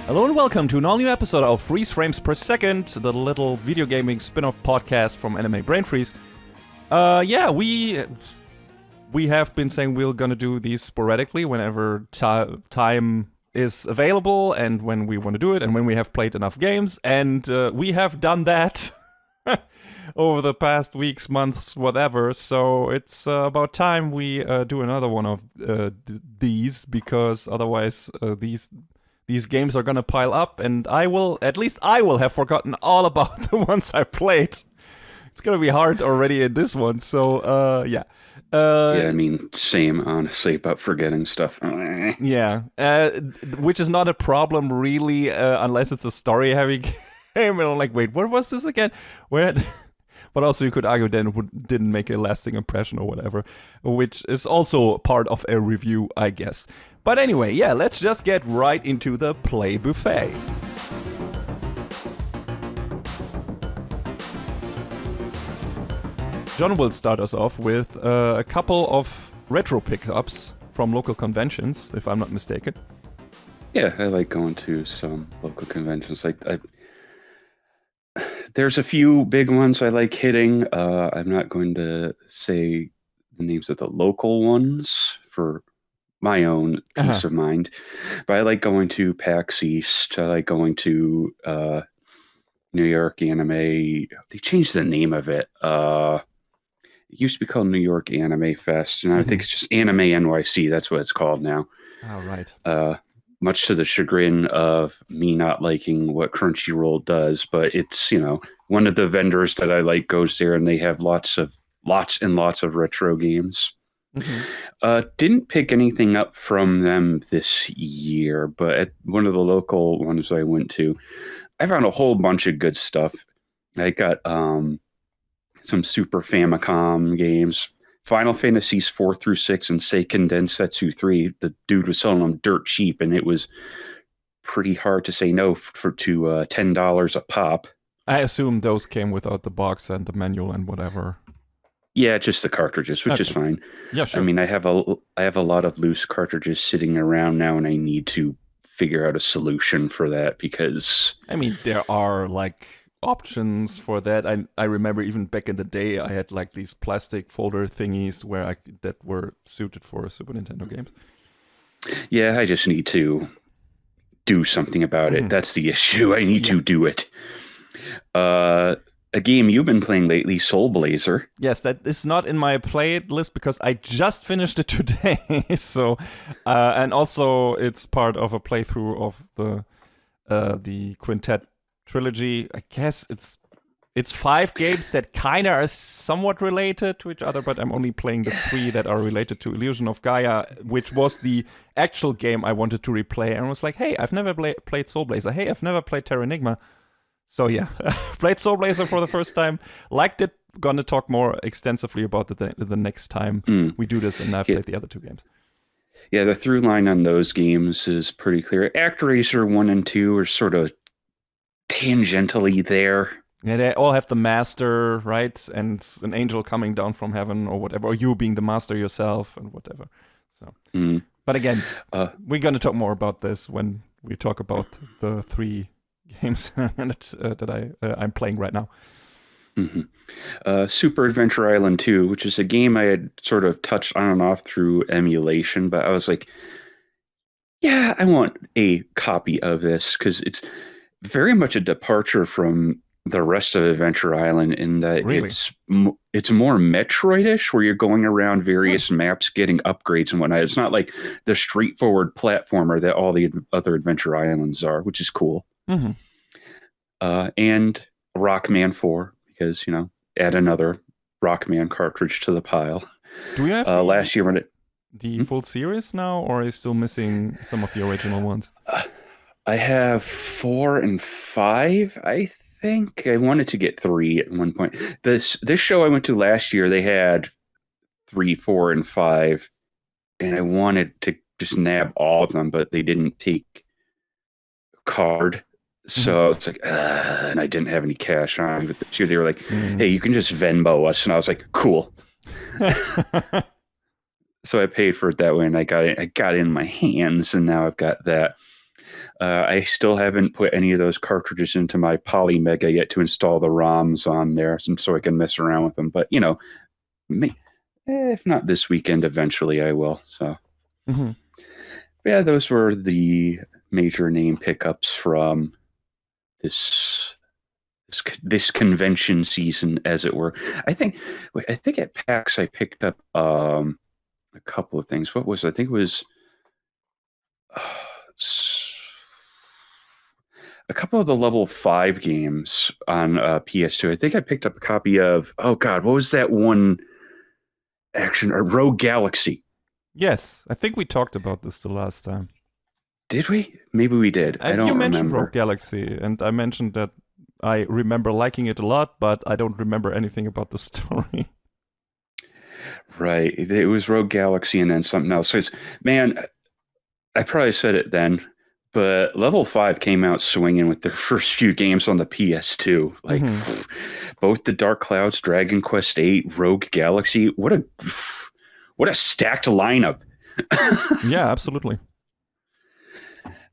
Hello and welcome to an all-new episode of Freeze Frames Per Second, the little video gaming spin-off podcast from Anime Brain Freeze. We have been saying we're gonna do these sporadically whenever time is available and when we want to do it and when we have played enough games, and we have done that over the past weeks, months, whatever. So it's about time we do another one of these, because otherwise these games are gonna pile up, and I will have forgotten all about the ones I played. It's gonna be hard already in this one, so yeah. I mean, same, honestly, about forgetting stuff. Yeah, which is not a problem, really, unless it's a story-heavy game. And I'm like, wait, what was this again? But also you could argue then it didn't make a lasting impression or whatever, which is also part of a review, I guess. But anyway, yeah, let's just get right into the play buffet. John will start us off with a couple of retro pickups from local conventions, if I'm not mistaken. Yeah, I like going to some local conventions. There's a few big ones I like hitting. I'm not going to say the names of the local ones for my own peace of mind, but I like going to PAX East. I like going to New York Anime. They changed the name of it. It used to be called New York Anime Fest, and I think it's just Anime NYC. That's what it's called now. Oh, right. Much to the chagrin of me not liking what Crunchyroll does, but it's, one of the vendors that I like goes there, and they have lots and lots of retro games. Didn't pick anything up from them this year, but at one of the local ones I went to, I found a whole bunch of good stuff. I got some Super Famicom games, Final Fantasies 4 through 6 and Seiken Densetsu 3. The dude was selling them dirt cheap, and it was pretty hard to say no to $10 a pop. I assume those came without the box and the manual and whatever. Yeah, just the cartridges, which is fine. Yeah, sure. I mean, I have a lot of loose cartridges sitting around now, and I need to figure out a solution for that, because I mean, there are options for that. I remember even back in the day, I had these plastic folder thingies that were suited for Super Nintendo games. Yeah, I just need to do something about it. That's the issue. I need to do it. A game you've been playing lately, Soul Blazer. Yes, that is not in my play list because I just finished it today. So, and also it's part of a playthrough of the Quintet trilogy. I guess it's 5 games that kind of are somewhat related to each other, but I'm only playing the 3 that are related to Illusion of Gaia, which was the actual game I wanted to replay. And I was like, hey, I've never played Soul Blazer. Hey, I've never played Terra Enigma. So yeah, played Soul Blazer for the first time. Liked it. Gonna talk more extensively about the next time we do this, and I've played the other 2 games. Yeah, the through line on those games is pretty clear. ActRaiser 1 and 2 are sort of tangentially there. Yeah, they all have the master, right? And an angel coming down from heaven or whatever, or you being the master yourself and whatever. So, But again, we're going to talk more about this when we talk about the 3 games that I'm playing right now. Super Adventure Island 2, which is a game I had sort of touched on and off through emulation, but I was like, yeah, I want a copy of this, because it's very much a departure from the rest of Adventure Island in that it's more Metroid-ish, where you're going around various maps getting upgrades and whatnot. It's not like the straightforward platformer that all the other Adventure Islands are, which is cool. And Rockman 4, because, add another Rockman cartridge to the pile. Do we have last year when the full series now, or are you still missing some of the original ones? I have 4 and 5, I think. I wanted to get 3 at one point. This show I went to last year, they had 3, 4, and 5, and I wanted to just nab all of them, but they didn't take a card. So it's like, and I didn't have any cash on me. But this year they were like, hey, you can just Venmo us. And I was like, cool. So I paid for it that way, and I got it in my hands, and now I've got that. I still haven't put any of those cartridges into my Poly Mega yet to install the ROMs on there, so I can mess around with them. But if not this weekend, eventually I will. So, yeah, those were the major name pickups from this convention season, as it were. I think at PAX I picked up a couple of things. What was it? I think it was a couple of the level 5 games on PS2. I think I picked up a copy of, what was that one action, or Rogue Galaxy? Yes, I think we talked about this the last time. Did we? Maybe we did. I don't remember. You mentioned Rogue Galaxy, and I mentioned that I remember liking it a lot, but I don't remember anything about the story. Right. It was Rogue Galaxy and then something else. So man, I probably said it then, but Level 5 came out swinging with their first few games on the PS2. Like, both the Dark Clouds, Dragon Quest VIII, Rogue Galaxy. What a stacked lineup. Yeah, absolutely.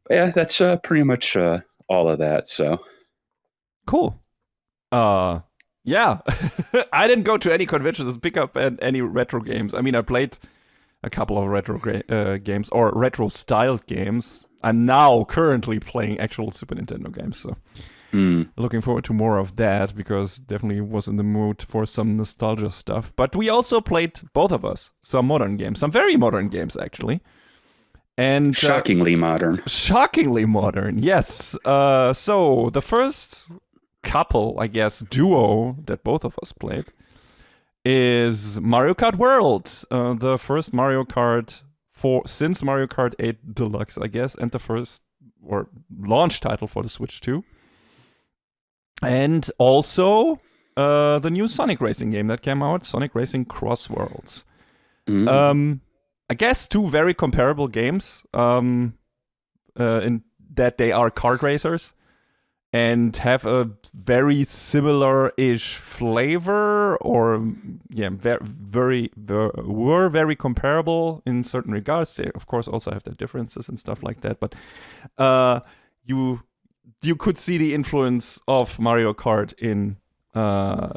Yeah, that's pretty much all of that. So cool. Yeah, I didn't go to any conventions to pick up any retro games. I mean, I played a couple of retro games or retro-styled games. I'm now currently playing actual Super Nintendo games, so looking forward to more of that, because definitely was in the mood for some nostalgia stuff. But we also played, both of us, some modern games, some very modern games, actually. And shockingly modern. Shockingly modern, yes. So the first couple, I guess, duo that both of us played is Mario Kart World, the first Mario Kart since Mario Kart 8 Deluxe, I guess, and the first launch title for the Switch 2. And also the new Sonic Racing game that came out, Sonic Racing CrossWorlds. I guess two very comparable games in that they are kart racers and have a very similar-ish flavor, or were very comparable in certain regards. They, of course, also have their differences and stuff like that. But you could see the influence of Mario Kart in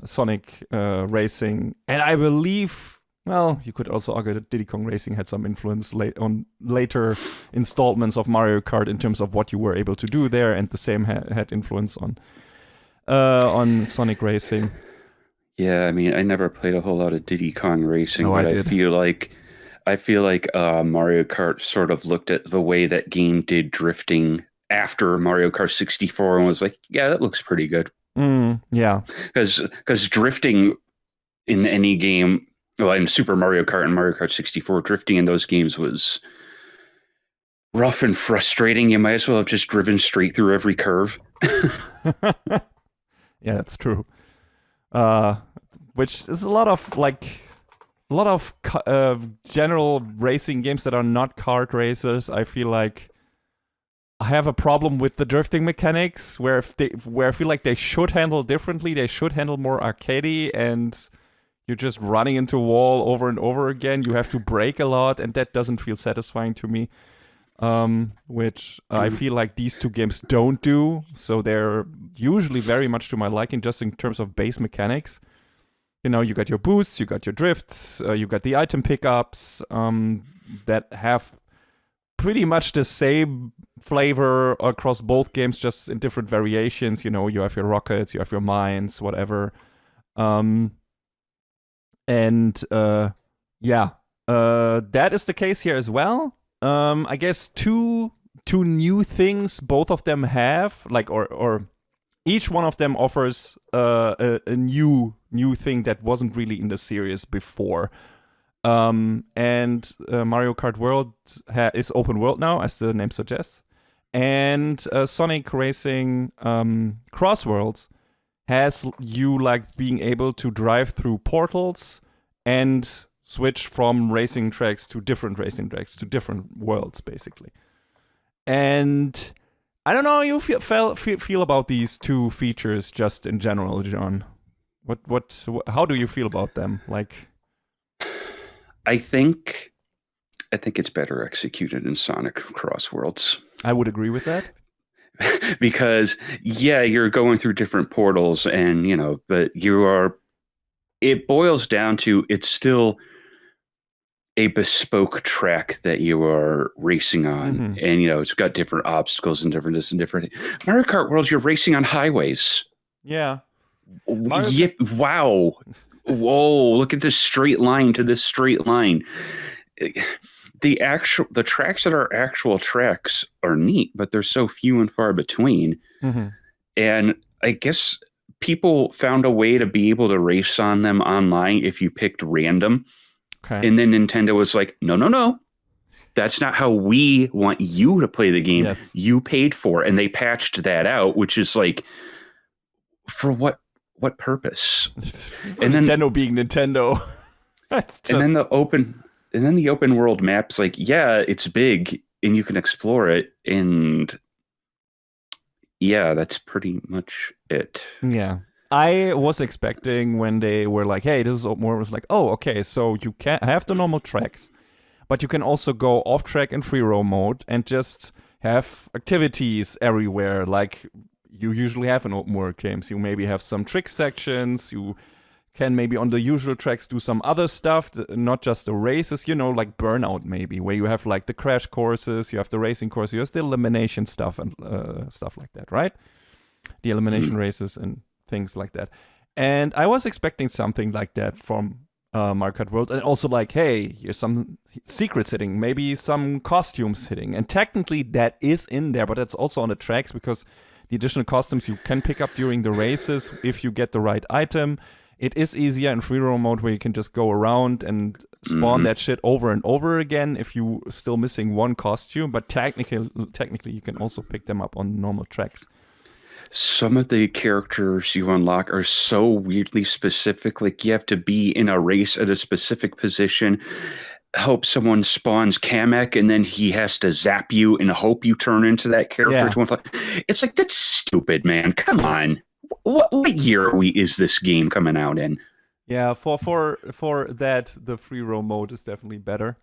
Sonic Racing, and I believe. Well, you could also argue that Diddy Kong Racing had some influence on later installments of Mario Kart in terms of what you were able to do there, and the same had influence on Sonic Racing. Yeah, I mean, I never played a whole lot of Diddy Kong Racing, but I feel like Mario Kart sort of looked at the way that game did drifting after Mario Kart 64 and was like, yeah, that looks pretty good. Yeah, because drifting in any game. Well, in Super Mario Kart and Mario Kart 64, drifting in those games was rough and frustrating. You might as well have just driven straight through every curve. Yeah, that's true. Which is a lot of general racing games that are not kart racers. I feel like I have a problem with the drifting mechanics, where I feel like they should handle differently. They should handle more arcadey, and you're just running into a wall over and over again. You have to brake a lot, and that doesn't feel satisfying to me. Which I feel like these two games don't do. So they're usually very much to my liking, just in terms of base mechanics. You know, you got your boosts, you got your drifts, you got the item pickups that have pretty much the same flavor across both games, just in different variations. You know, you have your rockets, you have your mines, whatever. That is the case here as well. I guess two new things both of them have, or each one of them offers a new thing that wasn't really in the series before. And Mario Kart World is open world now, as the name suggests. And Sonic Racing CrossWorlds has you being able to drive through portals and switch from racing tracks to different worlds, basically. And I don't know how you feel about these two features just in general, John. How do you feel about them? I think it's better executed in Sonic CrossWorlds. I would agree with that. Because you're going through different portals, and but it boils down to it's still a bespoke track that you are racing on, and it's got different obstacles and different this and different. Mario Kart World, you're racing on highways. Yeah. Wow. Whoa, look at this straight line to this straight line. The tracks that are actual tracks are neat, but they're so few and far between. And I guess people found a way to be able to race on them online if you picked random. Okay. And then Nintendo was like, no. That's not how we want you to play the game. Yes. You paid for it. And they patched that out, which is like, for what purpose? And then Nintendo being Nintendo. And then the open world map's like, it's big and you can explore it, and that's pretty much it. Yeah. I was expecting when they were like, hey, this is open world, was like, oh, okay, so you can have the normal tracks, but you can also go off track in free roam mode and just have activities everywhere like you usually have in open world games. You maybe have some trick sections, you can maybe on the usual tracks do some other stuff, not just the races, like Burnout maybe, where you have like the crash courses, you have the racing course, you have the elimination stuff and stuff like that, right? The elimination races and things like that. And I was expecting something like that from Mario Kart World, and also like, hey, here's some secrets hitting, maybe some costumes hitting, and technically that is in there, but that's also on the tracks because the additional costumes you can pick up during the races if you get the right item. It is easier in free roam mode where you can just go around and spawn that shit over and over again if you still missing one costume, but technically you can also pick them up on normal tracks. Some of the characters you unlock are so weirdly specific. Like you have to be in a race at a specific position, hope someone spawns Kamek, and then he has to zap you and hope you turn into that character. Yeah. It's like, that's stupid, man. Come on. What year is this game coming out in? Yeah, for that, the free roam mode is definitely better.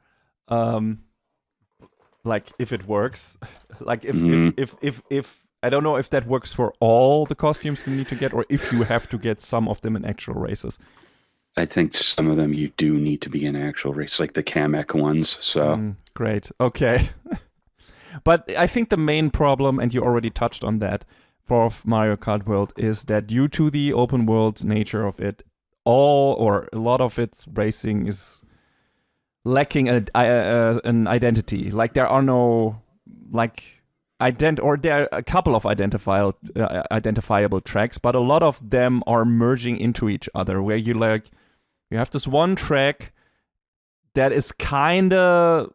Like if it works, like if I don't know if that works for all the costumes you need to get, or if you have to get some of them in actual races. I think some of them you do need to be in actual races, like the Kamek ones. So great, okay. But I think the main problem, and you already touched on that, for Mario Kart World is that due to the open world nature of it, a lot of its racing is lacking an identity. Like there are no there are a couple of identifiable tracks, but a lot of them are merging into each other. Where you have this one track that is kinda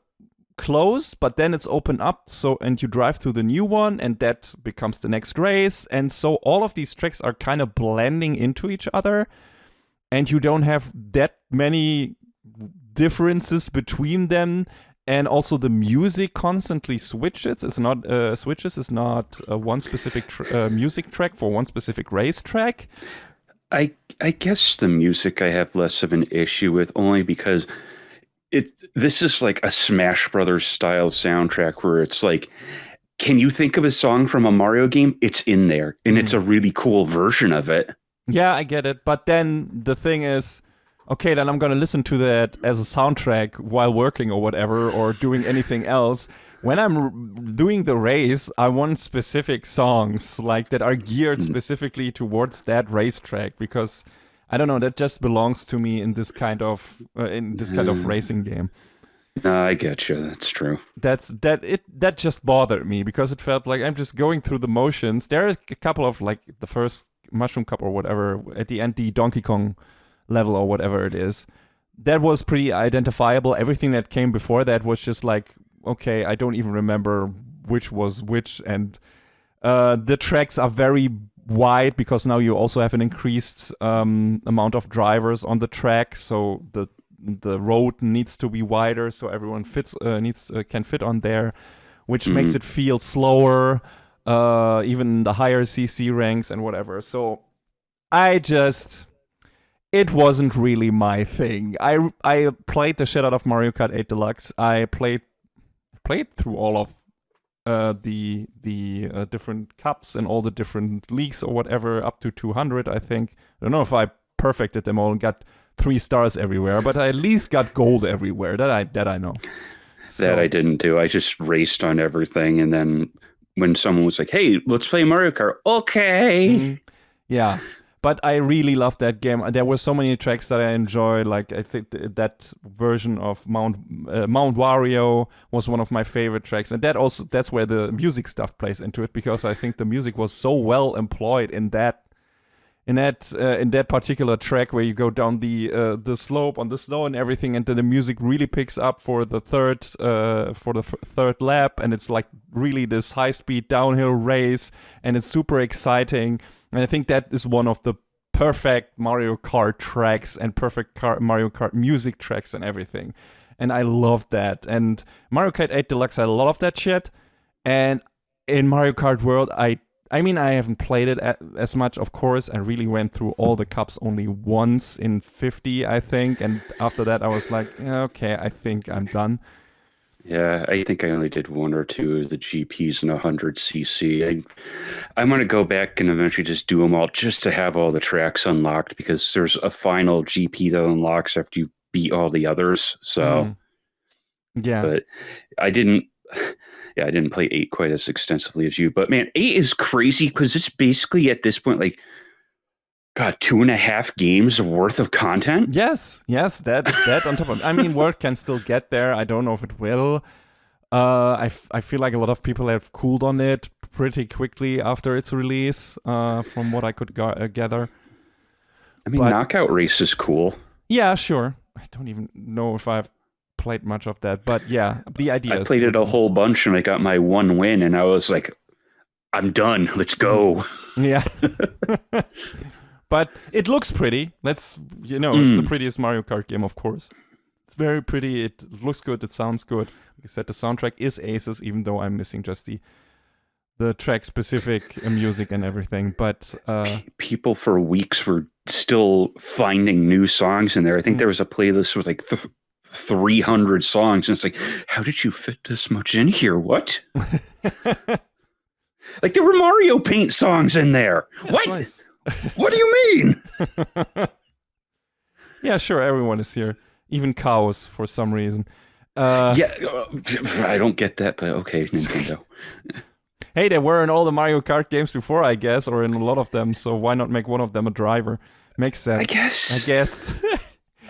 close, but then it's open up, and you drive to the new one, and that becomes the next race, and so all of these tracks are kind of blending into each other, and you don't have that many differences between them. And also the music constantly switches. It's not one specific music track for one specific race track. I guess the music I have less of an issue with, only because this is like a Smash Brothers style soundtrack where it's like, can you think of a song from a Mario game? It's in there, and it's a really cool version of it. Yeah, I get it. But then the thing is, okay, then I'm going to listen to that as a soundtrack while working or whatever, or doing anything else. When I'm doing the race, I want specific songs like that are geared specifically towards that racetrack, because I don't know, that just belongs to me in this kind of racing game. No, I get you. That's true. That just bothered me, because it felt like I'm just going through the motions. There are a couple of, like, the first Mushroom Cup or whatever, at the end, the Donkey Kong level or whatever it is, that was pretty identifiable. Everything that came before that was just like, okay, I don't even remember which was which, and the tracks are very wide because now you also have an increased amount of drivers on the track, so the road needs to be wider so everyone can fit on there, which makes it feel slower, even the higher CC ranks and whatever. So it wasn't really my thing. I played the shit out of Mario Kart 8 Deluxe. I played through all of the different cups and all the different leagues or whatever, up to 200, I think. I don't know if I perfected them all and got 3 stars everywhere, but I at least got gold everywhere. That I know. That I didn't do. I just raced on everything, and then when someone was like, "Hey, let's play Mario Kart," okay. Yeah. But I really loved that game. There were so many tracks that I enjoyed. Like I think that version of Mount Wario was one of my favorite tracks, and that's where the music stuff plays into it, because I think the music was so well employed in that particular track where you go down the slope on the snow and everything, and then the music really picks up for the third lap, and it's like really this high speed downhill race, and it's super exciting. And I think that is one of the perfect Mario Kart tracks and perfect Mario Kart music tracks and everything. And I loved that. And Mario Kart 8 Deluxe had a lot of that shit. And in Mario Kart World, I mean, I haven't played it as much, of course. I really went through all the cups only once in 50, I think. And after that, I was like, okay, I think I'm done. Yeah, I think I only did 1 or 2 of the GPs in 100cc. I'm going to go back and eventually just do them all just to have all the tracks unlocked, because there's a final GP that unlocks after you beat all the others. So, yeah. But I didn't play 8 quite as extensively as you. But man, 8 is crazy because it's basically at this point like, God, 2.5 games worth of content? Yes, that on top of it. I mean, World can still get there. I don't know if it will. I feel like a lot of people have cooled on it pretty quickly after its release, from what I could gather. I mean, Knockout Race is cool. Yeah, sure. I don't even know if I've played much of that, but yeah, the idea I played it a whole bunch, and I got my 1 win, and I was like, I'm done. Let's go. Yeah. But it looks pretty. It's the prettiest Mario Kart game, of course. It's very pretty. It looks good. It sounds good. Like I said, the soundtrack is aces, even though I'm missing just the track-specific music and everything. But people for weeks were still finding new songs in there. I think there was a playlist with like 300 songs, and it's like, how did you fit this much in here? What? Like there were Mario Paint songs in there. Yeah, what? Nice. What do you mean? Yeah, sure. Everyone is here. Even cows, for some reason. I don't get that, but okay, Nintendo. Hey, they were in all the Mario Kart games before, I guess, or in a lot of them. So why not make one of them a driver? Makes sense.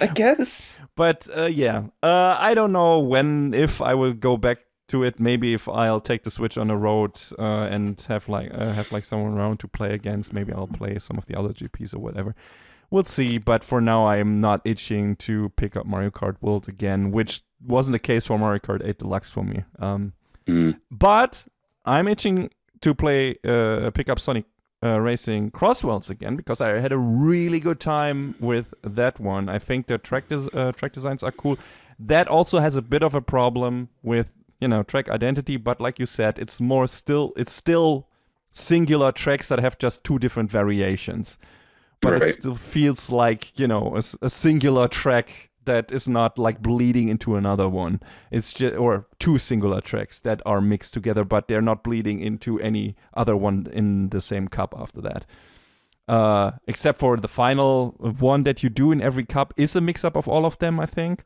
I guess. But I don't know if I will go back to it. Maybe if I'll take the Switch on the road and have someone around to play against, maybe I'll play some of the other GPs or whatever. We'll see. But for now, I am not itching to pick up Mario Kart World again, which wasn't the case for Mario Kart 8 Deluxe for me. But I'm itching to pick up Sonic Racing CrossWorlds again, because I had a really good time with that one. I think the track designs are cool. That also has a bit of a problem with track identity, but like you said, it's still singular tracks that have just 2 different variations. But right. It still feels like, a singular track that is not like bleeding into another one. It's just, or 2 singular tracks that are mixed together, but they're not bleeding into any other one in the same cup after that. Except for the final one that you do in every cup is a mix-up of all of them, I think.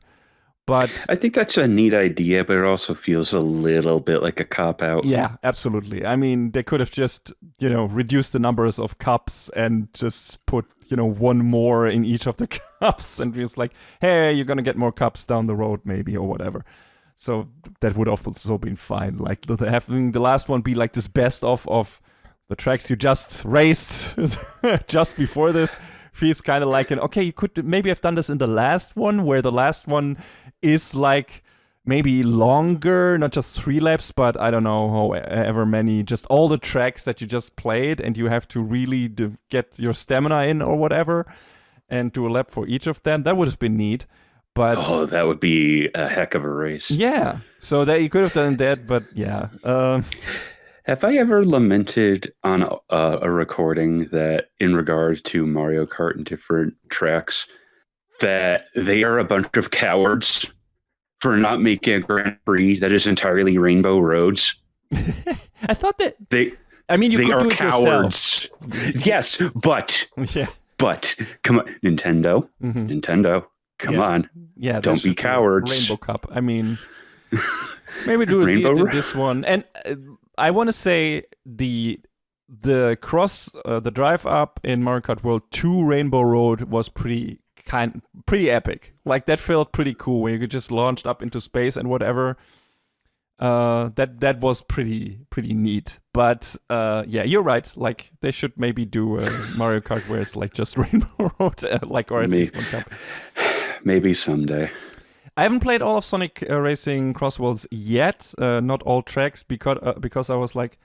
But I think that's a neat idea, but it also feels a little bit like a cop-out. Yeah, absolutely. I mean, they could have just, reduced the numbers of cups and just put, 1 more in each of the cups, and it's like, hey, you're going to get more cups down the road maybe, or whatever. So that would have also been fine. Like having the last one be like this best of the tracks you just raced just before this feels kind of like okay, you could maybe have done this in the last one, where the last one is like maybe longer, not just 3 laps, but I don't know, however many, just all the tracks that you just played, and you have to really get your stamina in or whatever, and do a lap for each of them. That would have been neat. But that would be a heck of a race. Yeah, so that you could have done that, but yeah. Have I ever lamented on a recording that, in regard to Mario Kart and different tracks, that they are a bunch of cowards for not making a Grand Prix that is entirely rainbow roads? I thought that They you they could are do it cowards. Yes, but yourself. come on, Nintendo, come on. Yeah, Don't be cowards. Rainbow Cup. I mean, maybe do this one. And I want to say the drive up in Mario Kart World 2 Rainbow Road was pretty epic. Like that felt pretty cool, where you could just launch up into space and whatever. That was pretty neat. But yeah, you're right. Like they should maybe do a Mario Kart where it's like just Rainbow Road, or at least one cup. Maybe someday. I haven't played all of Sonic Racing CrossWorlds yet, not all tracks, because I was like,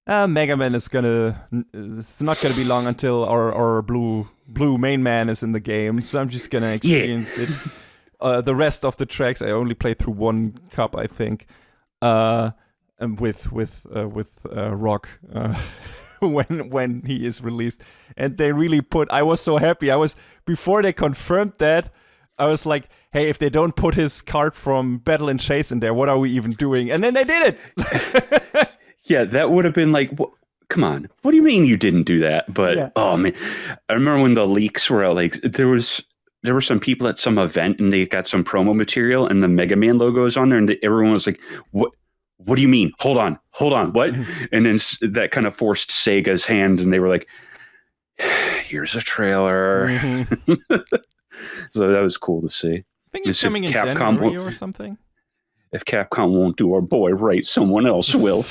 Mega Man it's not gonna be long until our blue main man is in the game, so I'm just gonna experience it. The rest of the tracks I only played through one cup, I think, and with ROG when he is released, and they really I was so happy. Before they confirmed that, I was like, hey, if they don't put his card from Battle and Chase in there, what are we even doing? And then they did it. Yeah, that would have been like, come on, what do you mean you didn't do that? But oh man, I remember when the leaks were out. Like there were some people at some event and they got some promo material and the Mega Man logo is on there, and everyone was like, what? What do you mean? Hold on, what? And then that kind of forced Sega's hand, and they were like, here's a trailer. Mm-hmm. So that was cool to see. I think it's coming in January or something. If Capcom won't do our boy right, someone else will.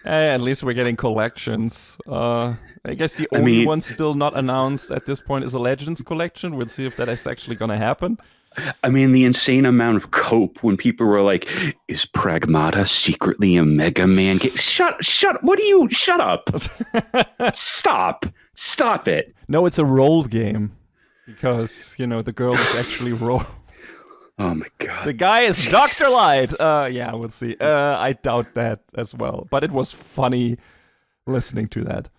At least we're getting collections. I guess the only one still not announced at this point is a Legends collection. We'll see if that is actually going to happen. I mean, the insane amount of cope when people were like, is Pragmata secretly a Mega Man game? Shut up. Stop it. No, it's a role game because, the girl is actually role. Oh my god. The guy is Dr. Light. Yeah, we'll see. I doubt that as well, but it was funny listening to that.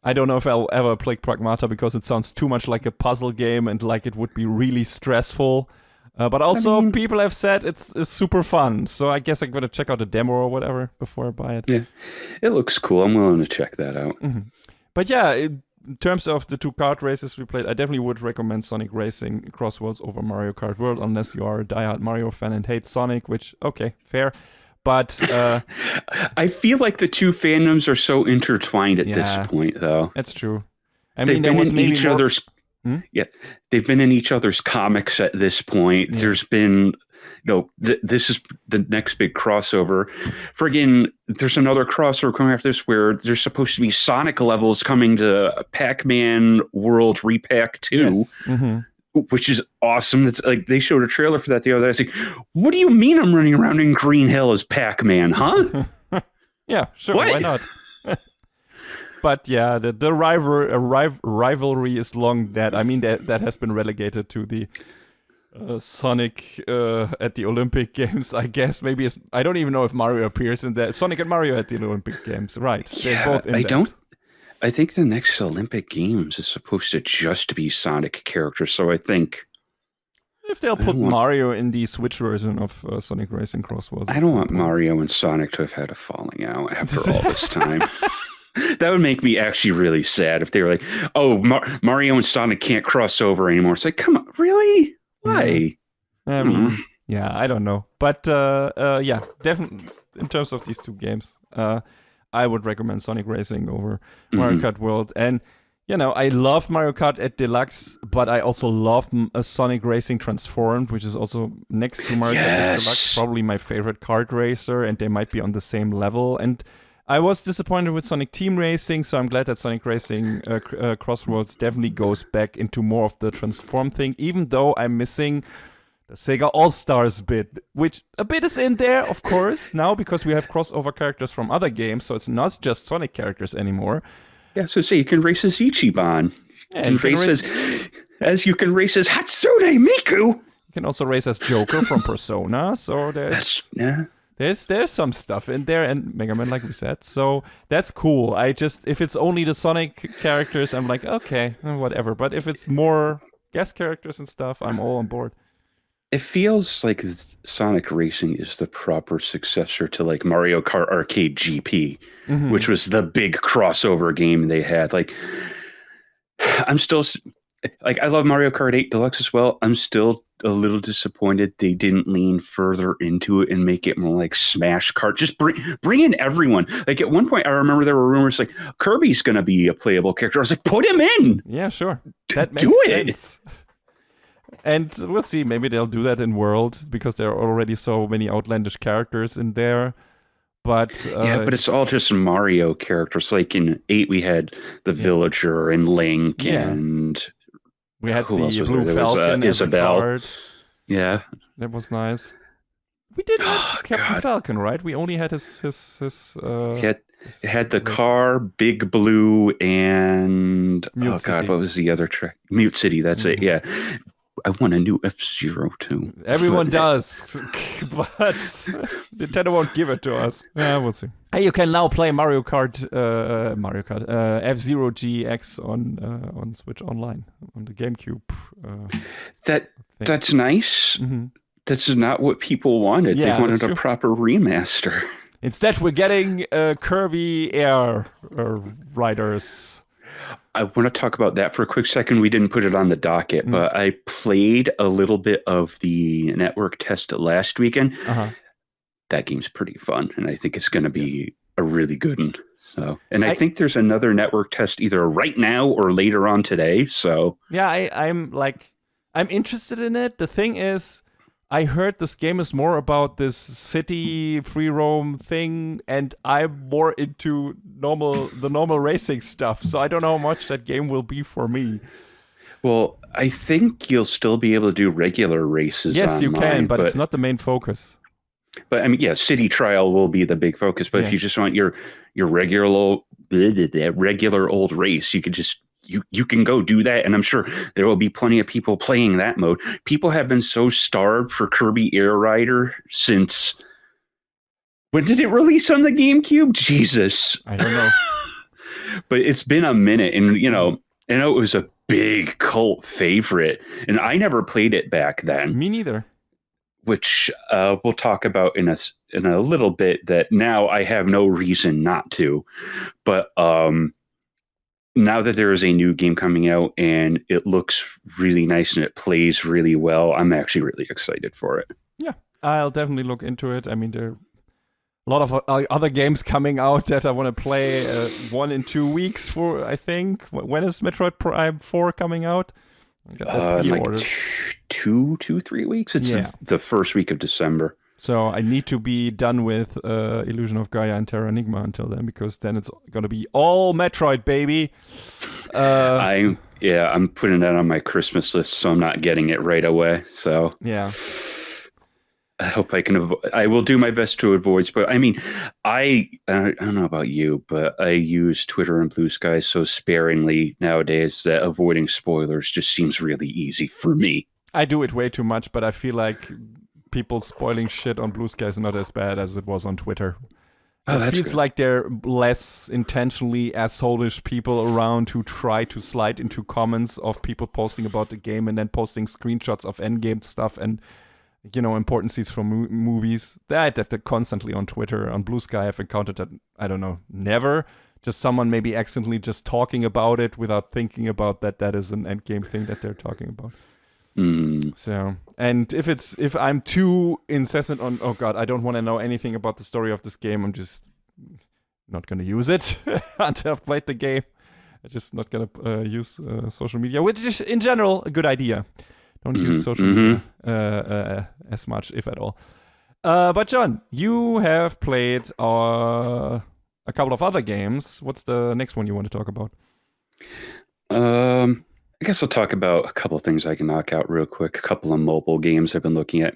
I don't know if I'll ever play Pragmata because it sounds too much like a puzzle game and like it would be really stressful. But also, people have said it's super fun, so I guess I'm going to check out a demo or whatever before I buy it. Yeah, it looks cool. I'm willing to check that out. Mm-hmm. But yeah, in terms of the two kart races we played, I definitely would recommend Sonic Racing CrossWorlds over Mario Kart World, unless you are a diehard Mario fan and hate Sonic, which, okay, fair. But I feel like the two fandoms are so intertwined at this point, though. That's true. I mean, there was maybe each other's. Yeah, they've been in each other's comics at this point. Yeah. There's been, this is the next big crossover. There's another crossover coming after this where there's supposed to be Sonic levels coming to Pac-Man World Repack 2. Yes. Mm-hmm. Which is awesome. That's like they showed a trailer for that the other day. I was like, what do you mean I'm running around in Green Hill as Pac-Man, huh? Yeah, sure. Why not? But yeah, the rivalry is long dead. I mean, that has been relegated to the Sonic at the Olympic Games, I guess. Maybe I don't even know if Mario appears in that. Sonic and Mario at the Olympic Games, right? Yeah, they're both in I think the next Olympic Games is supposed to just be Sonic characters, so I think... If they'll put Mario in the Switch version of Sonic Racing CrossWorlds. I don't want Mario and Sonic to have had a falling out after all this time. That would make me actually really sad if they were like, oh, Mario and Sonic can't cross over anymore. It's like, come on, really? Why? I mean, yeah, I don't know. But yeah, definitely in terms of these two games, I would recommend Sonic Racing over Mario Kart World. And, I love Mario Kart at Deluxe, but I also love Sonic Racing Transformed, which is also next to Mario Kart Deluxe, probably my favorite kart racer, and they might be on the same level. And I was disappointed with Sonic Team Racing, so I'm glad that Sonic Racing CrossWorlds definitely goes back into more of the Transform thing, even though I'm missing the Sega All-Stars bit, which a bit is in there, of course, now because we have crossover characters from other games, so it's not just Sonic characters anymore. Yeah, so say you can race as Ichiban. You can race you can race as Hatsune Miku. You can also race as Joker from Persona, so there's some stuff in there, and Mega Man, like we said, so that's cool. If it's only the Sonic characters, I'm like, okay, whatever. But if it's more guest characters and stuff, I'm all on board. It feels like Sonic Racing is the proper successor to like Mario Kart Arcade GP, which was the big crossover game they had. Like, I'm still like, I love Mario Kart 8 Deluxe as well. I'm still a little disappointed they didn't lean further into it and make it more like Smash Kart. Just bring in everyone. Like at one point, I remember there were rumors like Kirby's going to be a playable character. I was like, put him in. Yeah, sure. That makes Do sense. And we'll see. Maybe they'll do that in World because there are already so many outlandish characters in there. But yeah, but it's all just Mario characters. Like in 8, we had the Villager and Link and we had the Blue Falcon, Isabelle. Kart. Yeah, that was nice. We didn't have Captain Falcon, right? We only had his it had the car, Big Blue, and Mute City. What was the other track? Mute City. That's it. Yeah. I want a new F-Zero too. Everyone does, but Nintendo won't give it to us. We'll see. You can now play Mario Kart F-Zero GX on Switch Online on the GameCube. That's nice. Mm-hmm. That's not what people wanted. Yeah, they wanted a proper remaster. Instead, we're getting Kirby Air Riders. I want to talk about that for a quick second. We didn't put it on the docket, but I played a little bit of the network test last weekend. That game's pretty fun, and I think it's going to be a really good one. So, and I think there's another network test either right now or later on today. So yeah, I'm interested in it. The thing is, I heard this game is more about this city free roam thing, and I'm more into the normal racing stuff. So I don't know how much that game will be for me. Well, I think you'll still be able to do regular races. Yes, online, you can, but it's not the main focus. But I mean, yeah, City Trial will be the big focus. But if you just want your regular old race, you could just. You can go do that, and I'm sure there will be plenty of people playing that mode. People have been so starved for Kirby Air Rider since... When did it release on the GameCube? Jesus. I don't know. But it's been a minute, and I know it was a big cult favorite, and I never played it back then. Me neither. Which we'll talk about in a little bit, that now I have no reason not to. But... now that there is a new game coming out and it looks really nice and it plays really well, I'm actually really excited for it. Yeah, I'll definitely look into it. I mean, there are a lot of other games coming out that I want to play. 1 in 2 weeks for, I think. When is Metroid Prime 4 coming out? Like 3 weeks. It's the first week of December. So I need to be done with Illusion of Gaia and Terranigma until then, because then it's going to be all Metroid, baby. I'm putting that on my Christmas list, so I'm not getting it right away. So yeah, I hope I can I will do my best to avoid spoil. I mean, I don't know about you, but I use Twitter and Blue Sky so sparingly nowadays that avoiding spoilers just seems really easy for me. I do it way too much, but I feel like people spoiling shit on Blue Sky is not as bad as it was on Twitter. It feels like there are less intentionally asshole-ish people around who try to slide into comments of people posting about the game and then posting screenshots of endgame stuff and, important scenes from movies. That constantly on Twitter. On Blue Sky, I've encountered that, I don't know, never. Just someone maybe accidentally just talking about it without thinking about that is an endgame thing that they're talking about. So, and if I'm too incessant on, oh god, I don't want to know anything about the story of this game, I'm just not going to use it until I've played the game. I'm just not going to use social media, which is in general a good idea. Don't use social media as much, if at all. But John, you have played a couple of other games. What's the next one you want to talk about? I guess I'll talk about a couple of things I can knock out real quick. A couple of mobile games I've been looking at.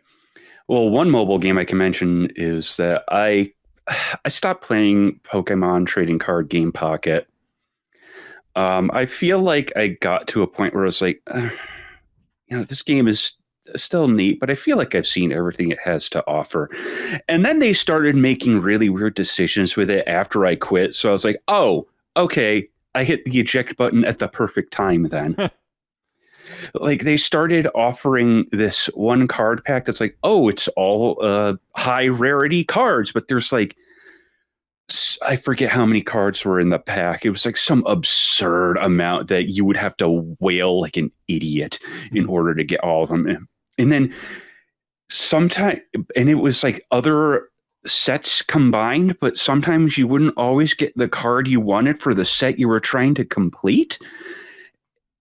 Well, one mobile game I can mention is that I stopped playing Pokemon Trading Card Game Pocket. I feel like I got to a point where I was like, this game is still neat, but I feel like I've seen everything it has to offer. And then they started making really weird decisions with it after I quit. So I was like, oh, okay. I hit the eject button at the perfect time then. like they started offering this one card pack that's like, oh, it's all high rarity cards, but there's like, I forget how many cards were in the pack. It was like some absurd amount that you would have to wail like an idiot in order to get all of them. And then sometimes, and it was like other sets combined, but sometimes you wouldn't always get the card you wanted for the set you were trying to complete.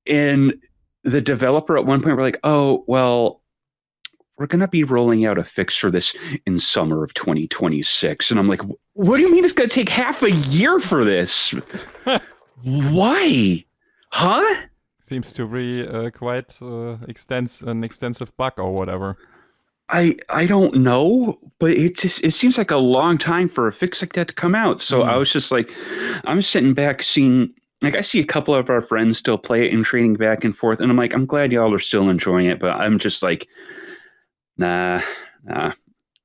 And the developer at one point were like, oh, well, we're going to be rolling out a fix for this in summer of 2026. And I'm like, what do you mean it's going to take half a year for this? Why? Huh? Seems to be quite an extensive bug or whatever. I don't know, but it seems like a long time for a fix like that to come out. So I was just like, I'm sitting back seeing, like, I see a couple of our friends still play it and trading back and forth. And I'm like, I'm glad y'all are still enjoying it, but I'm just like, nah.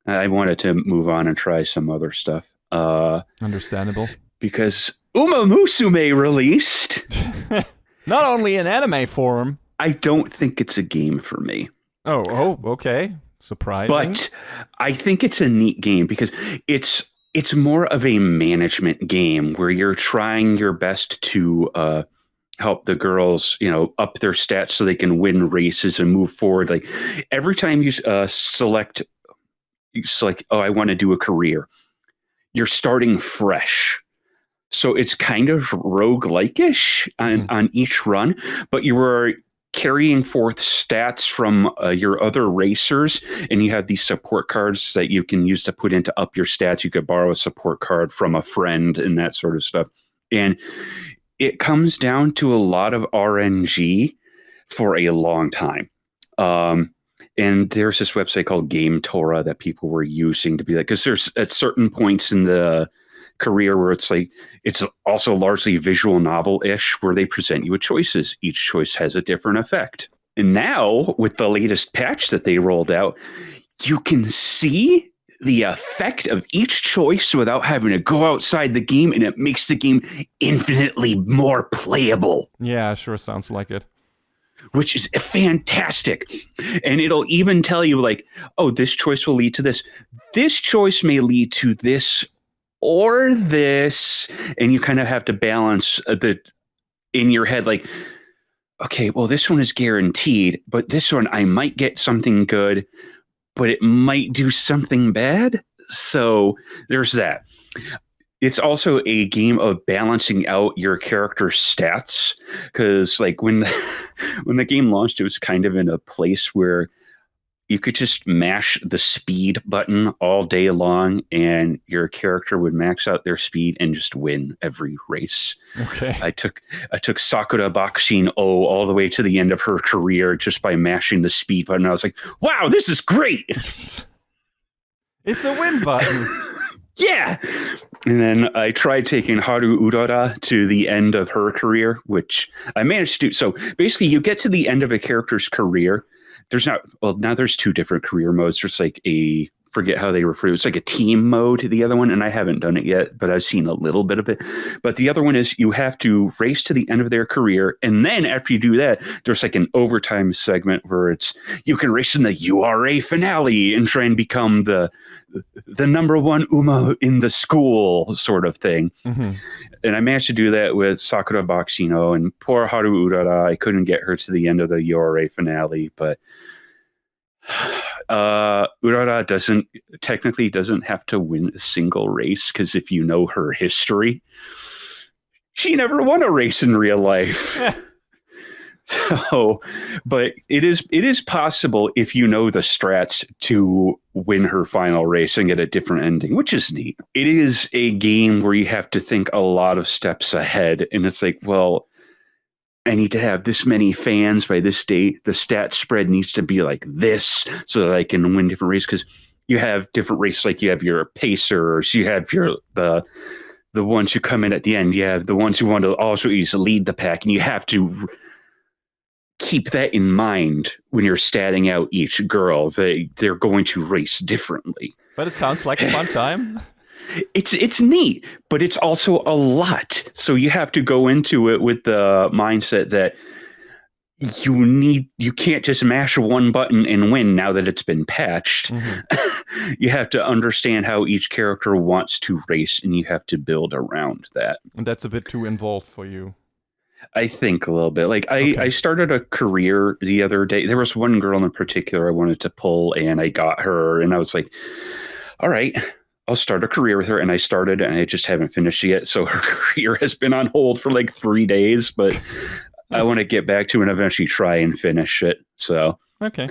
I wanted to move on and try some other stuff. Understandable. Because Umamusume released. Not only in anime form. I don't think it's a game for me. Oh, okay. Surprising. But I think it's a neat game because it's more of a management game where you're trying your best to help the girls, up their stats so they can win races and move forward. Like every time you select, oh, I want to do a career, you're starting fresh. So it's kind of roguelike-ish on each run, but you are carrying forth stats from your other racers, and you have these support cards that you can use to put into up your stats. You could borrow a support card from a friend and that sort of stuff. And it comes down to a lot of RNG for a long time. And there's this website called Game Torah that people were using to be like, because there's at certain points in the career where it's like, it's also largely visual novel-ish where they present you with choices. Each choice has a different effect. And now with the latest patch that they rolled out, you can see the effect of each choice without having to go outside the game, and it makes the game infinitely more playable. Yeah, sure sounds like it. Which is fantastic. And it'll even tell you like, oh, this choice will lead to this. This choice may lead to this or this. And you kind of have to balance in your head, like, okay, well, this one is guaranteed, but this one I might get something good, but it might do something bad. So there's that. It's also a game of balancing out your character's stats, because like when the game launched, it was kind of in a place where you could just mash the speed button all day long and your character would max out their speed and just win every race. Okay. I took Sakura Boxing all the way to the end of her career just by mashing the speed button. I was like, wow, this is great. It's a win button. Yeah. And then I tried taking Haru Urara to the end of her career, which I managed to do. So basically you get to the end of a character's career. Now there's two different career modes. There's like forget how they refer to it. It's like a team mode, the other one, and I haven't done it yet, but I've seen a little bit of it. But the other one is you have to race to the end of their career, and then after you do that, there's like an overtime segment where you can race in the URA finale and try and become the number one Uma in the school sort of thing. Mm-hmm. And I managed to do that with Sakura Boxino, and poor Haru Urara, I couldn't get her to the end of the URA finale, but Urara technically doesn't have to win a single race, because if you know her history, she never won a race in real life. So, but it is possible if you know the strats to win her final race and get a different ending, which is neat. It is a game where you have to think a lot of steps ahead, and it's like, well, I need to have this many fans by this date. The stat spread needs to be like this so that I can win different races. Because you have different races, like you have your pacers, you have the ones who come in at the end, you have the ones who want to also lead the pack, and you have to keep that in mind when you're statting out each girl. They're going to race differently. But it sounds like a fun time. It's neat, but it's also a lot. So you have to go into it with the mindset that you can't just mash one button and win now that it's been patched. You have to understand how each character wants to race, and you have to build around that. And that's a bit too involved for you. I think a little bit. Like I started a career the other day. There was one girl in particular I wanted to pull, and I got her, and I was like, all right, I'll start a career with her. And I started, and I just haven't finished yet. So her career has been on hold for like 3 days, but I want to get back to it and eventually try and finish it. So, okay.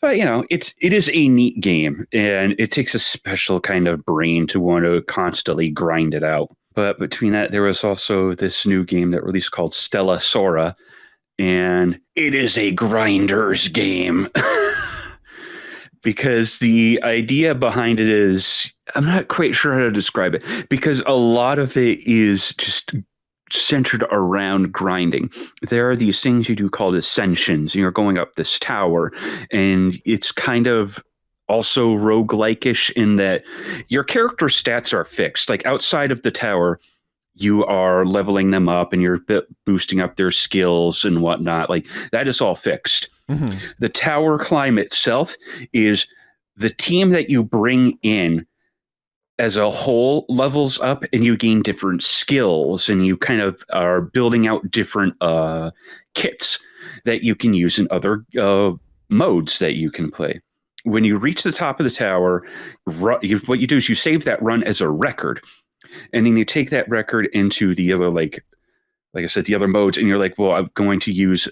But, it is a neat game, and it takes a special kind of brain to want to constantly grind it out. But between that, there was also this new game that released called Stella Sora, and it is a grinder's game. Because the idea behind it is, I'm not quite sure how to describe it, because a lot of it is just centered around grinding. There are these things you do called ascensions, and you're going up this tower, and it's kind of also roguelike-ish in that your character stats are fixed. Like outside of the tower, you are leveling them up and you're boosting up their skills and whatnot. Like that is all fixed. The tower climb itself is the team that you bring in as a whole levels up, and you gain different skills, and you kind of are building out different kits that you can use in other modes that you can play. When you reach the top of the tower, what you do is you save that run as a record, and then you take that record into the other, like I said, the other modes, and you're like, well, I'm going to use,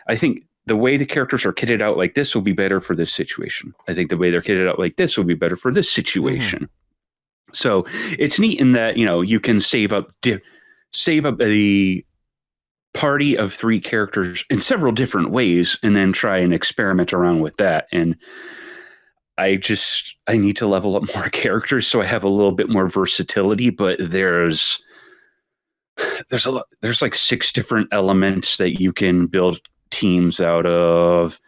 I think the way the characters are kitted out like this will be better for this situation. I think the way they're kitted out like this will be better for this situation. So it's neat in that, you can save up a party of 3 characters in several different ways, and then try and experiment around with that. And I need to level up more characters so I have a little bit more versatility, but there's like 6 different elements that you can build teams out of.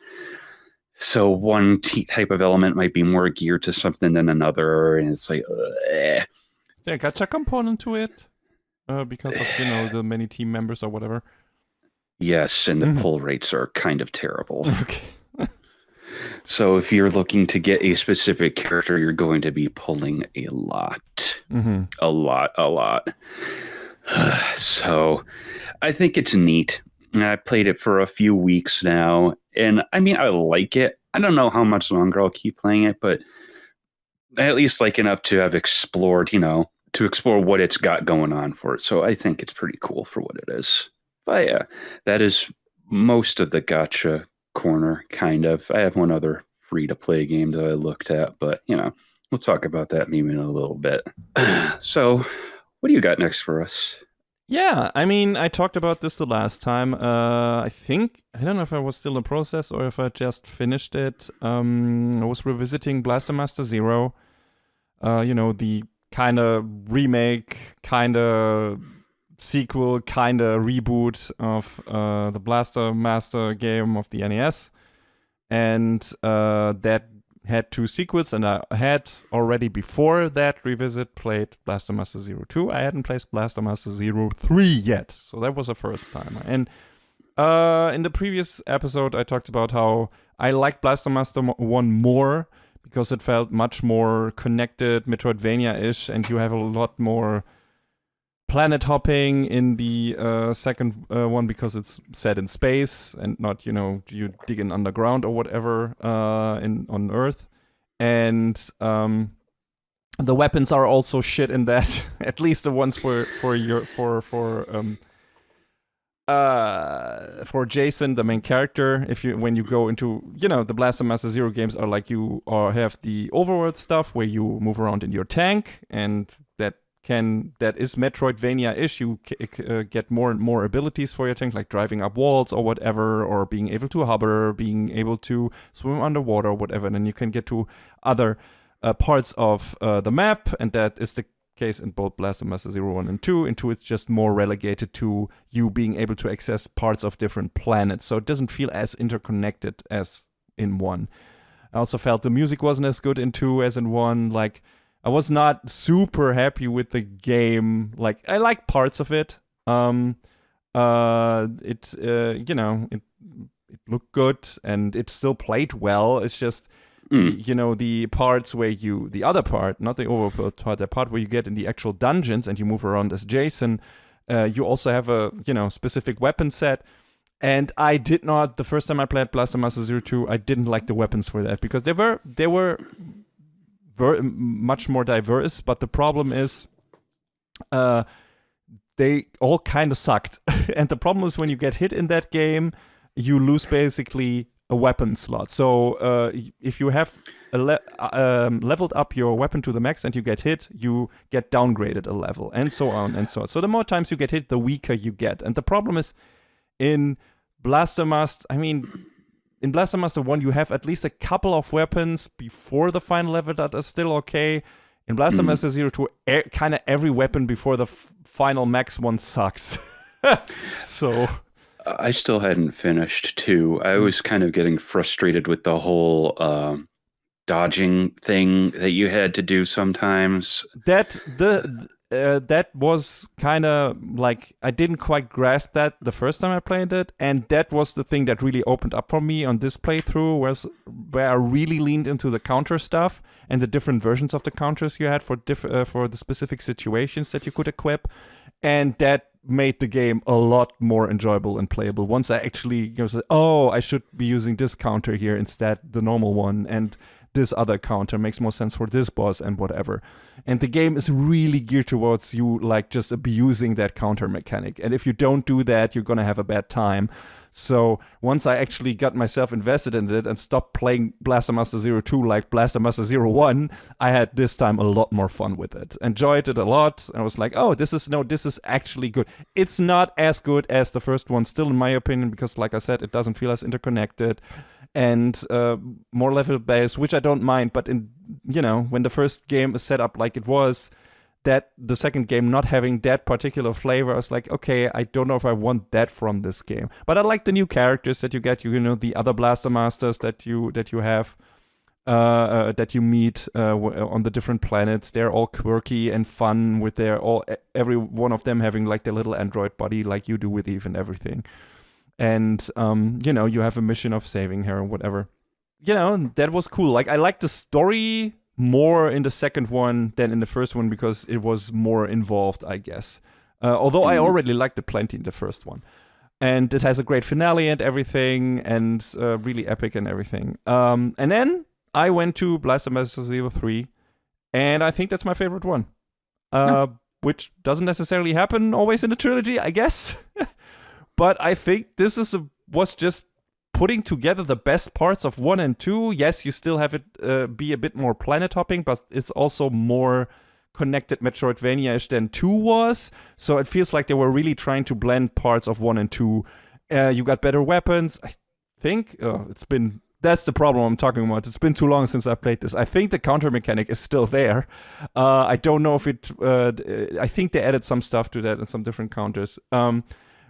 So one type of element might be more geared to something than another, and it's like, Is there a gacha component to it? Because of, the many team members or whatever? Yes, and the pull rates are kind of terrible. Okay. So if you're looking to get a specific character, you're going to be pulling a lot. A lot. So I think it's neat. I played it for a few weeks now, and I mean, I like it. I don't know how much longer I'll keep playing it, but I at least like enough to have explored, to explore what it's got going on for it. So I think it's pretty cool for what it is. But yeah, that is most of the gacha corner, kind of. I have one other free-to-play game that I looked at, but, we'll talk about that maybe in a little bit. So what do you got next for us? Yeah, I mean, I talked about this the last time. I don't know if I was still in process or if I just finished it. I was revisiting Blaster Master Zero. The kind of remake, kind of sequel, kind of reboot of the Blaster Master game of the NES. And that had 2 sequels, and I had already before that revisit played Blaster Master Zero 2. I hadn't played Blaster Master Zero 3 yet, so that was a first time. And in the previous episode, I talked about how I liked Blaster Master 1 more because it felt much more connected, Metroidvania-ish, and you have a lot more planet hopping in the second one because it's set in space and not, you dig in underground or whatever on Earth. And the weapons are also shit in that. At least the ones for Jason, the main character. When you go into, the Blaster Master Zero games are like you have the overworld stuff where you move around in your tank, and that is Metroidvania-ish. You get more and more abilities for your tank, like driving up walls or whatever, or being able to hover, being able to swim underwater or whatever. And then you can get to other parts of the map, and that is the case in both Blaster Master Zero 1 and 2. In 2, it's just more relegated to you being able to access parts of different planets, so it doesn't feel as interconnected as in 1. I also felt the music wasn't as good in 2 as in 1. Like, I was not super happy with the game. Like, I like parts of it. It looked good and it still played well. It's just the parts where the other part, not the overworld part, the part where you get in the actual dungeons and you move around as Jason. You also have a specific weapon set. And I did not, the first time I played Blaster Master Zero 2, I didn't like the weapons for that because they were much more diverse. But the problem is, they all kind of sucked. And the problem is when you get hit in that game, you lose basically a weapon slot. So if you have leveled up your weapon to the max and you get hit, you get downgraded a level, and so on and so on. So the more times you get hit, the weaker you get. And the problem is, in Blaster Master 1, you have at least a couple of weapons before the final level that are still okay. In Blaster Master Zero 2, kind of every weapon before the final max one sucks. So I still hadn't finished 2. I was kind of getting frustrated with the whole dodging thing that you had to do sometimes. That was kind of like, I didn't quite grasp that the first time I played it, and that was the thing that really opened up for me on this playthrough, where I really leaned into the counter stuff and the different versions of the counters you had for the specific situations that you could equip, and that made the game a lot more enjoyable and playable once I actually said, I should be using this counter here instead, the normal one, and this other counter makes more sense for this boss and whatever. And the game is really geared towards you like just abusing that counter mechanic. And if you don't do that, you're gonna have a bad time. So once I actually got myself invested in it and stopped playing Blaster Master Zero 2 like Blaster Master Zero 1, I had this time a lot more fun with it. Enjoyed it a lot. I was like, this is actually good. It's not as good as the first one, still in my opinion, because like I said, it doesn't feel as interconnected and more level based, which I don't mind. But when the first game is set up like it was, that the second game not having that particular flavor, I was like, okay, I don't know if I want that from this game. But I like the new characters that you get, the other Blaster Masters that you have, that you meet on the different planets. They're all quirky and fun with every one of them having like their little android body like you do with Eve and everything. And, you have a mission of saving her or whatever. That was cool. Like, I like the story more in the second one than in the first one because it was more involved, I guess. Although I already liked it plenty in the first one. And it has a great finale and everything, and really epic and everything. And then I went to Blaster Master Zero 3, and I think that's my favorite one. Which doesn't necessarily happen always in the trilogy, I guess. But I think this was just putting together the best parts of 1 and 2. Yes, you still have it be a bit more planet hopping, but it's also more connected Metroidvania-ish than 2 was. So it feels like they were really trying to blend parts of 1 and 2. You got better weapons. I think that's the problem I'm talking about. It's been too long since I played this. I think the counter mechanic is still there. I don't know if I think they added some stuff to that and some different counters.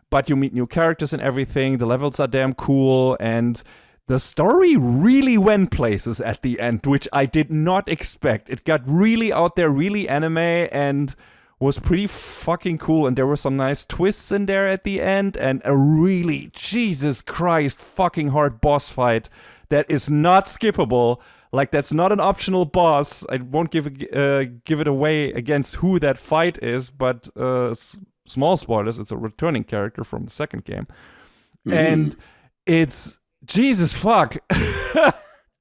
But you meet new characters and everything. The levels are damn cool. And the story really went places at the end, which I did not expect. It got really out there, really anime, and was pretty fucking cool. And there were some nice twists in there at the end. And a really, Jesus Christ, fucking hard boss fight that is not skippable. Like, that's not an optional boss. I won't give it away against who that fight is, but small spoilers, it's a returning character from the second game. And it's Jesus fuck.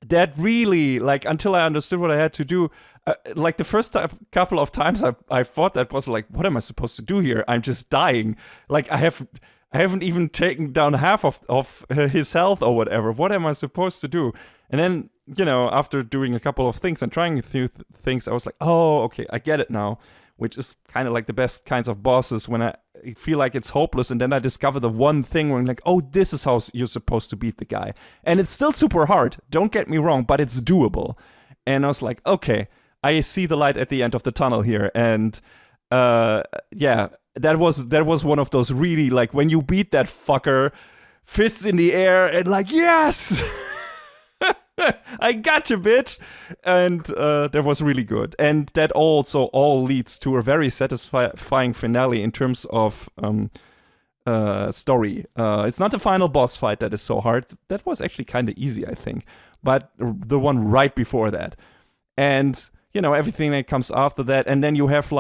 That really, like, until I understood what I had to do, like the first couple of times I thought that was like, what am I supposed to do here? I'm just dying. Like, I haven't even taken down half of his health or whatever. What am I supposed to do? And then, after doing a couple of things and trying a few things, I was like, oh, okay, I get it now. Which is kind of like the best kinds of bosses when I feel like it's hopeless. And then I discover the one thing where I'm like, oh, this is how you're supposed to beat the guy. And it's still super hard. Don't get me wrong, but it's doable. And I was like, okay, I see the light at the end of the tunnel here. And that was one of those really, like, when you beat that fucker, fists in the air and like, yes! I got you, bitch! And that was really good. And that also all leads to a very satisfying finale in terms of story. It's not the final boss fight that is so hard. That was actually kind of easy, I think. But the one right before that. And, everything that comes after that. And then you have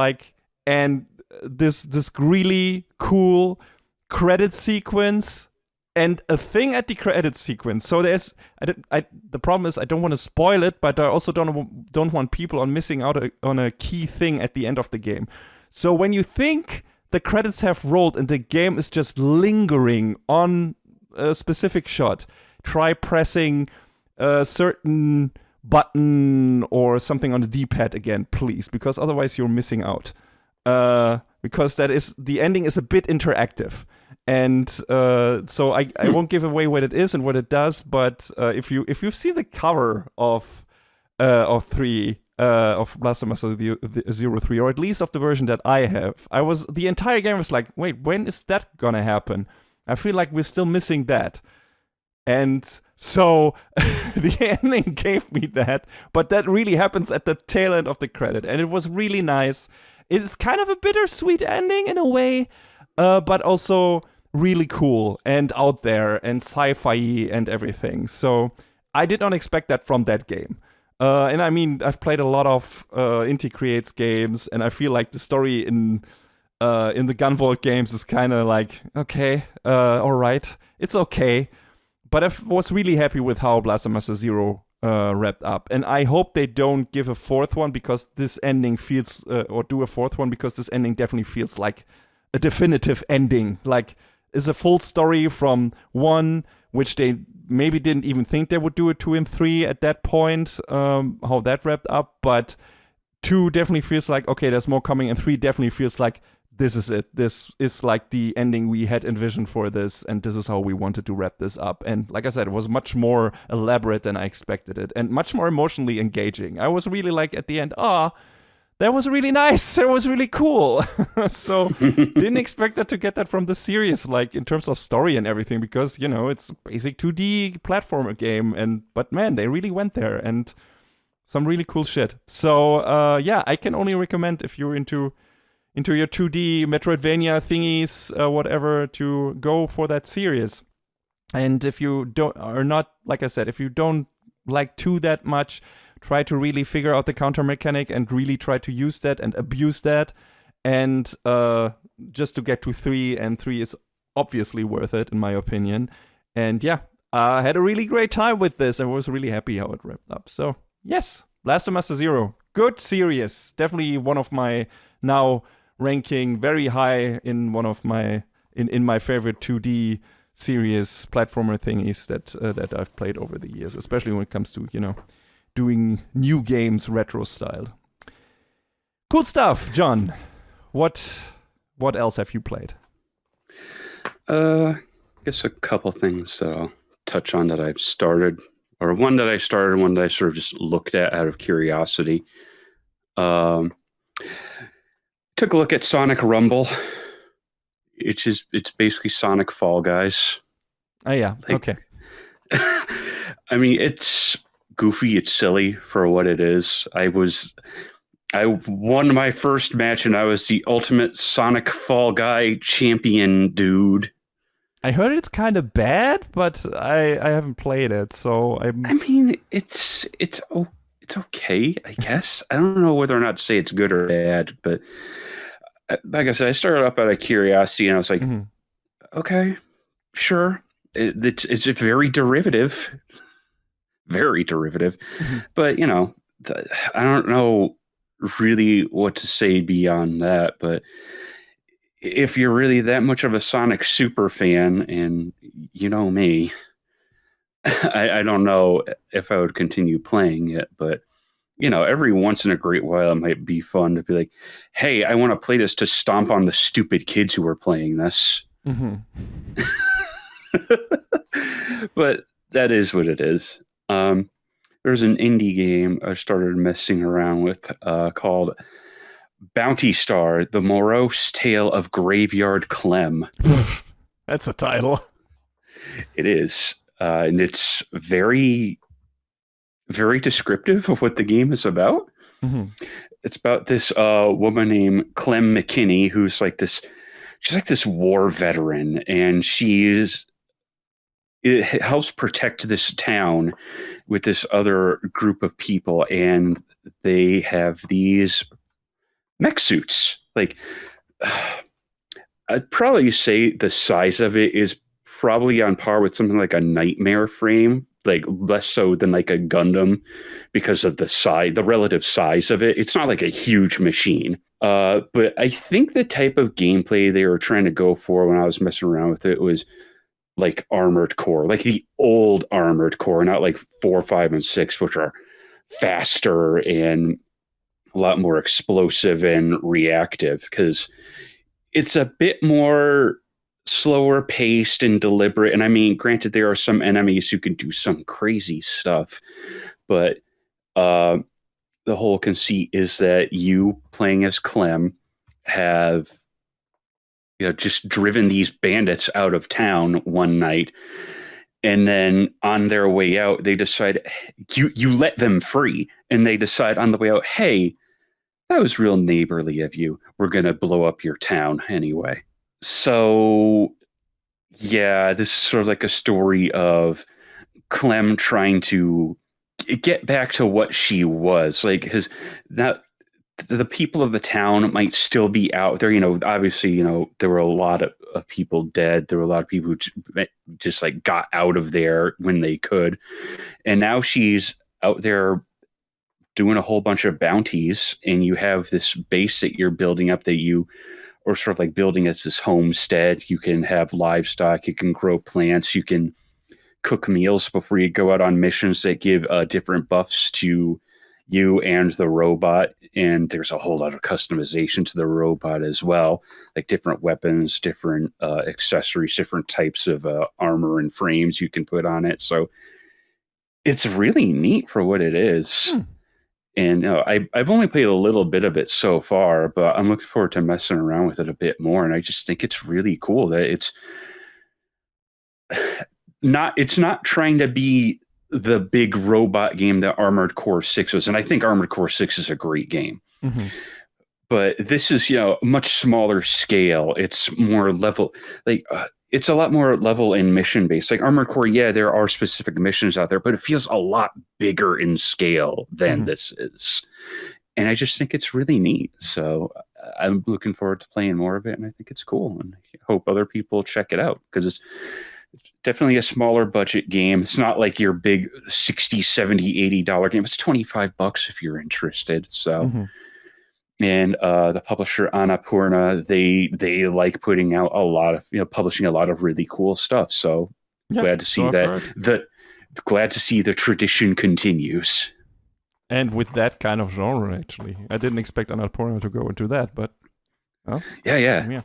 this really cool credit sequence and a thing at the credit sequence. So there's, the problem is I don't want to spoil it, but I also don't want people on missing out on a key thing at the end of the game. So when you think the credits have rolled and the game is just lingering on a specific shot, try pressing a certain button or something on the D-pad again, please, because otherwise you're missing out. Because the ending is a bit interactive. And so I won't give away what it is and what it does, but if you've seen the cover of 3 of Blastomaster 03, or at least of the version that I have, the entire game was like, wait, when is that gonna happen? I feel like we're still missing that. And so the ending gave me that, but that really happens at the tail end of the credit, and it was really nice. It's kind of a bittersweet ending in a way, but also really cool and out there and sci-fi and everything. So I did not expect that from that game. And I mean, I've played a lot of Inti Creates games, and I feel like the story in the Gunvolt games is kind of like, okay, all right, it's okay. But I was really happy with how Blastomaster Zero wrapped up. And I hope they don't give a fourth one because this ending feels, or do a fourth one because this ending definitely feels like a definitive ending. Like, is a full story from 1, which they maybe didn't even think they would do a 2 and 3 at that point, how that wrapped up. But 2 definitely feels like, okay, there's more coming. And 3 definitely feels like, this is it. This is like the ending we had envisioned for this, and this is how we wanted to wrap this up. And like I said, it was much more elaborate than I expected it, and much more emotionally engaging. I was really like, at the end, that was really nice. That was really cool. So didn't expect that to get that from the series, like in terms of story and everything, because, it's a basic 2D platformer game. But man, they really went there, and some really cool shit. So yeah, I can only recommend, if you're into your 2D Metroidvania thingies, whatever, to go for that series. And if you don't like 2 that much, try to really figure out the counter mechanic and really try to use that and abuse that. And just to get to 3, and 3 is obviously worth it, in my opinion. And yeah, I had a really great time with this. I was really happy how it wrapped up. So yes, Blastomaster Zero, good series. Definitely one of my now ranking very high in one of my in my favorite 2D series platformer thingies that I've played over the years, especially when it comes to doing new games retro styled. Cool stuff, John. What else have you played? I guess a couple things that I'll touch on that I've started, or one that I started, one that I sort of just looked at out of curiosity. Took a look at Sonic Rumble. It's basically Sonic Fall Guys. Oh yeah, okay. I mean, it's goofy, it's silly for what it is. I won my first match, and I was the ultimate Sonic Fall Guy champion, dude. I heard it's kind of bad, but I haven't played it, so I mean, it's okay, I guess. I don't know whether or not to say it's good or bad, but like I said, I started up out of curiosity, and I was like, okay, sure. It's very derivative. Very derivative. But, I don't know really what to say beyond that. But if you're really that much of a Sonic super fan, and you know me, I don't know if I would continue playing it, but every once in a great while, it might be fun to be like, hey, I want to play this to stomp on the stupid kids who are playing this. But that is what it is. There's an indie game I started messing around with called Bounty Star, The Morose Tale of Graveyard Clem. That's a title. It is. And it's very, very descriptive of what the game is about. It's about this woman named Clem McKinney, who's like this she's like this war veteran, and it helps protect this town with this other group of people, and they have these mech suits. Like, I'd probably say the size of it is probably on par with something like a Nightmare frame, like less so than like a Gundam because of the relative size of it. It's not like a huge machine. But I think the type of gameplay they were trying to go for when I was messing around with it was like Armored Core, like the old Armored Core, not like 4, 5, and 6, which are faster and a lot more explosive and reactive, because it's a bit more slower paced and deliberate. And I mean, granted, there are some enemies who can do some crazy stuff, but the whole conceit is that you playing as Clem have just driven these bandits out of town one night, and then on their way out they decide you let them free, and they decide on the way out, hey, that was real neighborly of you, we're gonna blow up your town anyway. So yeah, this is sort of like a story of Clem trying to get back to what she was like, because that the people of the town might still be out there. Obviously, there were a lot of people dead. There were a lot of people who just like got out of there when they could. And now she's out there doing a whole bunch of bounties, and you have this base that you're building up or sort of like building as this homestead. You can have livestock, you can grow plants, you can cook meals before you go out on missions that give different buffs to you and the robot. And there's a whole lot of customization to the robot as well, like different weapons, different accessories, different types of armor and frames you can put on it. So it's really neat for what it is. And I've only played a little bit of it so far, but I'm looking forward to messing around with it a bit more. And I just think it's really cool that it's not trying to be the big robot game that Armored Core 6 was. And I think Armored Core 6 is a great game. Mm-hmm. But this is, a much smaller scale. It's more level, it's a lot more level and mission based. Like Armored Core, yeah, there are specific missions out there, but it feels a lot bigger in scale than this is. And I just think it's really neat. So I'm looking forward to playing more of it, and I think it's cool. And I hope other people check it out, because it's definitely a smaller budget game. It's not like your big $60, $70, $80 game. It's $25 if you're interested. So, and the publisher Annapurna, they like putting out a lot of, publishing a lot of really cool stuff. So glad to see glad to see the tradition continues. And with that kind of genre, actually, I didn't expect Annapurna to go into that, but yeah.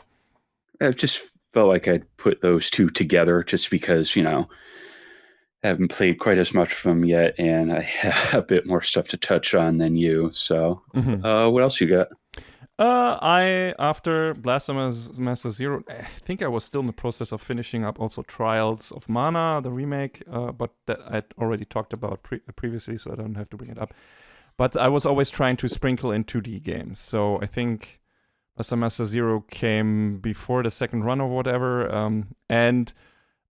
I've just felt like I'd put those two together just because, I haven't played quite as much of them yet, and I have a bit more stuff to touch on than you. So, what else you got? After Blasphemous Master Zero, I think I was still in the process of finishing up also Trials of Mana, the remake, but that I'd already talked about previously, so I don't have to bring it up. But I was always trying to sprinkle in 2D games, so I think Master Zero came before the second run or whatever, and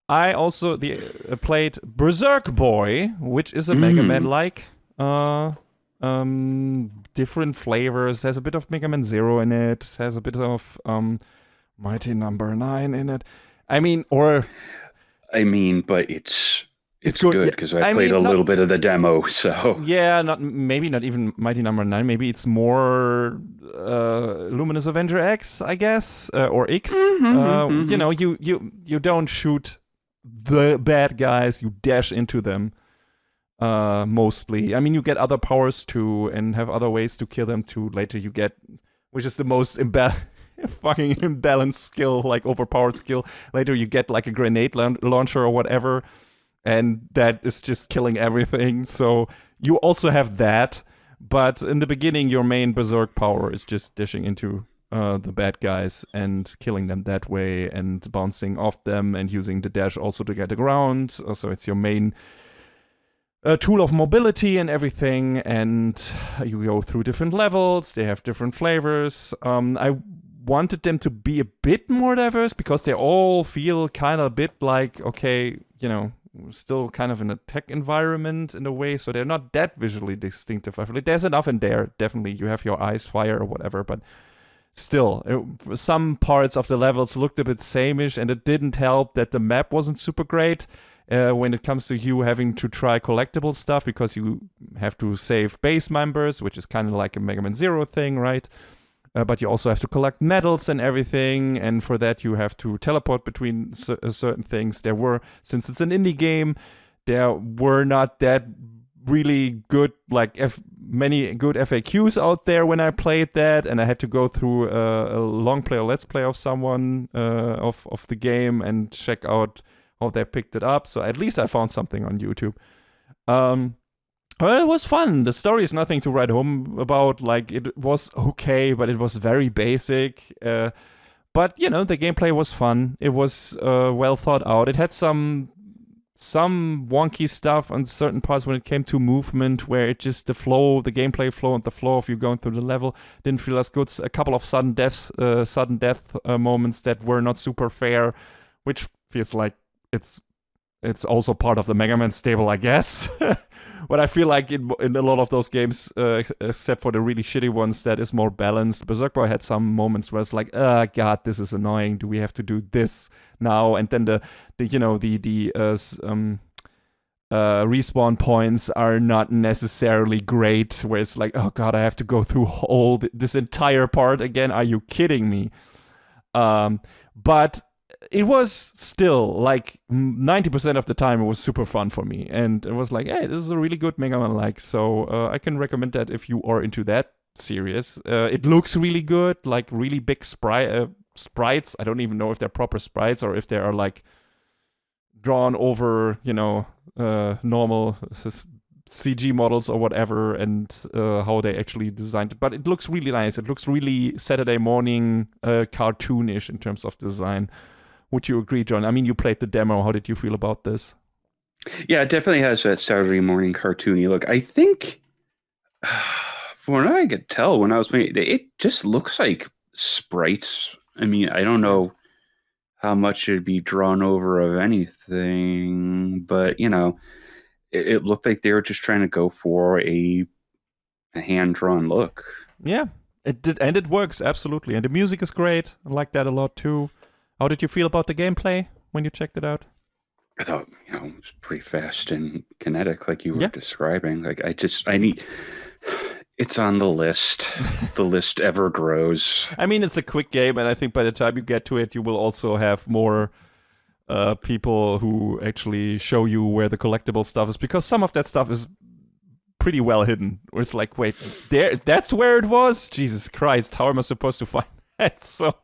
I also played Berserk Boy, which is a Mega Man-like, different flavors, has a bit of Mega Man Zero in it, has a bit of Mighty Number 9 in it. But it's good because I played a little bit of the demo, so yeah, maybe not even Mighty Number 9. Maybe it's more Luminous Avenger X, I guess, or X. You don't shoot the bad guys; you dash into them. Mostly, you get other powers too, and have other ways to kill them too. Later, you get, which is the most fucking imbalanced skill, like overpowered skill. Later, you get like a grenade launcher or whatever. And that is just killing everything. So you also have that. But in the beginning, your main Berserk power is just dashing into the bad guys and killing them that way and bouncing off them and using the dash also to get around. So it's your main tool of mobility and everything. And you go through different levels. They have different flavors. I wanted them to be a bit more diverse because they all feel kind of a bit like, okay, still kind of in a tech environment in a way, so they're not that visually distinctive. I feel like there's enough in there, definitely. You have your eyes fire or whatever, but still, some parts of the levels looked a bit sameish, and it didn't help that the map wasn't super great when it comes to you having to try collectible stuff, because you have to save base members, which is kind of like a Mega Man Zero thing, right? But you also have to collect medals and everything, and for that you have to teleport between certain things. Since it's an indie game, there were not that really good, like many good FAQs out there when I played that, and I had to go through a long play or let's play of someone of the game and check out how they picked it up. So at least I found something on YouTube. Well, it was fun. The story is nothing to write home about. Like, it was okay, but it was very basic. But, the gameplay was fun. It was well thought out. It had some wonky stuff on certain parts when it came to movement, where it just, the gameplay flow and the flow of you going through the level didn't feel as good. A couple of sudden death moments that were not super fair, which feels like it's also part of the Mega Man stable, I guess. But I feel like in a lot of those games, except for the really shitty ones, that is more balanced. Berserk Boy had some moments where it's like, oh god, this is annoying. Do we have to do this now? And then the respawn points are not necessarily great, where it's like, oh god, I have to go through this entire part again. Are you kidding me? But it was still like 90% of the time it was super fun for me, and it was like, hey, this is a really good Mega Man so I can recommend that if you are into that series. It looks really good, like really big sprites. I don't even know if they're proper sprites or if they are like drawn over normal CG models or whatever, and how they actually designed it. But it looks really nice. It looks really Saturday morning cartoonish in terms of design. Would you agree, John? I mean, you played the demo. How did you feel about this? Yeah, it definitely has that Saturday morning cartoony look. I think, from what I could tell when I was playing, it just looks like sprites. I mean, I don't know how much it'd be drawn over of anything, but, it looked like they were just trying to go for a hand-drawn look. Yeah, it did, and it works, absolutely. And the music is great. I like that a lot, too. How did you feel about the gameplay when you checked it out? I thought, it was pretty fast and kinetic, like you were describing. Like, it's on the list. The list ever grows. I mean, it's a quick game, and I think by the time you get to it, you will also have more people who actually show you where the collectible stuff is, because some of that stuff is pretty well hidden. Where it's like, wait, that's where it was? Jesus Christ, how am I supposed to find that? So,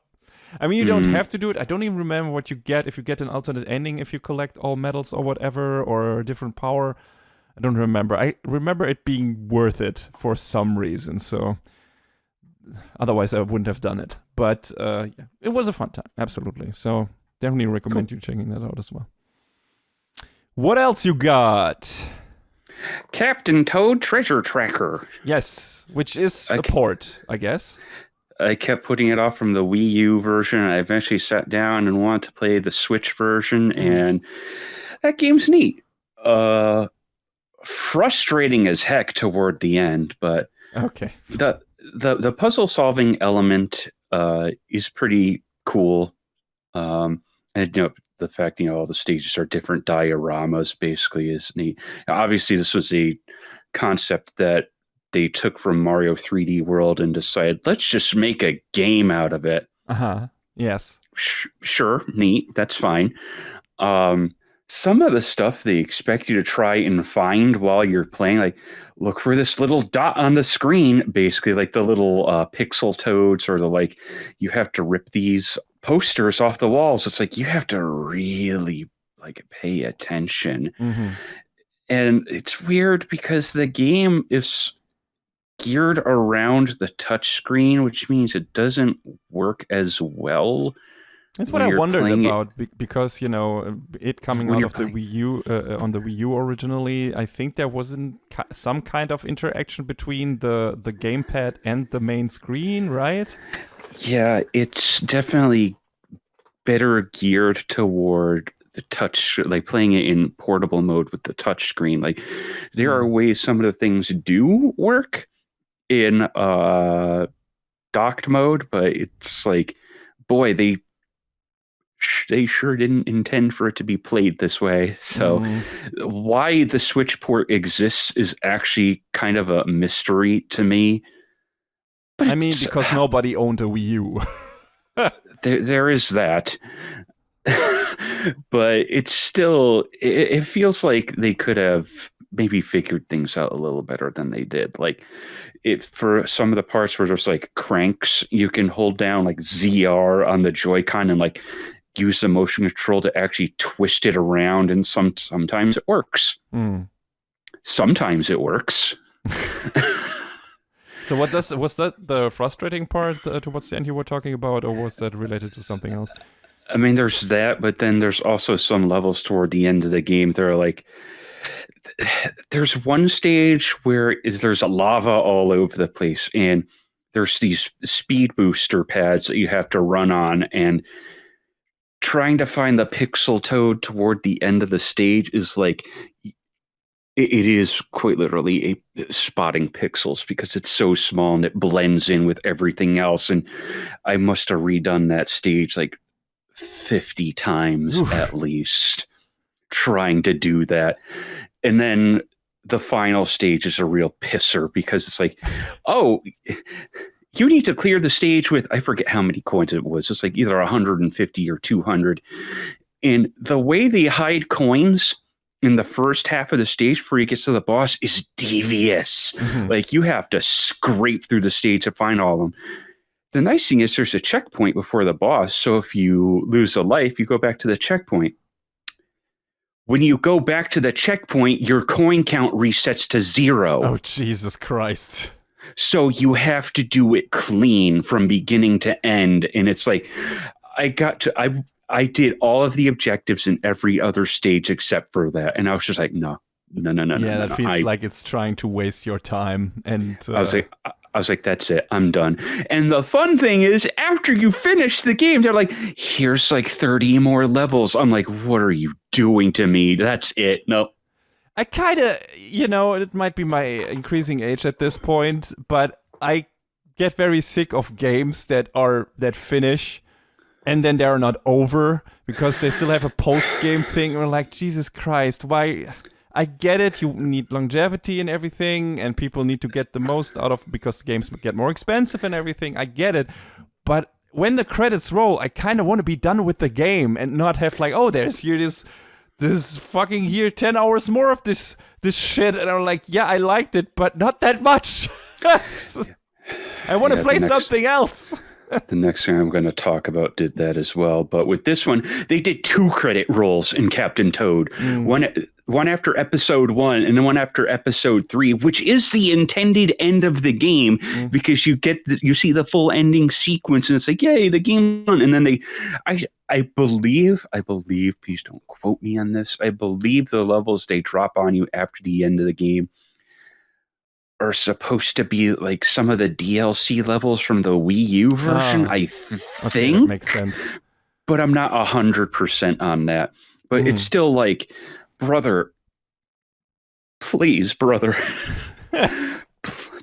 I mean, you don't have to do it. I don't even remember what you get if you get an alternate ending, if you collect all medals or whatever, or a different power. I don't remember. I remember it being worth it for some reason, so otherwise I wouldn't have done it. But it was a fun time, absolutely. So definitely recommend you checking that out as well. What else you got? Captain Toad Treasure Tracker. Yes, which is a port, I guess. I kept putting it off from the Wii U version. I eventually sat down and wanted to play the Switch version, and that game's neat. Frustrating as heck toward the end, but okay. The puzzle solving element is pretty cool. And the fact all the stages are different dioramas basically is neat. Now, obviously, this was a concept that they took from Mario 3D World and decided, let's just make a game out of it. Yes. Sure, neat. That's fine. Some of the stuff they expect you to try and find while you're playing, like look for this little dot on the screen, basically like the little pixel toads, or you have to rip these posters off the walls. It's like you have to really pay attention. And it's weird because the game is geared around the touch screen, which means it doesn't work as well. That's what I wondered about, because it coming out of the Wii U on the Wii U originally, I think there wasn't some kind of interaction between the gamepad and the main screen, right? Yeah, it's definitely better geared toward the touch, like playing it in portable mode with the touch screen. Like there are ways some of the things do work in docked mode, but it's like, boy, they sure didn't intend for it to be played this way. So why the Switch port exists is actually kind of a mystery to me. But I mean, because nobody owned a Wii U. there is that. But it's still, it feels like they could have maybe figured things out a little better than they did. Like for some of the parts where there's like cranks, you can hold down like ZR on the Joy-Con and like use the motion control to actually twist it around, and sometimes it works. Sometimes it works. So was that the frustrating part towards the end you were talking about, or was that related to something else? I mean, there's that, but then there's also some levels toward the end of the game that are like, there's one stage where there's a lava all over the place, and there's these speed booster pads that you have to run on, and trying to find the pixel toad toward the end of the stage is like, it is quite literally a spotting pixels because it's so small and it blends in with everything else. And I must have redone that stage like 50 times at least, trying to do that. And then the final stage is a real pisser because it's like, oh, you need to clear the stage with, I forget how many coins it was. It's like either 150 or 200. And the way they hide coins in the first half of the stage before he gets to the boss is devious. Like you have to scrape through the stage to find all of them. The nice thing is there's a checkpoint before the boss. So if you lose a life, you go back to the checkpoint. When you go back to the checkpoint, your coin count resets to 0. Oh, Jesus Christ. So you have to do it clean from beginning to end. And it's like, I did all of the objectives in every other stage except for that. And I was just like, no. Yeah, that feels like it's trying to waste your time. And I was like, that's it. I'm done. And the fun thing is, after you finish the game, they're like, here's like 30 more levels. I'm like, what are you doing to me? That's it. No. I kind of, it might be my increasing age at this point, but I get very sick of games that finish and then they're not over because they still have a post-game thing. Or like, Jesus Christ, why? I get it, you need longevity and everything, and people need to get the most out of, because games get more expensive and everything. I get it, but when the credits roll, I kind of want to be done with the game and not have like, oh, there's here this fucking here 10 hours more of this shit, and I'm like, yeah, I liked it, but not that much. I want to play something else. The next thing I'm going to talk about did that as well. But with this one, they did 2 credit rolls in Captain Toad. One after episode 1 and then one after episode 3, which is the intended end of the game because you see the full ending sequence and it's like, yay, the game done. And then I believe, please don't quote me on this, I believe the levels they drop on you after the end of the game are supposed to be like some of the DLC levels from the Wii U version, I think. Okay, that makes sense. But I'm not 100% on that. But it's still like, brother, please, brother,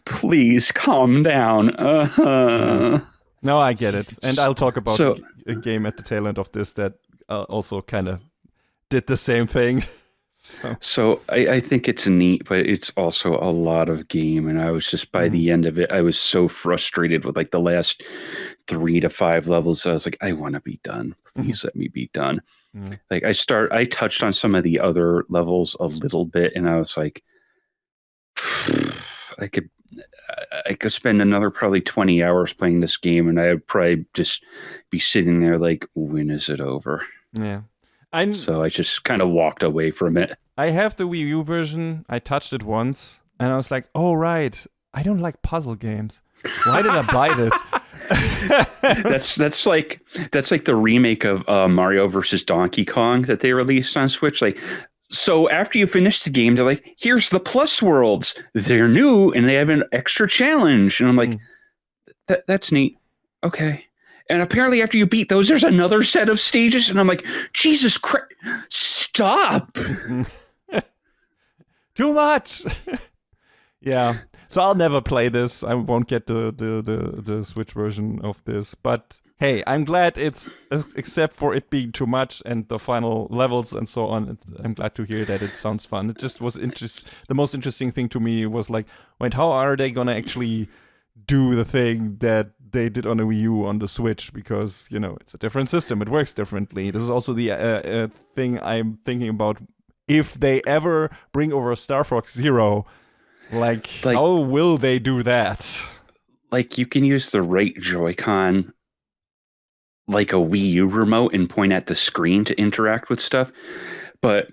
please calm down. No, I get it. And I'll talk about a game at the tail end of this that also kind of did the same thing. So I think it's neat, but it's also a lot of game. And I was just, by the end of it, I was so frustrated with like the last 3 to 5 levels. I was like, I want to be done. Please let me be done. Like I touched on some of the other levels a little bit, and I was like, I could spend another probably 20 hours playing this game, and I would probably just be sitting there like, when is it over? Yeah. So I just kind of walked away from it. I have the Wii U version. I touched it once, and I was like, oh, right. I don't like puzzle games. Why did I buy this? that's like the remake of Mario versus Donkey Kong that they released on Switch. Like, so after you finish the game, they're like, here's the Plus Worlds. They're new, and they have an extra challenge. And I'm like, that's neat. Okay. And apparently after you beat those, there's another set of stages. And I'm like, Jesus Christ, stop. Too much. Yeah. So I'll never play this. I won't get the Switch version of this. But hey, I'm glad it's, except for it being too much and the final levels and so on, I'm glad to hear that it sounds fun. It just was the most interesting thing to me was like, wait, how are they gonna actually do the thing that they did on the Wii U on the Switch? Because, you know, it's a different system. It works differently. This is also the thing I'm thinking about. If they ever bring over Star Fox Zero, like how will they do that? Like, you can use the right Joy-Con like a Wii U remote and point at the screen to interact with stuff. But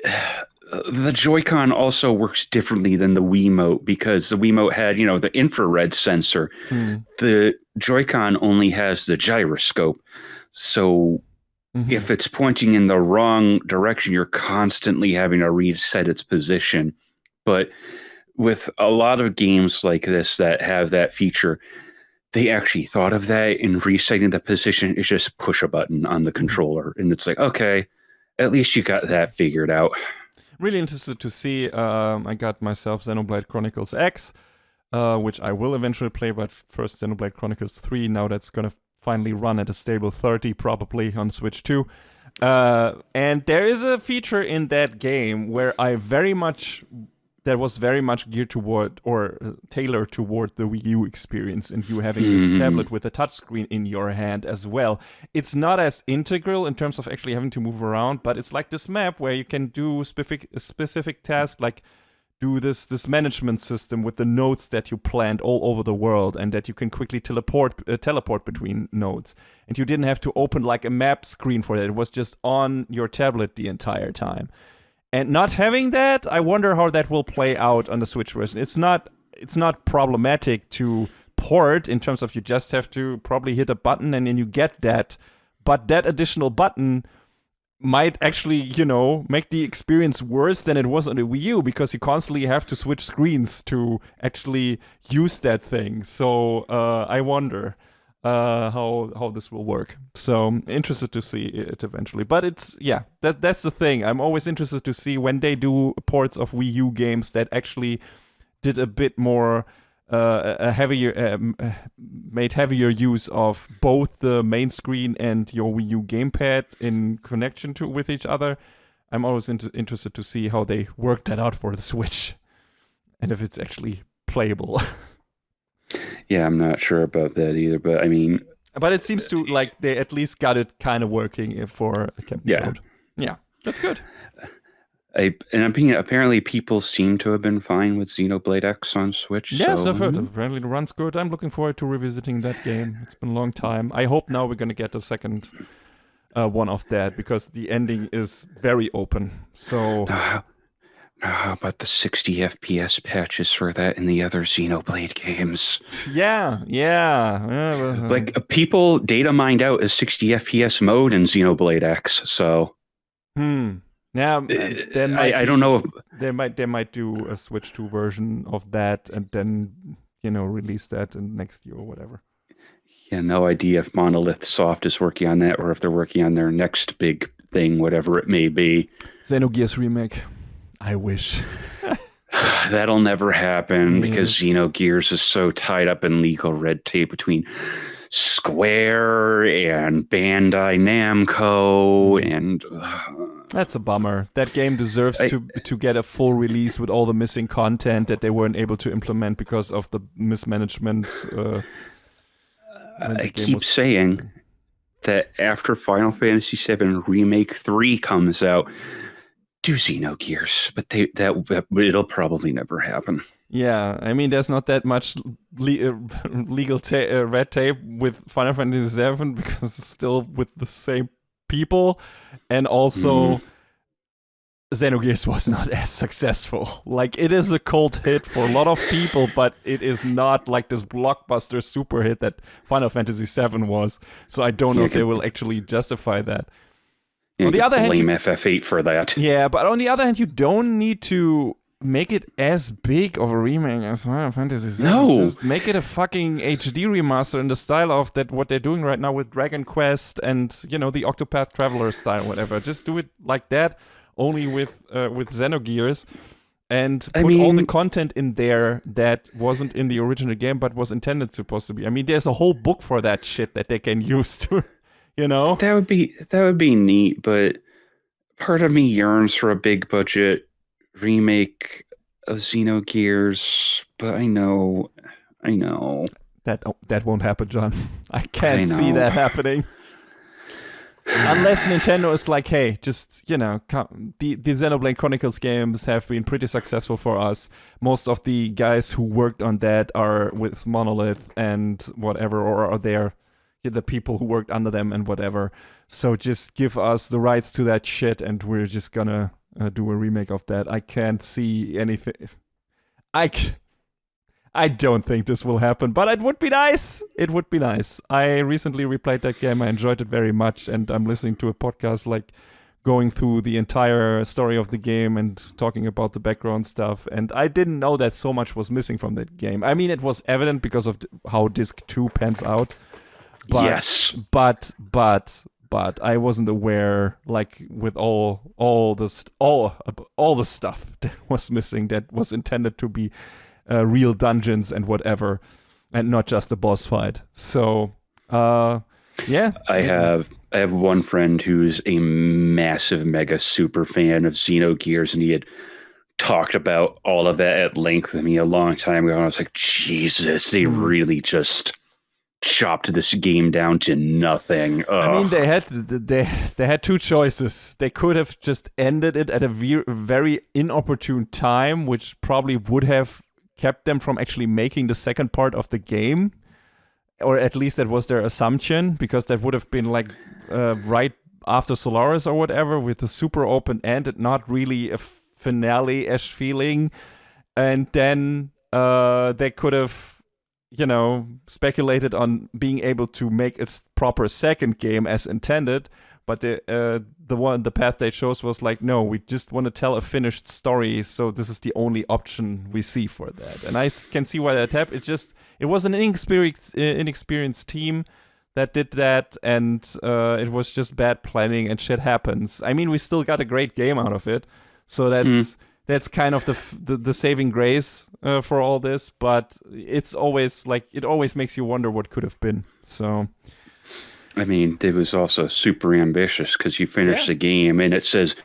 the Joy-Con also works differently than the Wiimote because the Wiimote had, you know, the infrared sensor. The Joy-Con only has the gyroscope. So if it's pointing in the wrong direction, you're constantly having to reset its position. But with a lot of games like this that have that feature, they actually thought of that in resetting the position. It's just push a button on the controller. And it's like, okay, at least you got that figured out. Really interested to see. I got myself Xenoblade Chronicles X, which I will eventually play, but first Xenoblade Chronicles 3. Now that's going to finally run at a stable 30 probably on Switch 2. And there is a feature in that game where that was very much geared toward or tailored toward the Wii U experience, and you having this tablet with a touchscreen in your hand as well. It's not as integral in terms of actually having to move around, but it's like this map where you can do specific tasks, like do this management system with the nodes that you planned all over the world, and that you can quickly teleport between nodes. And you didn't have to open like a map screen for that. It was just on your tablet the entire time. And not having that, I wonder how that will play out on the Switch version. It's not problematic to port in terms of you just have to probably hit a button and then you get that. But that additional button might actually, you know, make the experience worse than it was on the Wii U because you constantly have to switch screens to actually use that thing. So I wonder how this will work. So interested to see it eventually. But it's that's the thing. I'm always interested to see when they do ports of Wii U games that actually did a bit more made heavier use of both the main screen and your Wii U gamepad in connection with each other. I'm always interested to see how they work that out for the Switch and if it's actually playable. Yeah, I'm not sure about that either, but I mean... But it seems to, like, they at least got it kind of working for Captain Toad. Yeah, that's good. Apparently people seem to have been fine with Xenoblade X on Switch. Yes, I've heard. Apparently it runs good. I'm looking forward to revisiting that game. It's been a long time. I hope now we're going to get a second one of that, because the ending is very open. So... How about the 60 FPS patches for that in the other Xenoblade games? Yeah. Like, people data mined out a 60 FPS mode in Xenoblade X, so... Yeah, I don't know if... They might do a Switch 2 version of that and then, you know, release that in next year or whatever. Yeah, no idea if Monolith Soft is working on that or if they're working on their next big thing, whatever it may be. Xenogears remake. I wish. That'll never happen because Xenogears is so tied up in legal red tape between Square and Bandai Namco, and that's a bummer. That game deserves to get a full release with all the missing content that they weren't able to implement because of the mismanagement. I keep saying that after Final Fantasy VII Remake 3 comes out, do Xenogears, but it'll probably never happen. Yeah, I mean, there's not that much legal red tape with Final Fantasy VII because it's still with the same people, and also Xenogears was not as successful. Like, it is a cult hit for a lot of people, but it is not like this blockbuster super hit that Final Fantasy VII was. So I don't know if they will actually justify that. On the other hand, blame FF8 for that. Yeah, but on the other hand, you don't need to make it as big of a remake as Final Fantasy VII. No. Just make it a fucking HD remaster in the style of that what they're doing right now with Dragon Quest and, the Octopath Traveler style, whatever. Just do it like that, only with Xenogears. And put all the content in there that wasn't in the original game but was intended supposed to be. I mean, there's a whole book for that shit that they can use to, That would be neat, but part of me yearns for a big budget remake of Xenogears, but I know that won't happen, John. I can't see that happening. Unless Nintendo is like, hey, just, the Xenoblade Chronicles games have been pretty successful for us. Most of the guys who worked on that are with Monolith and whatever, or are there, the people who worked under them and whatever. So just give us the rights to that shit and we're just gonna do a remake of that. I can't see anything. I don't think this will happen, but it would be nice. It would be nice. I recently replayed that game. I enjoyed it very much, and I'm listening to a podcast like going through the entire story of the game and talking about the background stuff. And I didn't know that so much was missing from that game. I mean, it was evident because of how Disc 2 pans out. But, yes. But I wasn't aware, like with all the stuff that was missing that was intended to be real dungeons and whatever, and not just a boss fight. So, yeah. I have one friend who's a massive, mega super fan of Xenogears, and he had talked about all of that at length with me a long time ago. And I was like, Jesus, they really just chopped this game down to nothing. Ugh. I mean, they had two choices. They could have just ended it at a very inopportune time, which probably would have kept them from actually making the second part of the game, or at least that was their assumption, because that would have been like right after Solaris or whatever, with a super open end and not really a finale-ish feeling. And then they could have speculated on being able to make its proper second game as intended, but the path they chose was like, no, we just want to tell a finished story, so this is the only option we see for that. And I can see why that happened. It was an inexperienced team that did that, and it was just bad planning, and shit happens. I mean, we still got a great game out of it, so that's kind of the saving grace for all this, but it's always like, it always makes you wonder what could have been. So, I mean, it was also super ambitious because you finish the game and it says,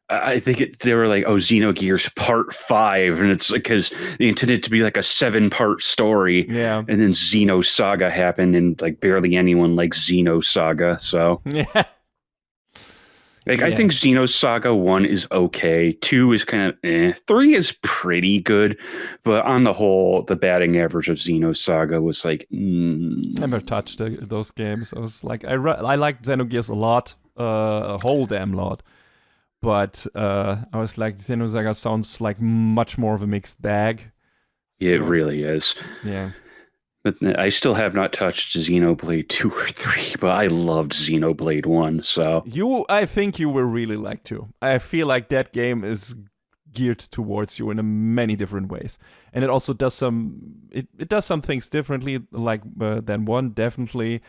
I think they were like, Xenogears Part 5, and it's because they intended it to be like a 7-part story. Yeah, and then Xenosaga happened, and like barely anyone likes Xenosaga. So yeah. I think Xenosaga 1 is okay. 2 is kind of 3 is pretty good. But on the whole, the batting average of Xenosaga was like... Never touched those games. I was like, I liked Xenogears a lot. A whole damn lot. But I was like, Xenosaga sounds like much more of a mixed bag. It really is. Yeah. But I still have not touched Xenoblade 2 or 3, but I loved Xenoblade 1, so... I think you will really like 2. I feel like that game is geared towards you in many different ways. And it also does it does some things differently, like than 1, definitely.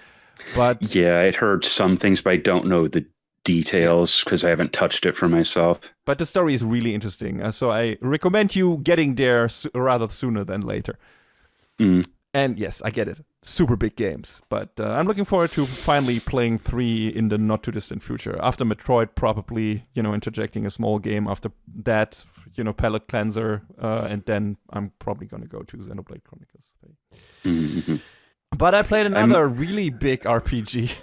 But yeah, it heard some things, but I don't know the details because I haven't touched it for myself. But the story is really interesting, so I recommend you getting there rather sooner than later. And yes, I get it. Super big games. But I'm looking forward to finally playing 3 in the not too distant future. After Metroid, probably, interjecting a small game after that, palate cleanser. And then I'm probably going to go to Xenoblade Chronicles. Mm-hmm. But I played another really big RPG.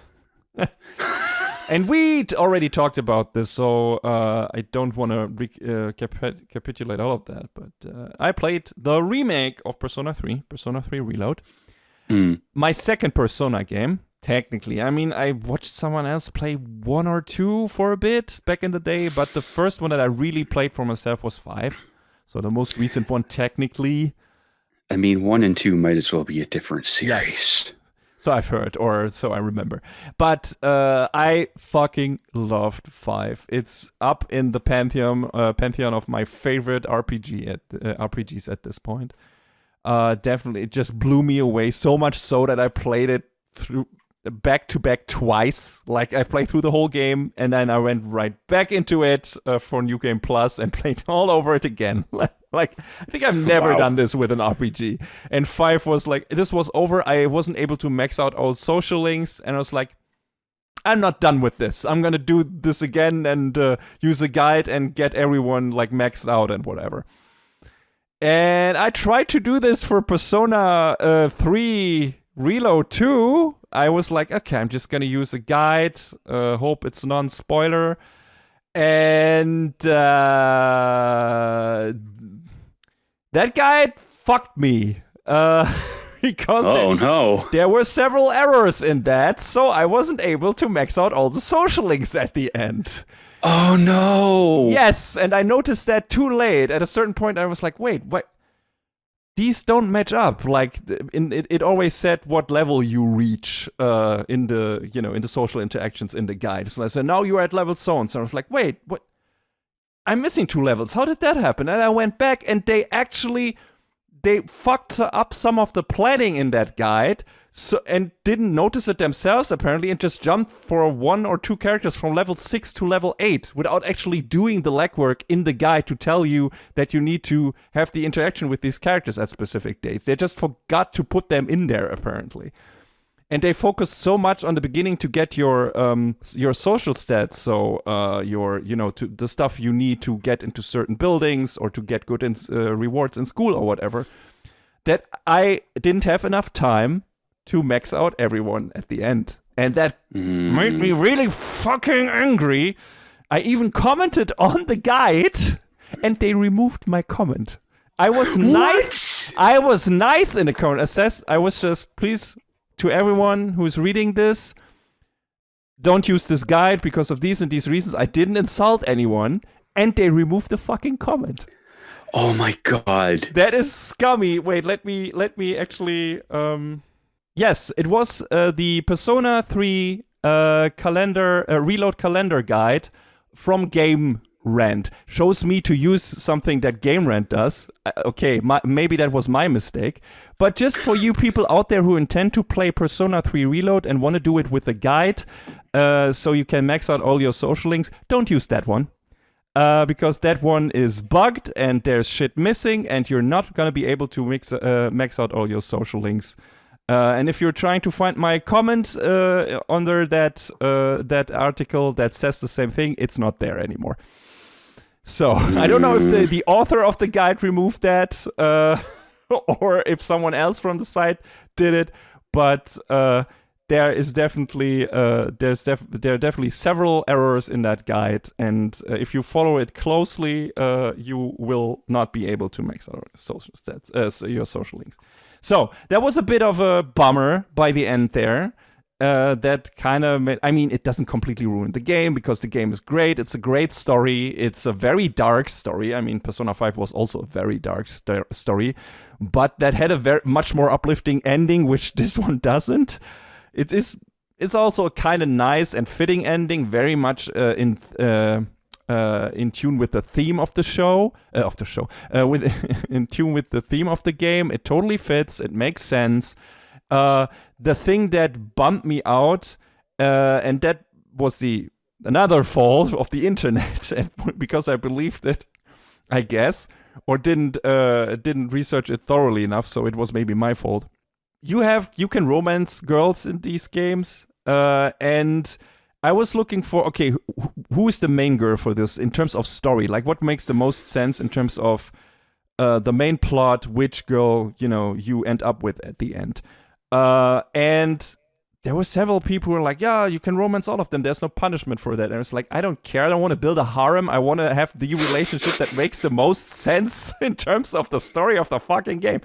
And we already talked about this, so I don't want to recapitulate all of that. But I played the remake of Persona 3, Persona 3 Reload. My second Persona game, technically. I mean, I watched someone else play 1 or 2 for a bit back in the day, but the first one that I really played for myself was 5. So the most recent one, technically. I mean, 1 and 2 might as well be a different series. Yes. So I've heard, or so I remember. But I fucking loved 5. It's up in the pantheon of my favorite RPGs at this point. Definitely, it just blew me away so much so that I played it through back to back twice. Like I played through the whole game and then I went right back into it for New Game Plus and played all over it again. Like I think I've never done this with an RPG. And 5 was like, this was over. I wasn't able to max out all social links, and I was like, I'm not done with this. I'm gonna do this again and use a guide and get everyone like maxed out and whatever. And I tried to do this for Persona 3 Reload 2. I was like, okay, I'm just gonna use a guide. Hope it's non-spoiler. And that guide fucked me. Because there were several errors in that, so I wasn't able to max out all the social links at the end. Oh no! Yes, and I noticed that too late. At a certain point, I was like, "Wait, what? These don't match up." Like, it always said what level you reach in the social interactions in the guide. So I said, "Now you're at level so and so." I was like, "Wait, what? I'm missing 2 levels. How did that happen?" And I went back, and they fucked up some of the planning in that guide, and didn't notice it themselves apparently, and just jumped for 1 or 2 characters from level 6 to level 8 without actually doing the legwork in the guide to tell you that you need to have the interaction with these characters at specific dates. They just forgot to put them in there apparently. And they focused so much on the beginning to get your social stats, so the stuff you need to get into certain buildings or to get good rewards in school or whatever, that I didn't have enough time to max out everyone at the end. And that made me really fucking angry. I even commented on the guide, and they removed my comment. I was nice. I was nice in the comment. I was just, please, to everyone who's reading this, don't use this guide because of these and these reasons. I didn't insult anyone, and they removed the fucking comment. Oh my god. That is scummy. Wait, let me actually yes, it was the Persona 3 Reload calendar guide from Game Rant. Shows me to use something that Game Rant does. Okay, maybe that was my mistake. But just for you people out there who intend to play Persona 3 Reload and want to do it with a guide, so you can max out all your social links, don't use that one. Because that one is bugged and there's shit missing, and you're not going to be able to max out all your social links. And if you're trying to find my comment under that article that says the same thing, it's not there anymore. So I don't know if the author of the guide removed that or if someone else from the site did it, but there are definitely several errors in that guide, and if you follow it closely, you will not be able to max out social stats, your social links. So that was a bit of a bummer by the end there. That kind of made, I mean, it doesn't completely ruin the game because the game is great. It's a great story. It's a very dark story. I mean, Persona 5 was also a very dark story, but that had a much more uplifting ending, which this one doesn't. It's also a kind of nice and fitting ending, very much in tune with the theme of the show. In tune with the theme of the game. It totally fits. It makes sense. The thing that bummed me out, and that was another fault of the internet, and because I believed it, I guess, or didn't research it thoroughly enough, so it was maybe my fault. You can romance girls in these games, and I was looking for, okay, who is the main girl for this in terms of story? Like, what makes the most sense in terms of the main plot, which girl, you end up with at the end. And there were several people who were like, yeah, you can romance all of them. There's no punishment for that. And I was like, I don't care. I don't want to build a harem. I want to have the relationship that makes the most sense in terms of the story of the fucking game.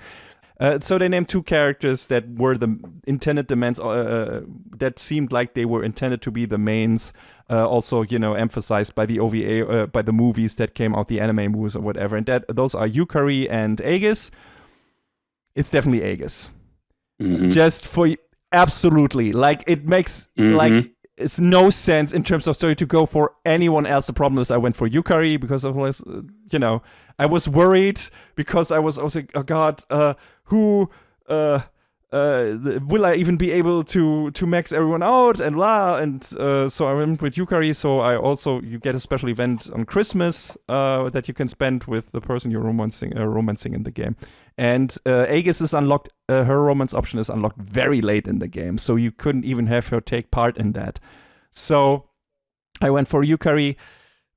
So they named 2 characters that were the intended demands, that seemed like they were intended to be the mains. Also, emphasized by the OVA, by the movies that came out, the anime movies or whatever. And those are Yukari and Aegis. It's definitely Aegis. Mm-hmm. absolutely. Like, it makes like it's no sense in terms of story to go for anyone else. The problem is I went for Yukari because of this, I was worried because I was like, oh god, who will I even be able to max everyone out and blah, and so I went with Yukari. So you get a special event on Christmas that you can spend with the person you're romancing in the game. And Aegis is unlocked. Her romance option is unlocked very late in the game, so you couldn't even have her take part in that. So I went for Yukari.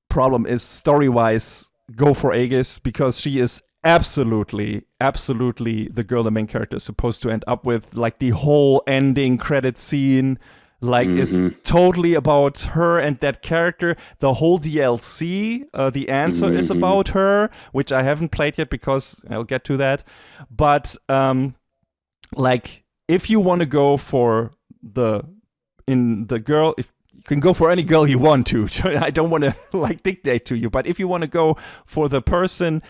Problem is, story-wise, go for Aegis because she is absolutely the girl the main character is supposed to end up with. Like, the whole ending credit scene is totally about her and that character. The whole DLC, the answer is about her, which I haven't played yet because I'll get to that. But if you want to go for the girl, if you can go for any girl you want to. I don't want to dictate to you, but if you want to go for the person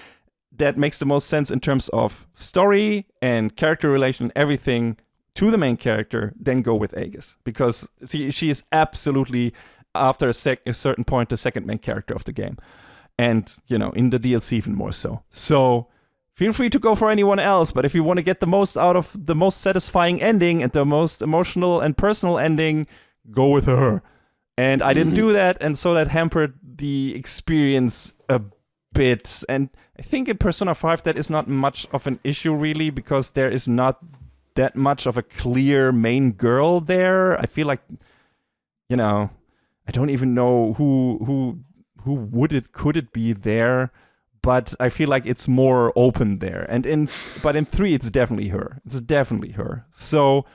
that makes the most sense in terms of story and character relation, everything to the main character, then go with Aegis. Because she is absolutely, after a certain point, the second main character of the game. And, in the DLC even more so. So, feel free to go for anyone else, but if you want to get the most out of the most satisfying ending and the most emotional and personal ending, go with her. And I didn't do that, and so that hampered the experience a bit. And I think in Persona 5 that is not much of an issue really, because there is not that much of a clear main girl there. I feel like, I don't even know who could it be there, but I feel like it's more open there. But in 3 it's definitely her. So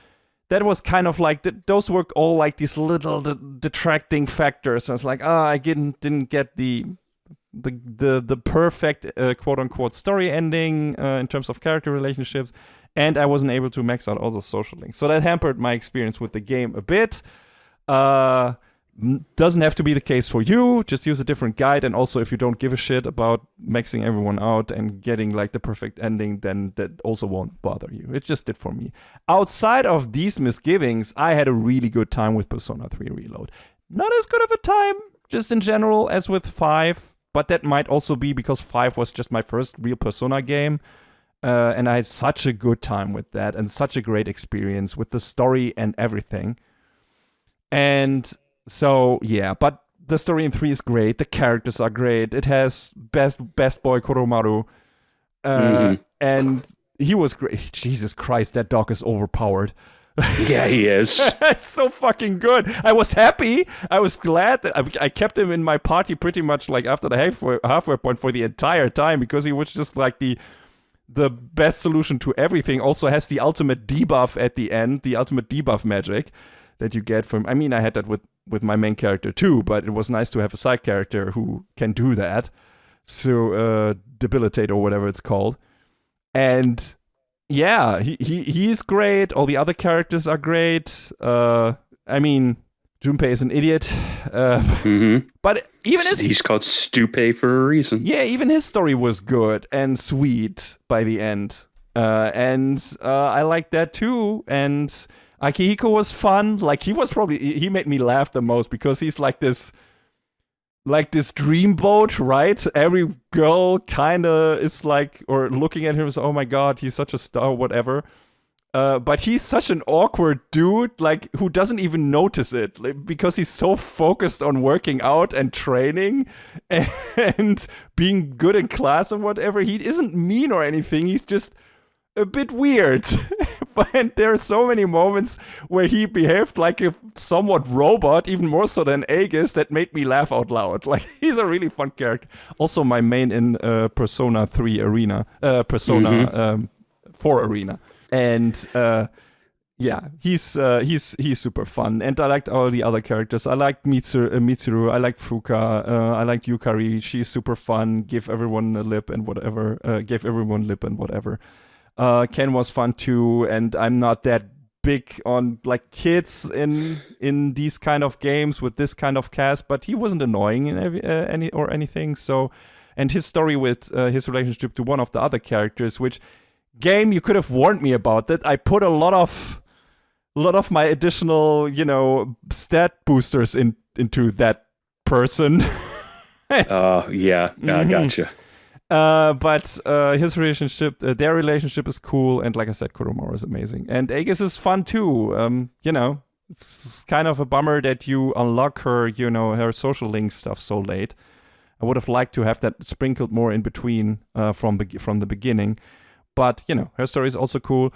that was kind of like those were all like these little detracting factors. So it's like, I didn't get the perfect quote unquote story ending in terms of character relationships, and I wasn't able to max out all the social links. So that hampered my experience with the game a bit. Doesn't have to be the case for you. Just use a different guide. And also, if you don't give a shit about maxing everyone out and getting the perfect ending, then that also won't bother you. It just did for me. Outside of these misgivings, I had a really good time with Persona 3 Reload. Not as good of a time, just in general, as with 5. But that might also be because 5 was just my first real Persona game. And I had such a good time with that and such a great experience with the story and everything. And so, yeah, but the story in 3 is great. The characters are great. It has best boy Koromaru. And he was great. Jesus Christ, that dog is overpowered. Yeah, he is. It's so fucking good. I was happy. I was glad that I kept him in my party pretty much after the halfway point for the entire time, because he was just the best solution to everything. Also has the ultimate debuff at the end, the ultimate debuff magic that you get from. I mean, I had that with my main character too, but it was nice to have a side character who can do that. So debilitate or whatever it's called. And yeah, he's great. All the other characters are great. I mean, Junpei is an idiot. But even he's called Stupe for a reason. Yeah, even his story was good and sweet by the end. And I like that too. And Akihiko was fun. He made me laugh the most because he's like this dreamboat, right? Every girl kind of is or looking at him as, oh my god, he's such a star, whatever. But he's such an awkward dude, who doesn't even notice it, because he's so focused on working out and training and being good in class and whatever. He isn't mean or anything. He's just a bit weird. But there are so many moments where he behaved like a somewhat robot, even more so than Aegis, that made me laugh out loud. He's a really fun character. Also my main in Persona 3 Arena, Persona 4 Arena. And yeah, he's super fun. And I liked all the other characters. I liked Mitsuru, I liked Fuka, I liked Yukari. She's super fun. Gave everyone lip and whatever. Ken was fun too, and I'm not that big on kids in these kind of games with this kind of cast, but he wasn't annoying in anything. So, and his story with his relationship to one of the other characters, which game you could have warned me about that. I put a lot of lot of my additional, stat boosters into that person. Oh, yeah. Mhm. Gotcha. But his relationship, their relationship is cool, and like I said, Kuromaro is amazing, and Aegis is fun too. It's kind of a bummer that you unlock her, her social link stuff so late. I would have liked to have that sprinkled more in between from the beginning, but her story is also cool.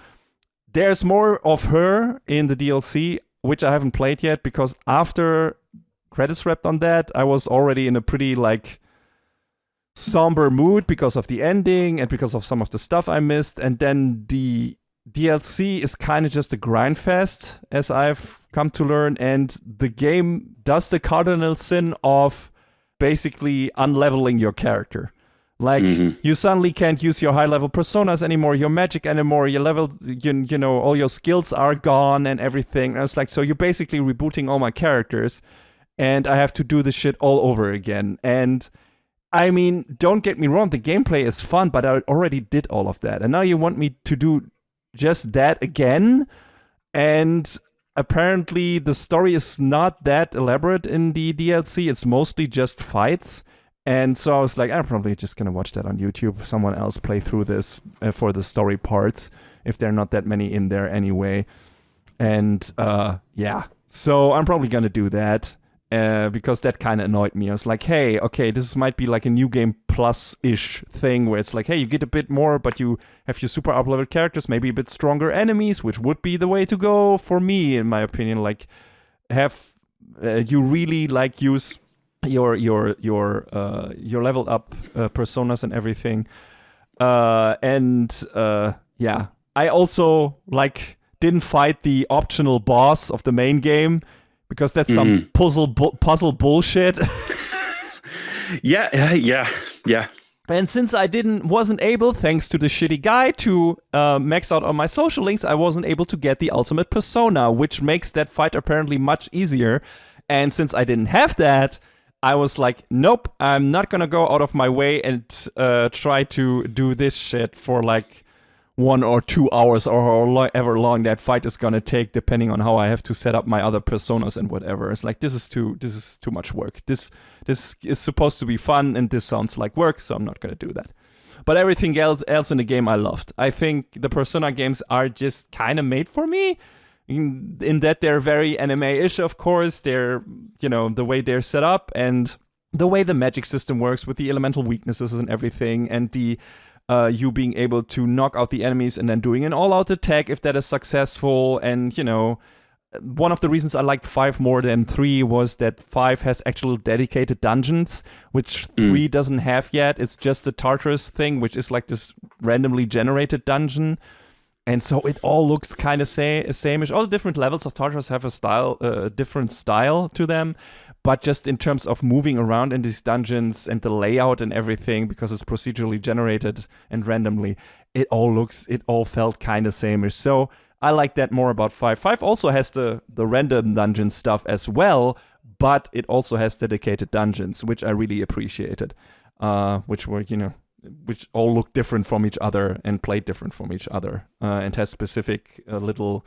There's more of her in the DLC, which I haven't played yet because after credits wrapped on that, I was already in a pretty somber mood because of the ending and because of some of the stuff I missed. And then the DLC is kind of just a grind fest, as I've come to learn. And the game does the cardinal sin of basically unleveling your character. You suddenly can't use your high level personas anymore, your magic anymore, your level, all your skills are gone and everything. And I was like, so you're basically rebooting all my characters, and I have to do this shit all over again. And I mean, don't get me wrong, the gameplay is fun, but I already did all of that. And now you want me to do just that again? And apparently the story is not that elaborate in the DLC. It's mostly just fights. And so I was like, I'm probably just going to watch that on YouTube. Someone else play through this for the story parts, if there are not that many in there anyway. And yeah, so I'm probably going to do that. Because that kind of annoyed me. I was like, hey, okay, this might be like a New Game Plus-ish thing where it's like, hey, you get a bit more, but you have your super up-leveled characters, maybe a bit stronger enemies, which would be the way to go for me, in my opinion. Like, have you really use your leveled up personas and everything. Yeah, I also didn't fight the optional boss of the main game, because that's some puzzle bullshit. Yeah. And since I wasn't able, thanks to the shitty guy, to max out on my social links, I wasn't able to get the ultimate persona, which makes that fight apparently much easier. And since I didn't have that, I was like, nope, I'm not gonna go out of my way and try to do this shit for 1 or 2 hours or however long that fight is gonna take, depending on how I have to set up my other personas and whatever. It's like, this is too much work. This is supposed to be fun, and this sounds like work, so I'm not gonna do that. But everything else in the game I loved. I think the Persona games are just kind of made for me, in that they're very anime-ish, of course. They're, the way they're set up and the way the magic system works with the elemental weaknesses and everything, and the you being able to knock out the enemies and then doing an all-out attack if that is successful. And, one of the reasons I liked 5 more than 3 was that 5 has actual dedicated dungeons, which 3 doesn't have yet. It's just a Tartarus thing, which is this randomly generated dungeon. And so it all looks kind of same-ish. All the different levels of Tartarus have a different style to them. But just in terms of moving around in these dungeons and the layout and everything, because it's procedurally generated and randomly, it all felt kind of same-ish. So I like that more about 5. 5 also has the random dungeon stuff as well, but it also has dedicated dungeons, which I really appreciated. Which were, which all look different from each other and play different from each other, and has specific little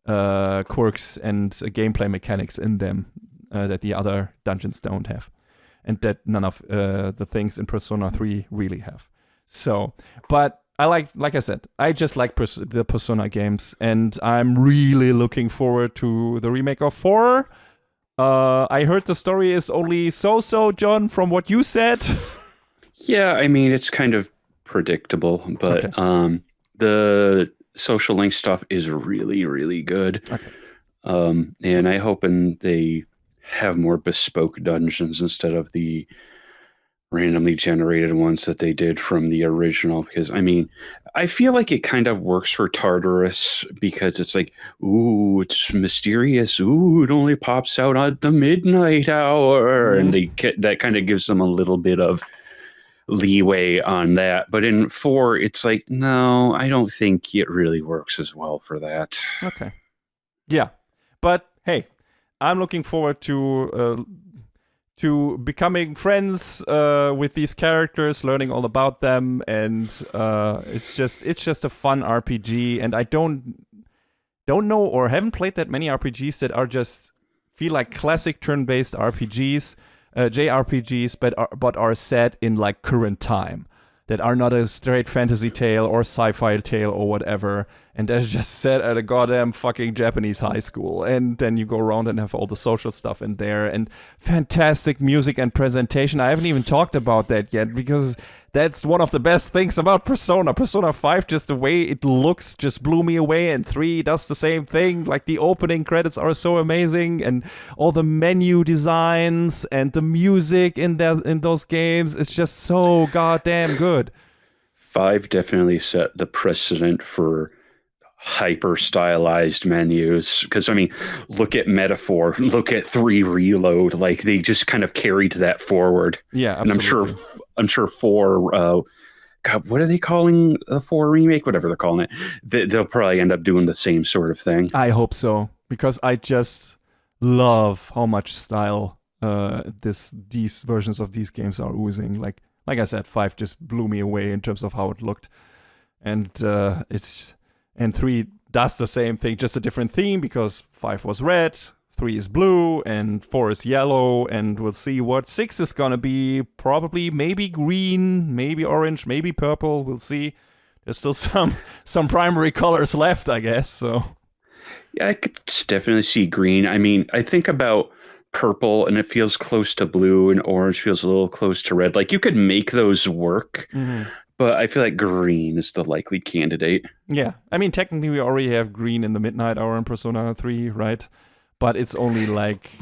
quirks and gameplay mechanics in them. That the other dungeons don't have, and that none of the things in Persona 3 really have. So, but I like I said, I just like the Persona games, and I'm really looking forward to the remake of 4. I heard the story is only so, John, from what you said. Yeah, I mean, it's kind of predictable, but okay. The social link stuff is really, really good. Okay. And I hope they have more bespoke dungeons instead of the randomly generated ones that they did from the original, because I mean, I feel like it kind of works for Tartarus because it's like, ooh, it's mysterious, ooh, it only pops out at the midnight hour, and that kind of gives them a little bit of leeway on that. But in 4, it's like, no, I don't think it really works as well for that. Okay. Yeah, but hey, I'm looking forward to becoming friends with these characters, learning all about them, and it's just a fun RPG. And I don't don't know or haven't played that many RPGs that are just feel like classic turn-based RPGs, JRPGs, but are set in like current time, that are not a straight fantasy tale or sci-fi tale or whatever, and that's just set at a goddamn fucking Japanese high school. And then you go around and have all the social stuff in there, and fantastic music and presentation. I haven't even talked about that yet, because that's one of the best things about Persona. Persona 5, just the way it looks, just blew me away, and 3 does the same thing. Like, the opening credits are so amazing, and all the menu designs and the music in those games is just so goddamn good. 5 definitely set the precedent for hyper stylized menus, because I mean, look at Metaphor, look at 3 Reload, like they just kind of carried that forward. Yeah, absolutely. And I'm sure 4 God, what are they calling the 4 remake, whatever they're calling it, they'll probably end up doing the same sort of thing. I hope so, because I just love how much style these versions of these games are oozing. Like I said, 5 just blew me away in terms of how it looked, and 3 does the same thing, just a different theme, because 5 was red, 3 is blue, and 4 is yellow, and we'll see what 6 is gonna be. Probably, maybe green, maybe orange, maybe purple. We'll see. There's still some primary colors left, I guess. So yeah, I could definitely see green. I mean, I think about purple, and it feels close to blue, and orange feels a little close to red. Like, you could make those work. Mm-hmm. But I feel like green is the likely candidate. Yeah. I mean, technically, we already have green in the midnight hour in Persona 3, right? But it's only like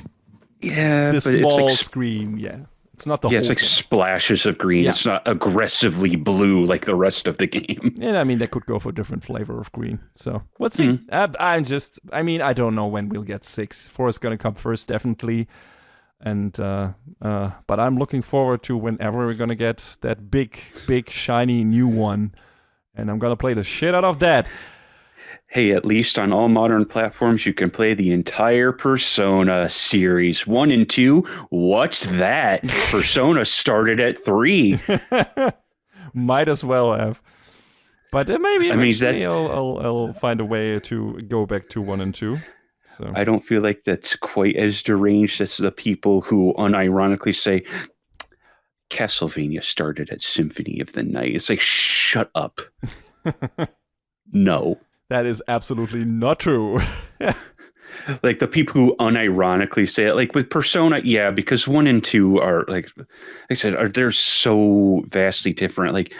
the small screen. Yeah. It's not the whole it's like thing. Splashes of green. Yeah. It's not aggressively blue like the rest of the game. And I mean, they could go for a different flavor of green. So let's see. Mm-hmm. I don't know when we'll get 6. 4 is going to come first, definitely. And but I'm looking forward to whenever we're gonna get that big shiny new one, and I'm gonna play the shit out of that. Hey, at least on all modern platforms you can play the entire Persona series 1 and 2. What's that? Persona started at 3. Might as well have. But maybe eventually I'll find a way to go back to 1 and 2. So. I don't feel like that's quite as deranged as the people who unironically say Castlevania started at Symphony of the Night. It's like, shut up. No. That is absolutely not true. Like, the people who unironically say it, like with Persona, yeah, because 1 and 2 are, like I said, they're so vastly different. Like,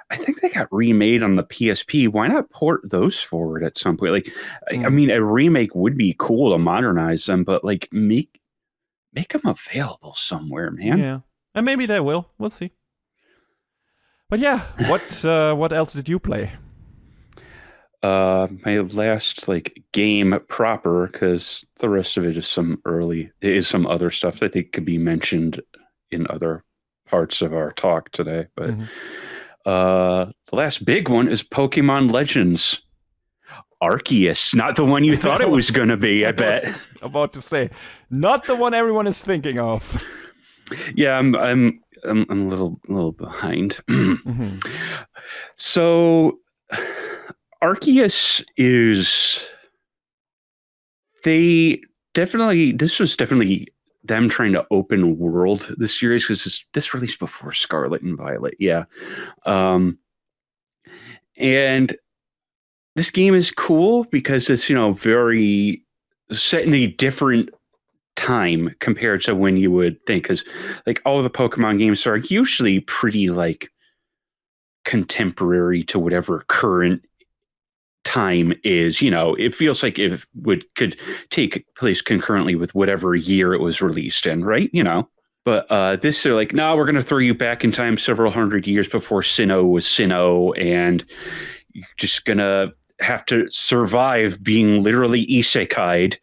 I think they got remade on the PSP. Why not port those forward at some point? Like, I mean, a remake would be cool to modernize them, but like make them available somewhere, man. Yeah, and maybe they will. We'll see. But yeah, what else did you play? My last game proper, because the rest of it is some other stuff that I think could be mentioned in other parts of our talk today, but. Mm-hmm. The last big one is Pokemon Legends Arceus, not the one you thought it was going to be, I bet. About to say, not the one everyone is thinking of. Yeah, I'm a little behind. Mm-hmm. So, Arceus is this was definitely them trying to open world the series, because this released before Scarlet and Violet. Yeah. And this game is cool because it's, very set in a different time compared to when you would think, because all of the Pokemon games are usually pretty contemporary to whatever current time is. It feels like it could take place concurrently with whatever year it was released in, right? But this, they're like, no, we're going to throw you back in time several hundred years before Sinnoh was Sinnoh, and you're just going to have to survive being literally isekai'd.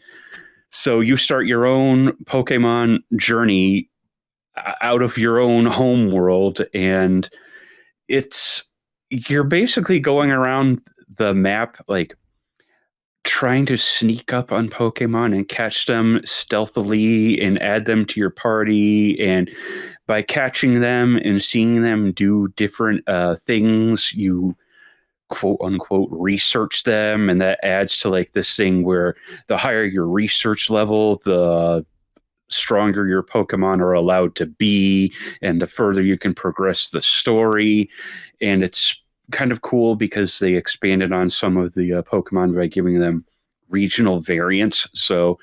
So you start your own Pokemon journey out of your own home world, and you're basically going around the map, trying to sneak up on Pokemon and catch them stealthily and add them to your party. And by catching them and seeing them do different things, you quote unquote research them, and that adds to like this thing where the higher your research level, the stronger your Pokemon are allowed to be, and the further you can progress the story. And it's kind of cool because they expanded on some of the Pokemon by giving them regional variants. So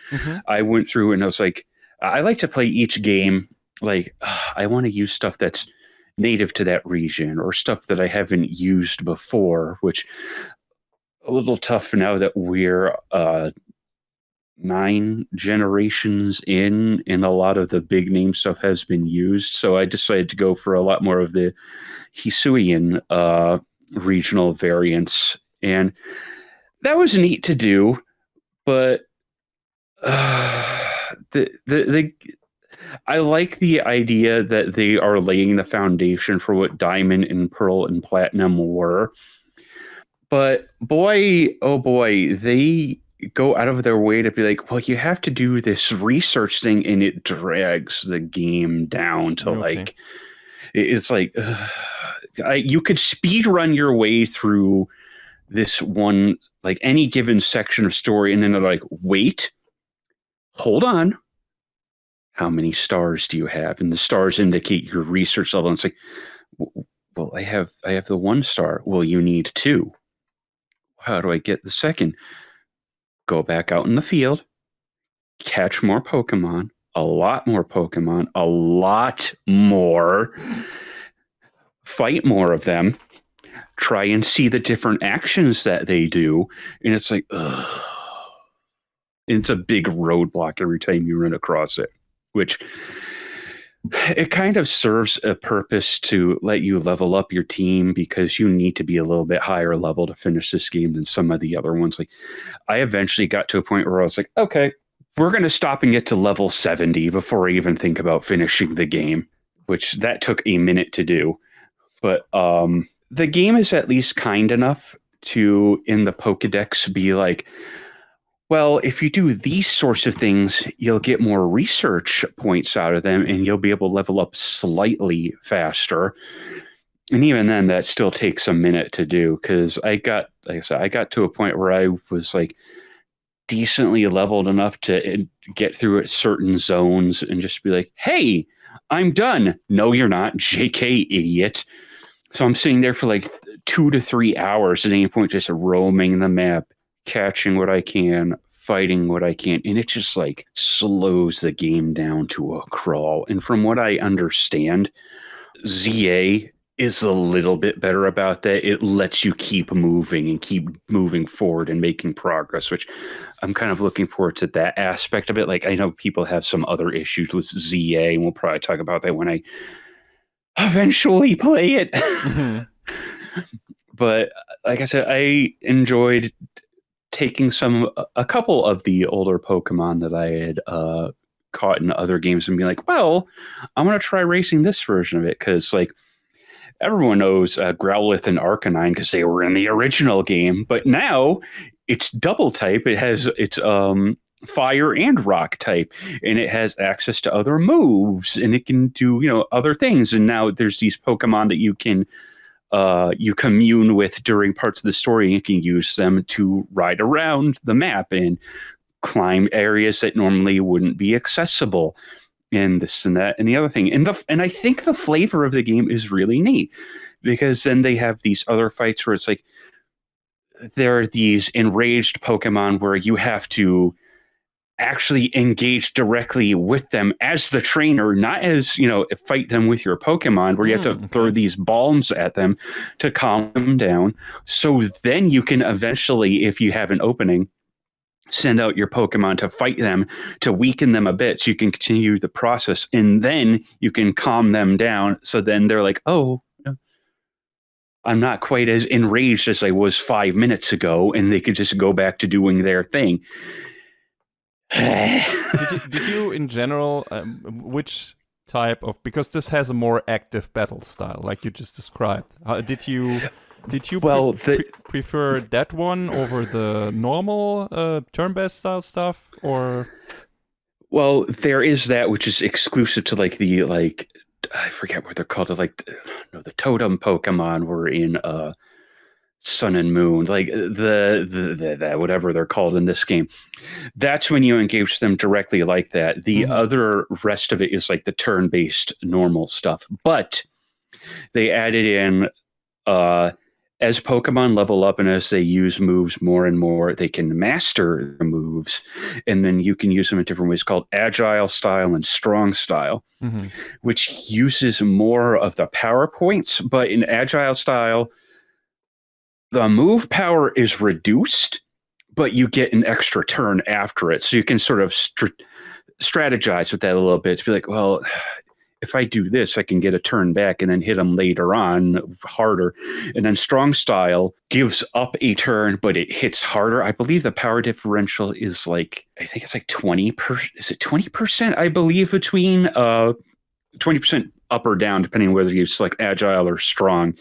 I went through and I was like, I like to play each game like I want to use stuff that's native to that region or stuff that I haven't used before, which a little tough now that we're 9 generations in, and a lot of the big name stuff has been used. So I decided to go for a lot more of the Hisuian regional variants, and that was neat to do. But I like the idea that they are laying the foundation for what Diamond and Pearl and Platinum were. But boy, oh boy, they go out of their way to be like, well, you have to do this research thing, and it drags the game down to like, it's like, you could speed run your way through this one, like any given section of story, and then they're like, wait, hold on. How many stars do you have? And the stars indicate your research level. And it's like, well, I have the 1 star. Well, you need 2. How do I get the second? Go back out in the field, catch more Pokemon, a lot more, fight more of them, try and see the different actions that they do. And it's like, ugh. It's a big roadblock every time you run across it, which it kind of serves a purpose to let you level up your team, because you need to be a little bit higher level to finish this game than some of the other ones. Like, I eventually got to a point where I was like, okay, we're going to stop and get to level 70 before I even think about finishing the game, which that took a minute to do. But the game is at least kind enough to, in the Pokedex, be like, well, if you do these sorts of things, you'll get more research points out of them, and you'll be able to level up slightly faster. And even then, that still takes a minute to do, because I got to a point where I was like decently leveled enough to get through certain zones and just be like, hey, I'm done. No, you're not. JK, idiot. So I'm sitting there for like 2 to 3 hours at any point, just roaming the map, catching what I can, fighting what I can, and it just like slows the game down to a crawl. And from what I understand, ZA is a little bit better about that. It lets you keep moving and keep moving forward and making progress, which I'm kind of looking forward to that aspect of it. Like, I know people have some other issues with ZA, and we'll probably talk about that when I eventually play it. But like I said, I enjoyed taking a couple of the older Pokemon that I had caught in other games and being like, well, I'm going to try racing this version of it, because like everyone knows Growlithe and Arcanine because they were in the original game, but now it's double type. It has its fire and rock type, and it has access to other moves, and it can do other things. And now there's these Pokemon that you can you commune with during parts of the story, and you can use them to ride around the map and climb areas that normally wouldn't be accessible, and this and that and the other thing. And I think the flavor of the game is really neat, because then they have these other fights where it's like there are these enraged Pokemon where you have to actually engage directly with them as the trainer, not as, fight them with your Pokemon, where you have to throw these bombs at them to calm them down. So then you can eventually, if you have an opening, send out your Pokemon to fight them, to weaken them a bit so you can continue the process, and then you can calm them down. So then they're like, oh, I'm not quite as enraged as I was 5 minutes ago, and they could just go back to doing their thing. did you in general, which type of, because this has a more active battle style like you just described, did you prefer that one over the normal turn-based style stuff, or? Well, there is that which is exclusive to I forget what they're called, the totem Pokemon were in Sun and Moon, like the whatever they're called in this game. That's when you engage them directly like that. The other rest of it is like the turn-based normal stuff. But they added in as Pokemon level up and as they use moves more and more, they can master the moves, and then you can use them in different ways called Agile Style and Strong Style, which uses more of the power points. But in Agile Style, the move power is reduced, but you get an extra turn after it. So you can sort of strategize with that a little bit to be like, well, if I do this, I can get a turn back and then hit them later on harder. And then Strong Style gives up a turn, but it hits harder. I believe the power differential is like, I think it's like 20%. Is it 20%? I believe between 20% up or down, depending on whether you select Agile or Strong.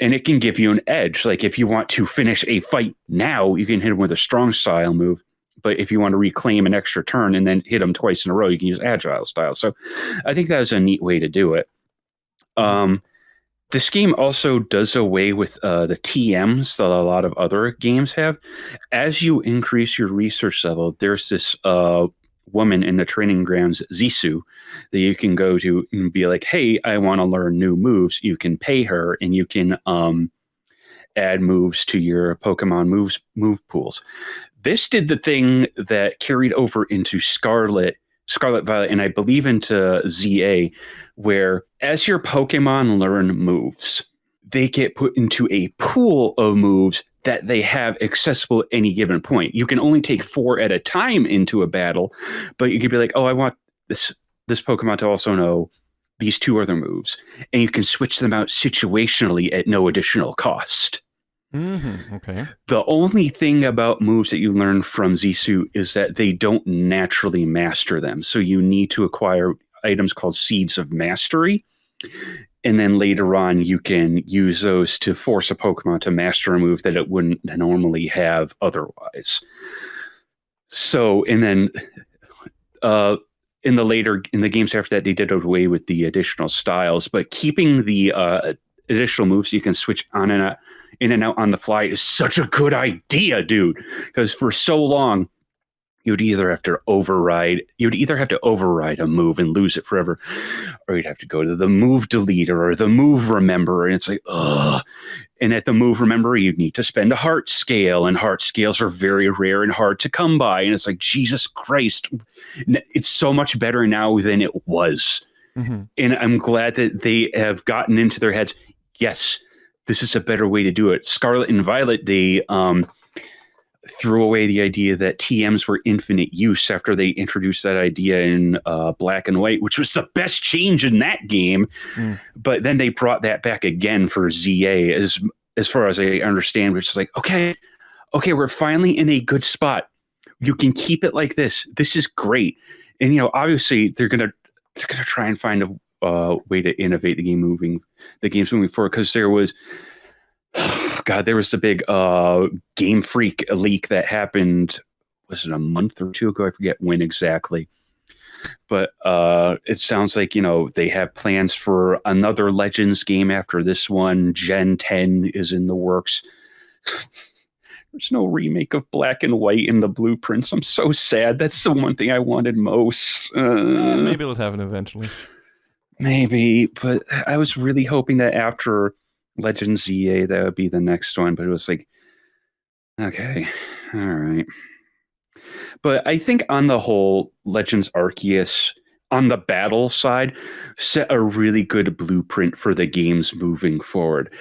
And it can give you an edge. Like if you want to finish a fight now, you can hit them with a Strong Style move. But if you want to reclaim an extra turn and then hit them twice in a row, you can use Agile Style. So I think that was a neat way to do it. This game also does away with the TMs that a lot of other games have. As you increase your research level, there's this woman in the training grounds, Zisu, that you can go to and be like, hey, I want to learn new moves. You can pay her and you can add moves to your Pokemon move pools. This did the thing that carried over into Scarlet Violet, and I believe into ZA, where as your Pokemon learn moves, they get put into a pool of moves that they have accessible at any given point. You can only take 4 at a time into a battle, but you could be like, oh, I want this Pokemon to also know these 2 other moves, and you can switch them out situationally at no additional cost. Okay. The only thing about moves that you learn from Zisu is that they don't naturally master them. So you need to acquire items called Seeds of Mastery. And then later on, you can use those to force a Pokemon to master a move that it wouldn't normally have otherwise. So, and then in the games after that, they did away with the additional styles, but keeping the additional moves you can switch on and out, in and out on the fly is such a good idea, dude. Because for so long, you'd either have to override a move and lose it forever, or you'd have to go to the move deleter or the move rememberer, and it's like, ugh. And at the move rememberer, you'd need to spend a heart scale, and heart scales are very rare and hard to come by. And it's like, Jesus Christ, it's so much better now than it was. And I'm glad that they have gotten into their heads, yes, this is a better way to do it. Scarlet and Violet, they threw away the idea that TMs were infinite use after they introduced that idea in Black and White, which was the best change in that game. But then they brought that back again for ZA, as far as I understand, which is like, okay, we're finally in a good spot. You can keep it like this. This is great. And, obviously they're gonna try and find a way to innovate the games moving forward, because there was the big Game Freak leak that happened, was it a month or 2 ago? I forget when exactly. But it sounds like, they have plans for another Legends game after this one. Gen 10 is in the works. There's no remake of Black and White in the blueprints. I'm so sad. That's the one thing I wanted most. Maybe it'll happen eventually. Maybe, but I was really hoping that after Legends ZA, that would be the next one. But it was like, okay, all right. But I think on the whole, Legends Arceus, on the battle side, set a really good blueprint for the games moving forward.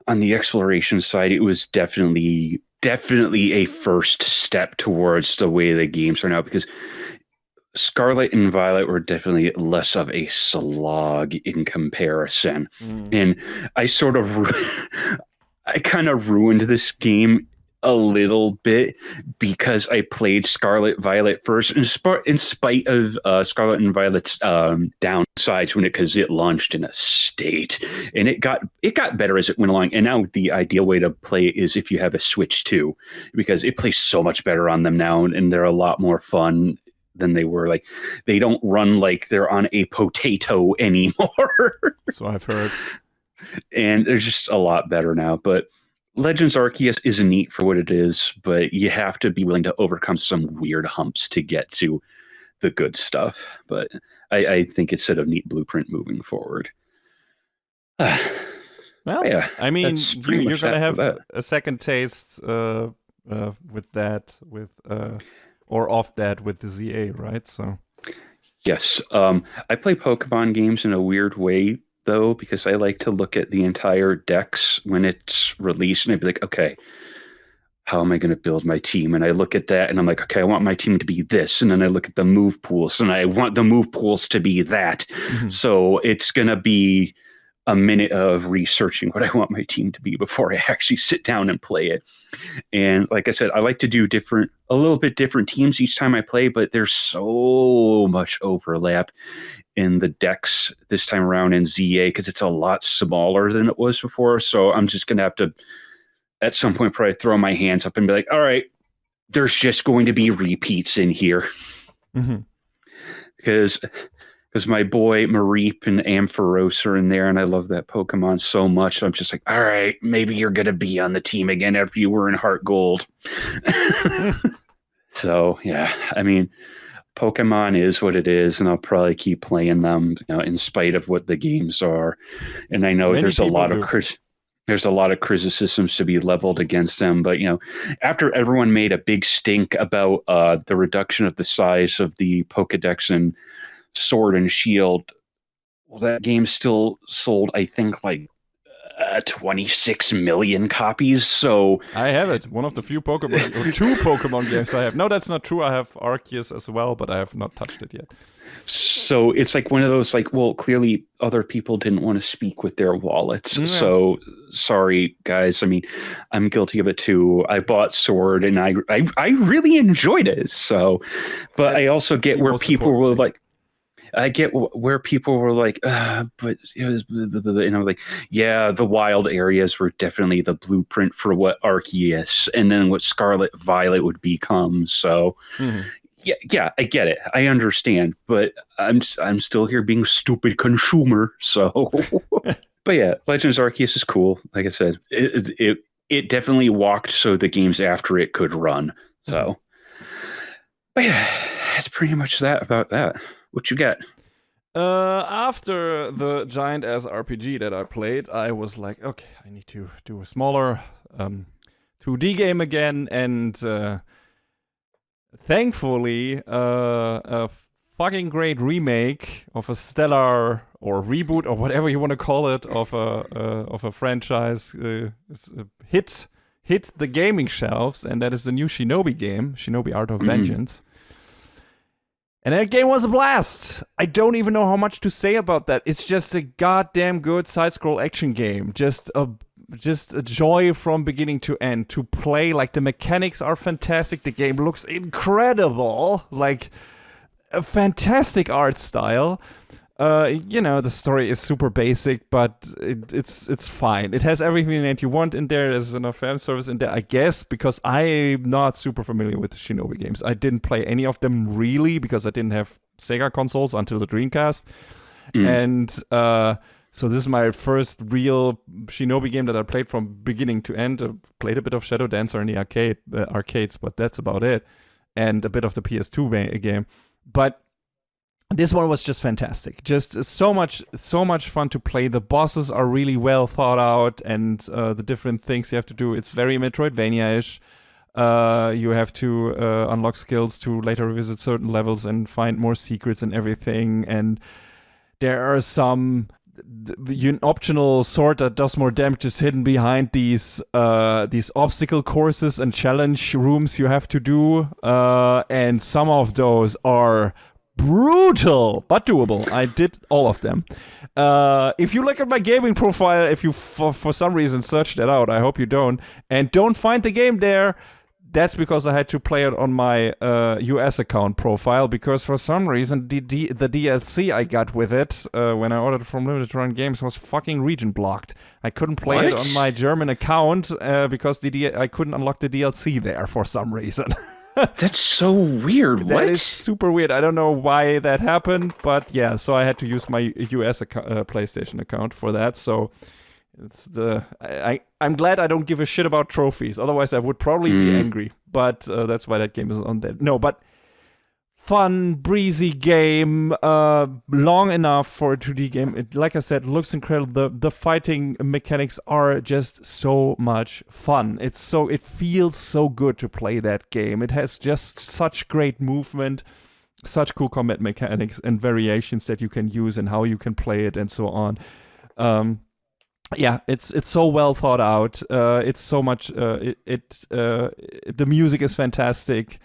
On the exploration side, it was definitely a first step towards the way the games are now, because Scarlet and Violet were definitely less of a slog in comparison. And I kind of ruined this game a little bit because I played Scarlet Violet first, in spite of Scarlet and Violet's downsides because it launched in a state, and it got better as it went along. And now the ideal way to play it is if you have a Switch 2, because it plays so much better on them now, and they're a lot more fun than they were. Like, they don't run like they're on a potato anymore. So I've heard. And they're just a lot better now. But Legends Arceus is neat for what it is, but you have to be willing to overcome some weird humps to get to the good stuff. But I think it's set a neat blueprint moving forward. Well, yeah, I mean, that's pretty you're much gonna that for have that. a second taste with that, or off that with the ZA, right? So Yes. I play Pokemon games in a weird way, though, because I like to look at the entire decks when it's released, and I'd be like, okay, how am I going to build my team? And I look at that, and I'm like, okay, I want my team to be this. And then I look at the move pools, and I want the move pools to be that. So it's going to be a minute of researching what I want my team to be before I actually sit down and play it. And like I said, I like to do a little bit different teams each time I play, but there's so much overlap in the decks this time around in ZA because it's a lot smaller than it was before. So I'm just going to have to, at some point, probably throw my hands up and be like, all right, there's just going to be repeats in here. Because my boy Mareep and Ampharos are in there, and I love that Pokemon so much. I'm just like, all right, maybe you're going to be on the team again after you were in Heart Gold. So, yeah, I mean, Pokemon is what it is, and I'll probably keep playing them, in spite of what the games are. And I know there's a lot of criticisms to be leveled against them, but after everyone made a big stink about the reduction of the size of the Pokedex and Sword and Shield, well, that game still sold, I think, like 26 million copies. So I have it. One of the few Pokemon, or two Pokemon games I have. No, that's not true. I have Arceus as well, but I have not touched it yet. So it's like one of those, like, well, clearly other people didn't want to speak with their wallets. Yeah. So sorry, guys. I mean, I'm guilty of it too. I bought Sword and I really enjoyed it. So, but that's I also get where people were like, I get where people were like, but it was, and I was like, yeah, the wild areas were definitely the blueprint for what Arceus and then what Scarlet Violet would become. So, yeah, I get it, I understand, but I'm still here being a stupid consumer. So, but yeah, Legends Arceus is cool. Like I said, it definitely walked so the games after it could run. So, but yeah, that's pretty much that about that. What you got? After the giant ass RPG that I played, I was like, okay, I need to do a smaller 2D game again, and thankfully, a fucking great remake of a stellar or reboot or whatever you want to call it of a franchise hit the gaming shelves, and that is the new Shinobi game, Shinobi Art of Vengeance. And that game was a blast. I don't even know how much to say about that. It's just a goddamn good side-scroll action game. Just a joy from beginning to end to play. Like, the mechanics are fantastic. The game looks incredible. Like, a fantastic art style. The story is super basic, but it's fine. It has everything that you want in there. There's enough fan service in there, I guess, because I'm not super familiar with the Shinobi games. I didn't play any of them really because I didn't have Sega consoles until the Dreamcast. And so this is my first real Shinobi game that I played from beginning to end. I played a bit of Shadow Dancer in the arcades, but that's about it. And a bit of the PS2 game. But this one was just fantastic. Just so much fun to play. The bosses are really well thought out, and the different things you have to do. It's very Metroidvania-ish. You have to unlock skills to later revisit certain levels and find more secrets and everything. And there are some optional sword that does more damage is hidden behind these obstacle courses and challenge rooms you have to do. And some of those are brutal, but doable. I did all of them. If you look at my gaming profile, if you for some reason search that out, I hope you don't, and don't find the game there, that's because I had to play it on my US account profile, because for some reason the DLC I got with it when I ordered from Limited Run Games was fucking region blocked. I couldn't play it on my German account because I couldn't unlock the DLC there for some reason. That's so weird. That is super weird. I don't know why that happened, but yeah, so I had to use my US PlayStation account for that. So I'm glad I don't give a shit about trophies. Otherwise, I would probably be angry. But that's why that game is on there. No, but fun, breezy game, long enough for a 2D game. Like I said, looks incredible. The fighting mechanics are just so much fun. It feels so good to play that game. It has just such great movement, such cool combat mechanics and variations that you can use and how you can play it and so on. Yeah, it's so well thought out. It's so much. The music is fantastic.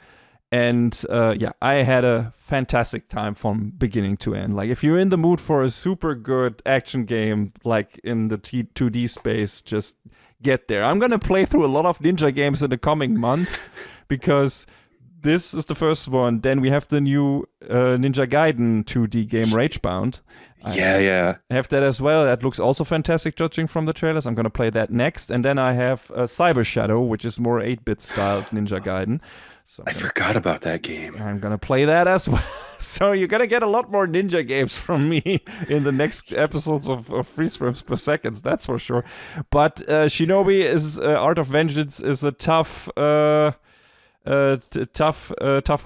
And I had a fantastic time from beginning to end. Like, if you're in the mood for a super good action game, like in the 2D space, just get there. I'm going to play through a lot of ninja games in the coming months because this is the first one. Then we have the new Ninja Gaiden 2D game, Ragebound. Yeah. I have that as well. That looks also fantastic, judging from the trailers. I'm going to play that next. And then I have Cyber Shadow, which is more 8-bit styled Ninja Gaiden. So I forgot about that game. I'm going to play that as well. So you're going to get a lot more ninja games from me in the next episodes of FreezeFramesPerSecond, that's for sure. But Shinobi is Art of Vengeance is a tough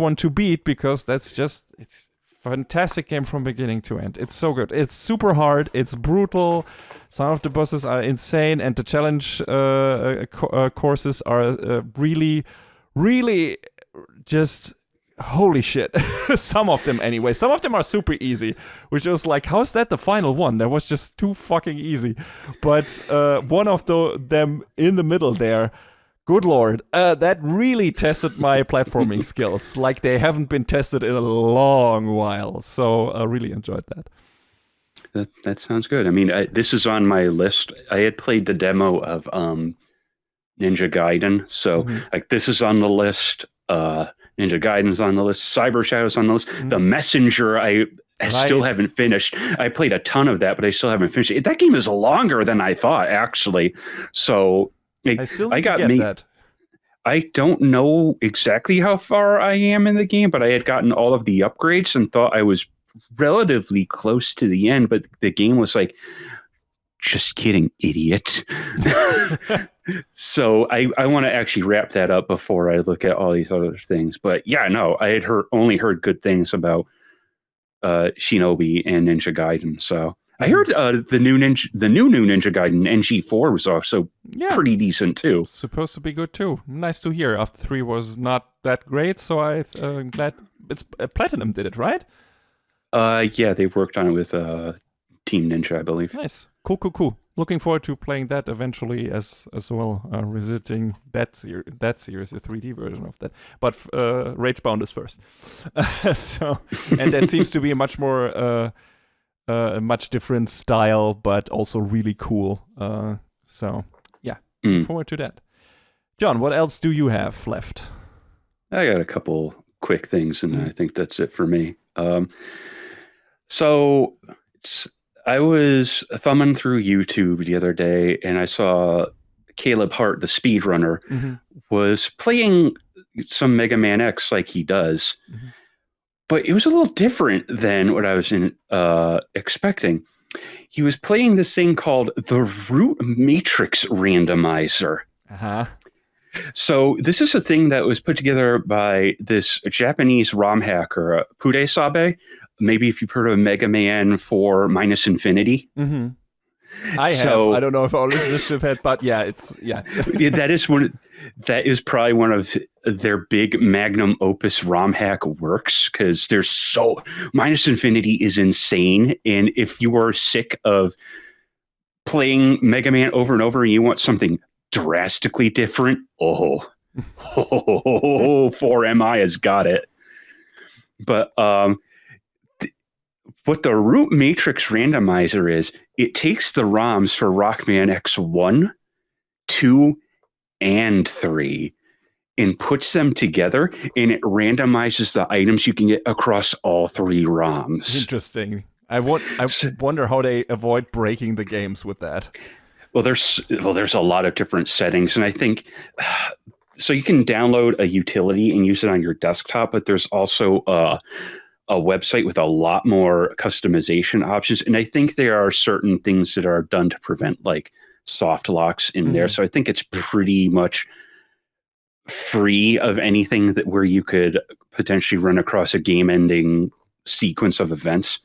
one to beat because it's fantastic game from beginning to end. It's so good. It's super hard. It's brutal. Some of the bosses are insane, and the challenge courses are really just holy shit. Some of them anyway. Some of them are super easy, which was like, how's that the final one? That was just too fucking easy. But one of them in the middle there, good lord, that really tested my platforming skills like they haven't been tested in a long while. So I really enjoyed that. That sounds good. I mean, this is on my list. I had played the demo of Ninja Gaiden, so like this is on the list. Ninja Gaiden's on the list. Cyber Shadow's on the list. The Messenger, I still haven't finished. I played a ton of that, but I still haven't finished it. That game is longer than I thought, actually. So I got that. I don't know exactly how far I am in the game, but I had gotten all of the upgrades and thought I was relatively close to the end, but the game was like, just kidding, idiot. So I want to actually wrap that up before I look at all these other things. But yeah, no, I had only heard good things about Shinobi and Ninja Gaiden. So I heard the new Ninja Gaiden NG4 was also pretty decent too. Supposed to be good too. Nice to hear. After 3 was not that great, so I'm glad it's Platinum did it, right? Yeah, they worked on it with Team Ninja, I believe. Nice. Cool. Looking forward to playing that eventually as well. Revisiting that series, the 3D version of that. But Ragebound is first. And that seems to be a much more a much different style, but also really cool. Looking forward to that. John, what else do you have left? I got a couple quick things, and I think that's it for me. So I was thumbing through YouTube the other day, and I saw Caleb Hart, the speedrunner, was playing some Mega Man X like he does, but it was a little different than what I was expecting. He was playing this thing called the Root Matrix Randomizer. So this is a thing that was put together by this Japanese ROM hacker, Pude Sabe. Maybe if you've heard of Mega Man 4 Minus Infinity. I have. I don't know if our listenership had, but that is probably one of their big magnum opus ROM hack works, because Minus Infinity is insane. And if you are sick of playing Mega Man over and over and you want something drastically different, 4MI has got it. But what the Root Matrix Randomizer is, it takes the ROMs for Rockman X1, 2, and 3 and puts them together, and it randomizes the items you can get across all 3 ROMs. Interesting. I wonder how they avoid breaking the games with that. Well, there's a lot of different settings, and I think so you can download a utility and use it on your desktop, but there's also a website with a lot more customization options. And I think there are certain things that are done to prevent like soft locks in there. So I think it's pretty much free of anything that where you could potentially run across a game-ending sequence of events.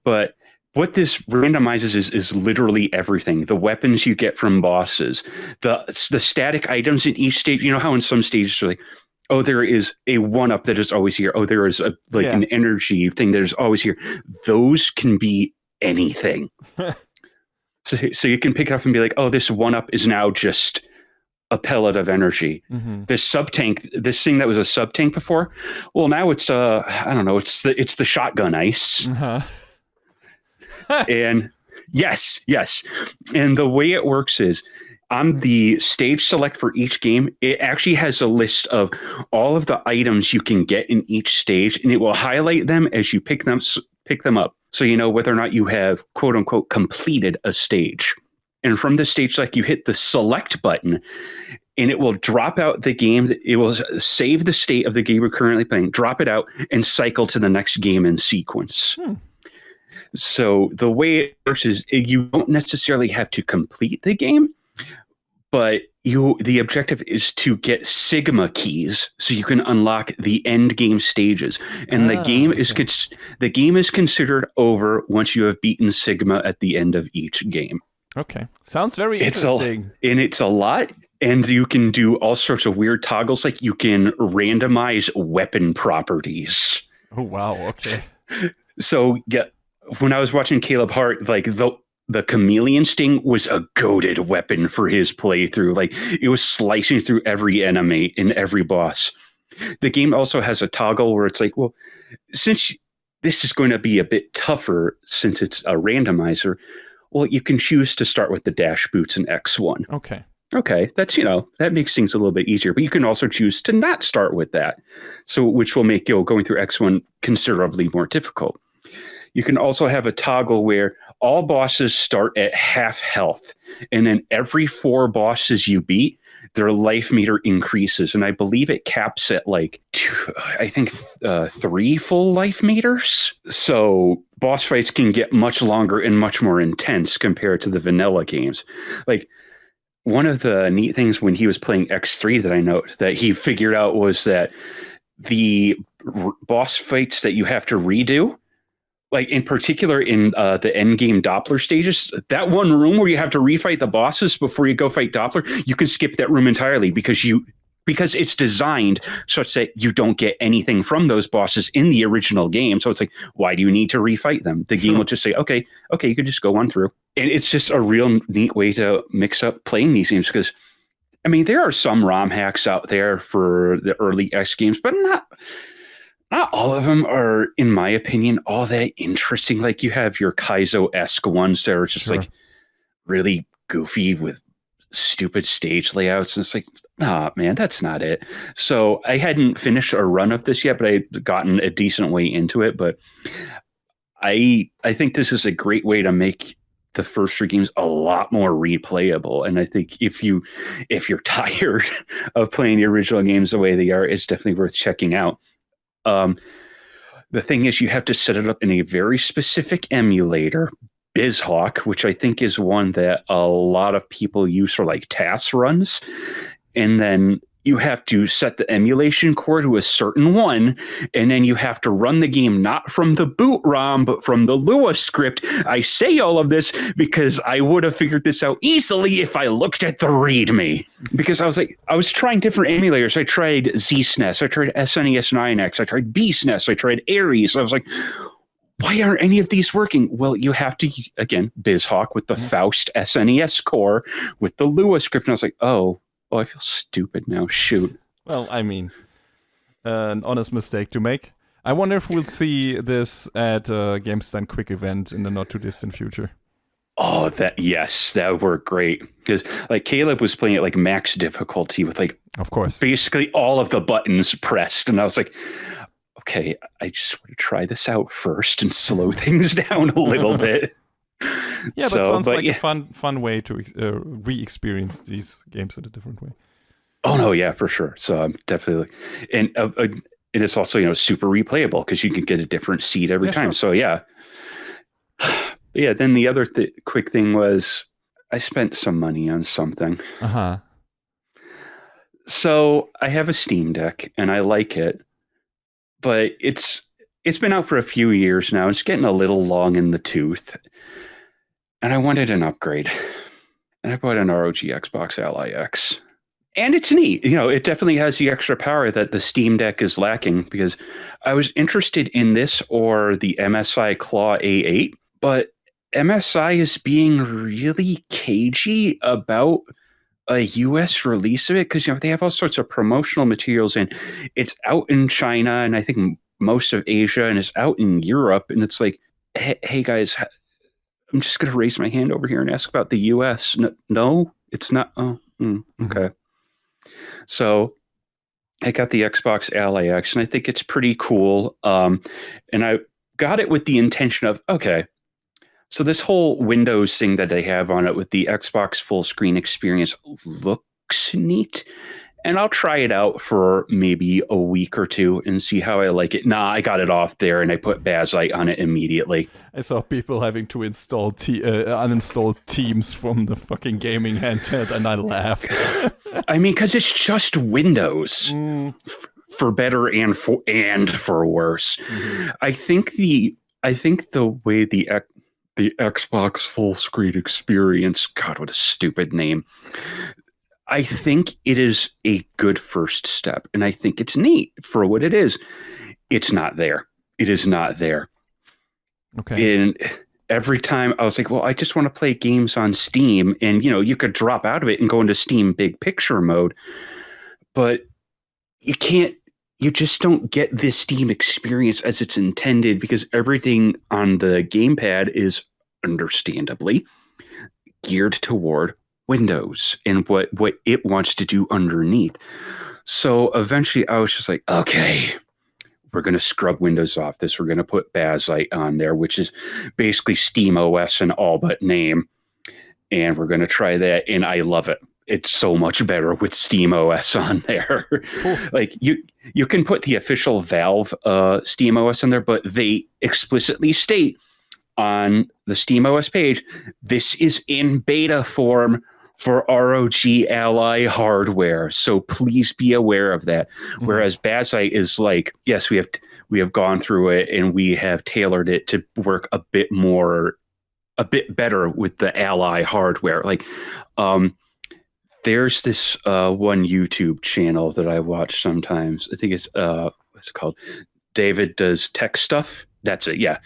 But what this randomizes is literally everything. The weapons you get from bosses, the static items in each stage. You know how in some stages are like, oh, there is a 1-up that is always here. Oh, there is an energy thing that is always here. Those can be anything. So you can pick it up and be like, oh, this 1-up is now just a pellet of energy. This sub-tank, this thing that was a sub-tank before, well, now it's I don't know, it's the shotgun ice. And yes. And the way it works is on the stage select for each game, it actually has a list of all of the items you can get in each stage, and it will highlight them as you pick them up. So you know whether or not you have quote unquote completed a stage. And from the stage select, you hit the select button and it will drop out the game. It will save the state of the game you're currently playing, drop it out, and cycle to the next game in sequence. So the way it works is you don't necessarily have to complete the game, but the objective is to get Sigma keys so you can unlock the end game stages. And the game is considered over once you have beaten Sigma at the end of each game. Okay. Sounds very interesting. It's a lot. And you can do all sorts of weird toggles, like you can randomize weapon properties. Oh, wow. Okay. So when I was watching Caleb Hart, like the chameleon sting was a goated weapon for his playthrough. Like it was slicing through every enemy and every boss. The game also has a toggle where it's like, well, since this is going to be a bit tougher since it's a randomizer, well, you can choose to start with the dash boots in X1. Okay, that's, that makes things a little bit easier, but you can also choose to not start with that. So which will make going through X1 considerably more difficult. You can also have a toggle where all bosses start at half health, and then every 4 bosses you beat, their life meter increases, and I believe it caps at like 3 full life meters. So boss fights can get much longer and much more intense compared to the vanilla games. Like one of the neat things when he was playing X3 that I note that he figured out was that the boss fights that you have to redo, like in particular in the end game Doppler stages, that one room where you have to refight the bosses before you go fight Doppler, you can skip that room entirely because it's designed such that you don't get anything from those bosses in the original game. So it's like, why do you need to refight them? The game will just say, okay, you can just go on through. And it's just a real neat way to mix up playing these games because, I mean, there are some ROM hacks out there for the early X games, but not all of them are, in my opinion, all that interesting. Like you have your Kaizo-esque ones that are just like really goofy with stupid stage layouts. And it's like, nah, man, that's not it. So I hadn't finished a run of this yet, but I'd gotten a decent way into it. But I think this is a great way to make the first 3 games a lot more replayable. And I think if you're tired of playing the original games the way they are, it's definitely worth checking out. The thing is, you have to set it up in a very specific emulator, BizHawk, which I think is one that a lot of people use for like task runs. And then you have to set the emulation core to a certain one, and then you have to run the game not from the boot ROM, but from the Lua script. I say all of this because I would have figured this out easily if I looked at the README. Because I was trying different emulators. I tried ZSNES, I tried SNES 9X, I tried BSNES, I tried Ares. I was like, why aren't any of these working? Well, you have to, again, BizHawk with the Faust SNES core with the Lua script. And I was like, oh, I feel stupid now. Shoot. Well, I mean, an honest mistake to make. I wonder if we'll see this at a Games Done Quick event in the not too distant future. Oh, that would work great. Because like Caleb was playing at like max difficulty with like, of course, basically all of the buttons pressed, and I was like, okay, I just want to try this out first and slow things down a little bit. Yeah, but sounds like a fun way to re-experience these games in a different way. Oh no, yeah, for sure. So I'm definitely, and it's also super replayable because you can get a different seed every time. Sure. So yeah, yeah. Then the other quick thing was I spent some money on something. Uh-huh. So I have a Steam Deck and I like it, but it's been out for a few years now. It's getting a little long in the tooth. And I wanted an upgrade. And I bought an ROG Xbox Ally X. And it's neat. It definitely has the extra power that the Steam Deck is lacking, because I was interested in this or the MSI Claw A8, but MSI is being really cagey about a US release of it, because they have all sorts of promotional materials, and it's out in China and I think most of Asia, and it's out in Europe, and it's like, hey guys, I'm just going to raise my hand over here and ask about the US. No, it's not. Oh, okay. So I got the Xbox Ally X, and I think it's pretty cool. And I got it with the intention of, okay, so this whole Windows thing that they have on it with the Xbox full screen experience looks neat. And I'll try it out for maybe a week or two and see how I like it. Nah, I got it off there and I put Bazite on it immediately. I saw people having to uninstall Teams from the fucking gaming handheld, and I laughed. I mean, because it's just Windows, for better and for worse. Mm-hmm. I think the way the Xbox full screen experience, God, what a stupid name. I think it is a good first step, and I think it's neat for what it is. It's not there. It is not there. Okay. And every time I was like, well, I just want to play games on Steam, and you could drop out of it and go into Steam big picture mode, but you just don't get this Steam experience as it's intended, because everything on the gamepad is understandably geared toward Windows and what it wants to do underneath. So eventually I was just like, okay, we're going to scrub Windows off this. We're going to put Bazite on there, which is basically Steam OS and all but name. And we're going to try that. And I love it. It's so much better with Steam OS on there. Cool. Like you can put the official Valve Steam OS on there, but they explicitly state on the Steam OS page, this is in beta form for ROG Ally hardware. So please be aware of that. Mm-hmm. Whereas Bazite is like, yes, we have gone through it and we have tailored it to work a bit better with the Ally hardware. Like, there's this one YouTube channel that I watch sometimes. I think it's what's it called? David Does Tech Stuff. That's it, yeah.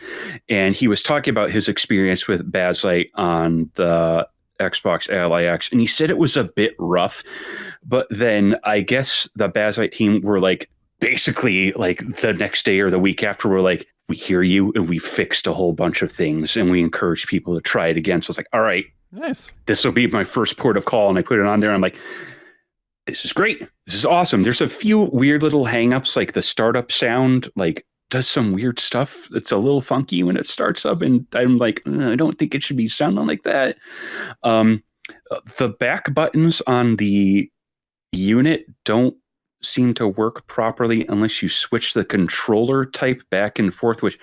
And he was talking about his experience with Bazite on the Xbox Ally X, and he said it was a bit rough, but then I guess the Bazite team were like, basically like the next day or the week after, we're like, we hear you and we fixed a whole bunch of things and we encourage people to try it again. So it's like, all right, nice. This will be my first port of call. And I put it on there. I'm like, this is great. This is awesome. There's a few weird little hangups, like the startup sound, like does some weird stuff. It's a little funky when it starts up. And I'm like, I don't think it should be sounding like that. The back buttons on the unit don't seem to work properly unless you switch the controller type back and forth, which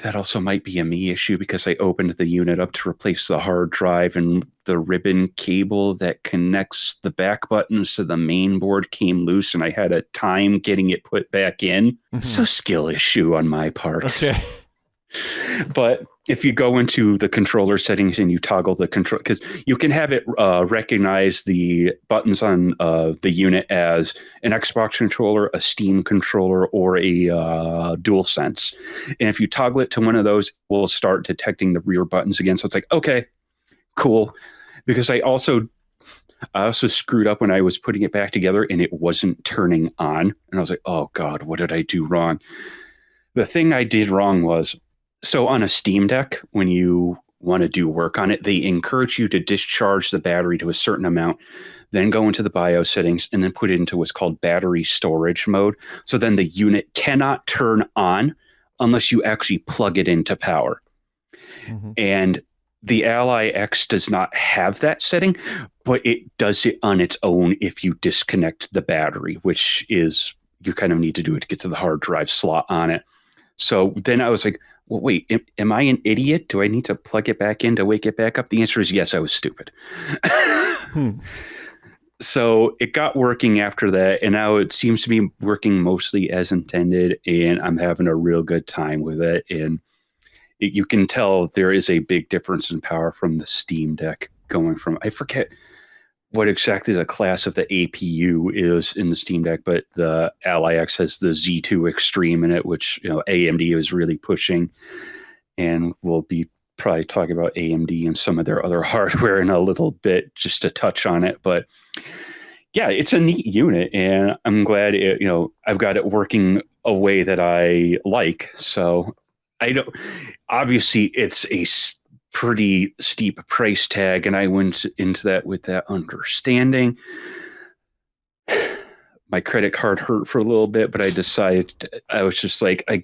that also might be a me issue because I opened the unit up to replace the hard drive and the ribbon cable that connects the back buttons to the main board came loose and I had a time getting it put back in. Mm-hmm. So skill issue on my part. Okay. But if you go into the controller settings and you toggle the control, because you can have it recognize the buttons on the unit as an Xbox controller, a Steam controller, or a DualSense. And if you toggle it to one of those, it will start detecting the rear buttons again. So it's like, okay, cool. Because I also screwed up when I was putting it back together and it wasn't turning on. And I was like, oh God, what did I do wrong? The thing I did wrong was, so on a Steam Deck, when you want to do work on it, they encourage you to discharge the battery to a certain amount, then go into the BIOS settings, and then put it into what's called battery storage mode. So then the unit cannot turn on unless you actually plug it into power. Mm-hmm. And the Ally X does not have that setting, but it does it on its own if you disconnect the battery, which is, you kind of need to do it to get to the hard drive slot on it. So then I was like, well, wait, am I an idiot? Do I need to plug it back in to wake it back up? The answer is yes, I was stupid. So it got working after that, and now it seems to be working mostly as intended, and I'm having a real good time with it. And you can tell there is a big difference in power from the Steam Deck going from, I forget what exactly the class of the APU is in the Steam Deck, but the Ally X has the Z2 Extreme in it, which AMD is really pushing, and we'll be probably talking about AMD and some of their other hardware in a little bit, just to touch on it. But yeah, it's a neat unit, and I'm glad I've got it working a way that I like. So I don't. Obviously, it's a pretty steep price tag, and I went into that with that understanding. My credit card hurt for a little bit, but I decided, I was just like, I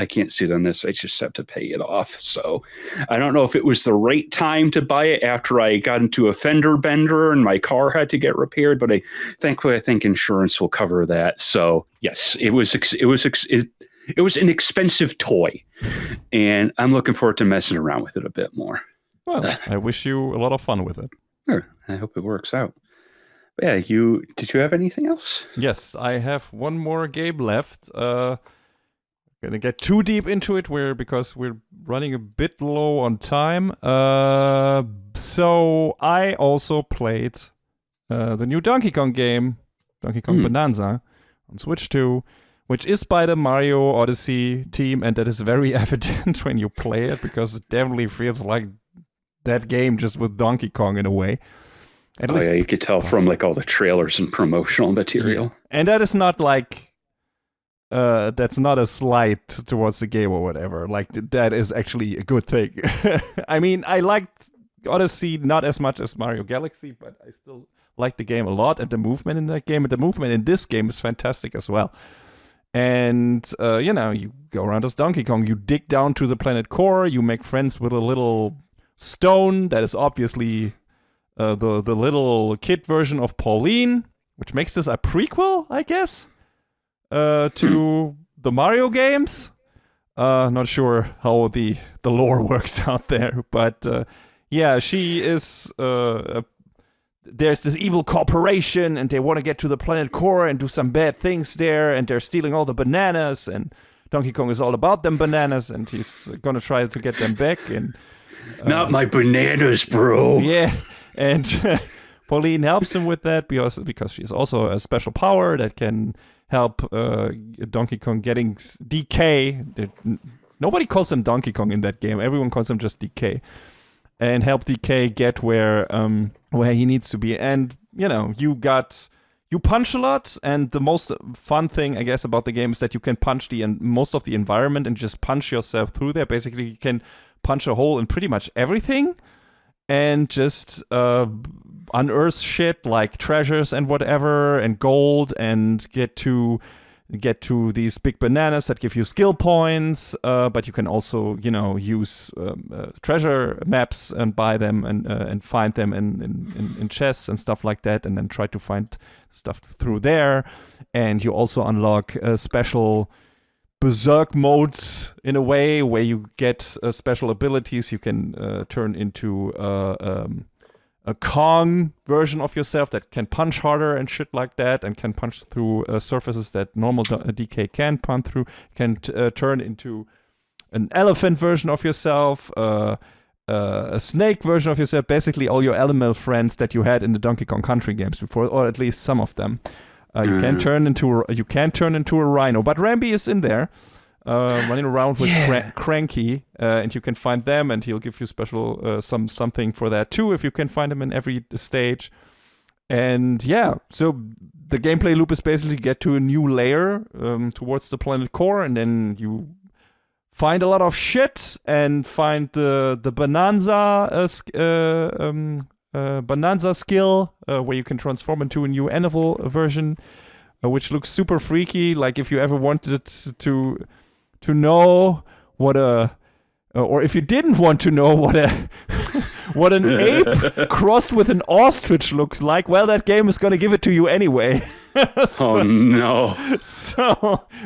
can't sit on this. I just have to pay it off. So I don't know if it was the right time to buy it after I got into a fender bender and my car had to get repaired. But thankfully, I think insurance will cover that. So yes, it was an expensive toy, and I'm looking forward to messing around with it a bit more. Well, I wish you a lot of fun with it. Sure. I hope it works out. But yeah, did you have anything else? Yes, I have one more game left. Gonna get too deep into it because we're running a bit low on time. So I also played the new Donkey Kong game, Donkey Kong Bananza, on Switch 2, which is by the Mario Odyssey team, and that is very evident when you play it, because it definitely feels like that game just with Donkey Kong in a way. At least, you could tell from like all the trailers and promotional material. Yeah. And that is not like that's not a slight towards the game or whatever. Like, that is actually a good thing. I mean, I liked Odyssey not as much as Mario Galaxy, but I still like the game a lot, and the movement in that game, and the movement in this game is fantastic as well. And you go around as Donkey Kong, you dig down to the planet core, you make friends with a little stone that is obviously the little kid version of Pauline, which makes this a prequel, I guess, to the Mario games. Not sure how the lore works out there, but yeah, she is. There's this evil corporation, and they want to get to the planet core and do some bad things there, and they're stealing all the bananas, and Donkey Kong is all about them bananas, and he's gonna try to get them back. And not my bananas, bro. Yeah. And Pauline helps him with that because she has also a special power that can help Donkey Kong getting DK. Nobody calls him Donkey Kong in that game. Everyone calls him just DK. And help DK get where he needs to be. And, you punch a lot. And the most fun thing, I guess, about the game is that you can punch most of the environment and just punch yourself through there. Basically, you can punch a hole in pretty much everything. And just unearth shit like treasures and whatever, and gold, and get to these big bananas that give you skill points. But you can also, use treasure maps and buy them and find them in chests and stuff like that, and then try to find stuff through there. And you also unlock special Berserk modes in a way where you get special abilities. You can turn into a Kong version of yourself that can punch harder and shit like that, and can punch through surfaces that normal DK can't punch through. Can turn into an elephant version of yourself, a snake version of yourself. Basically, all your animal friends that you had in the Donkey Kong Country games before, or at least some of them. You can turn into a rhino, but Rambi is in there, running around with Cranky, and you can find them, and he'll give you special something for that too if you can find him in every stage. And yeah, so the gameplay loop is basically get to a new layer towards the planet core, and then you find a lot of shit and find the Bananza Bananza skill, where you can transform into a new animal version, which looks super freaky. Like, if you ever wanted to know what or if you didn't want to know what an ape crossed with an ostrich looks like, well, that game is gonna give it to you anyway. Oh no.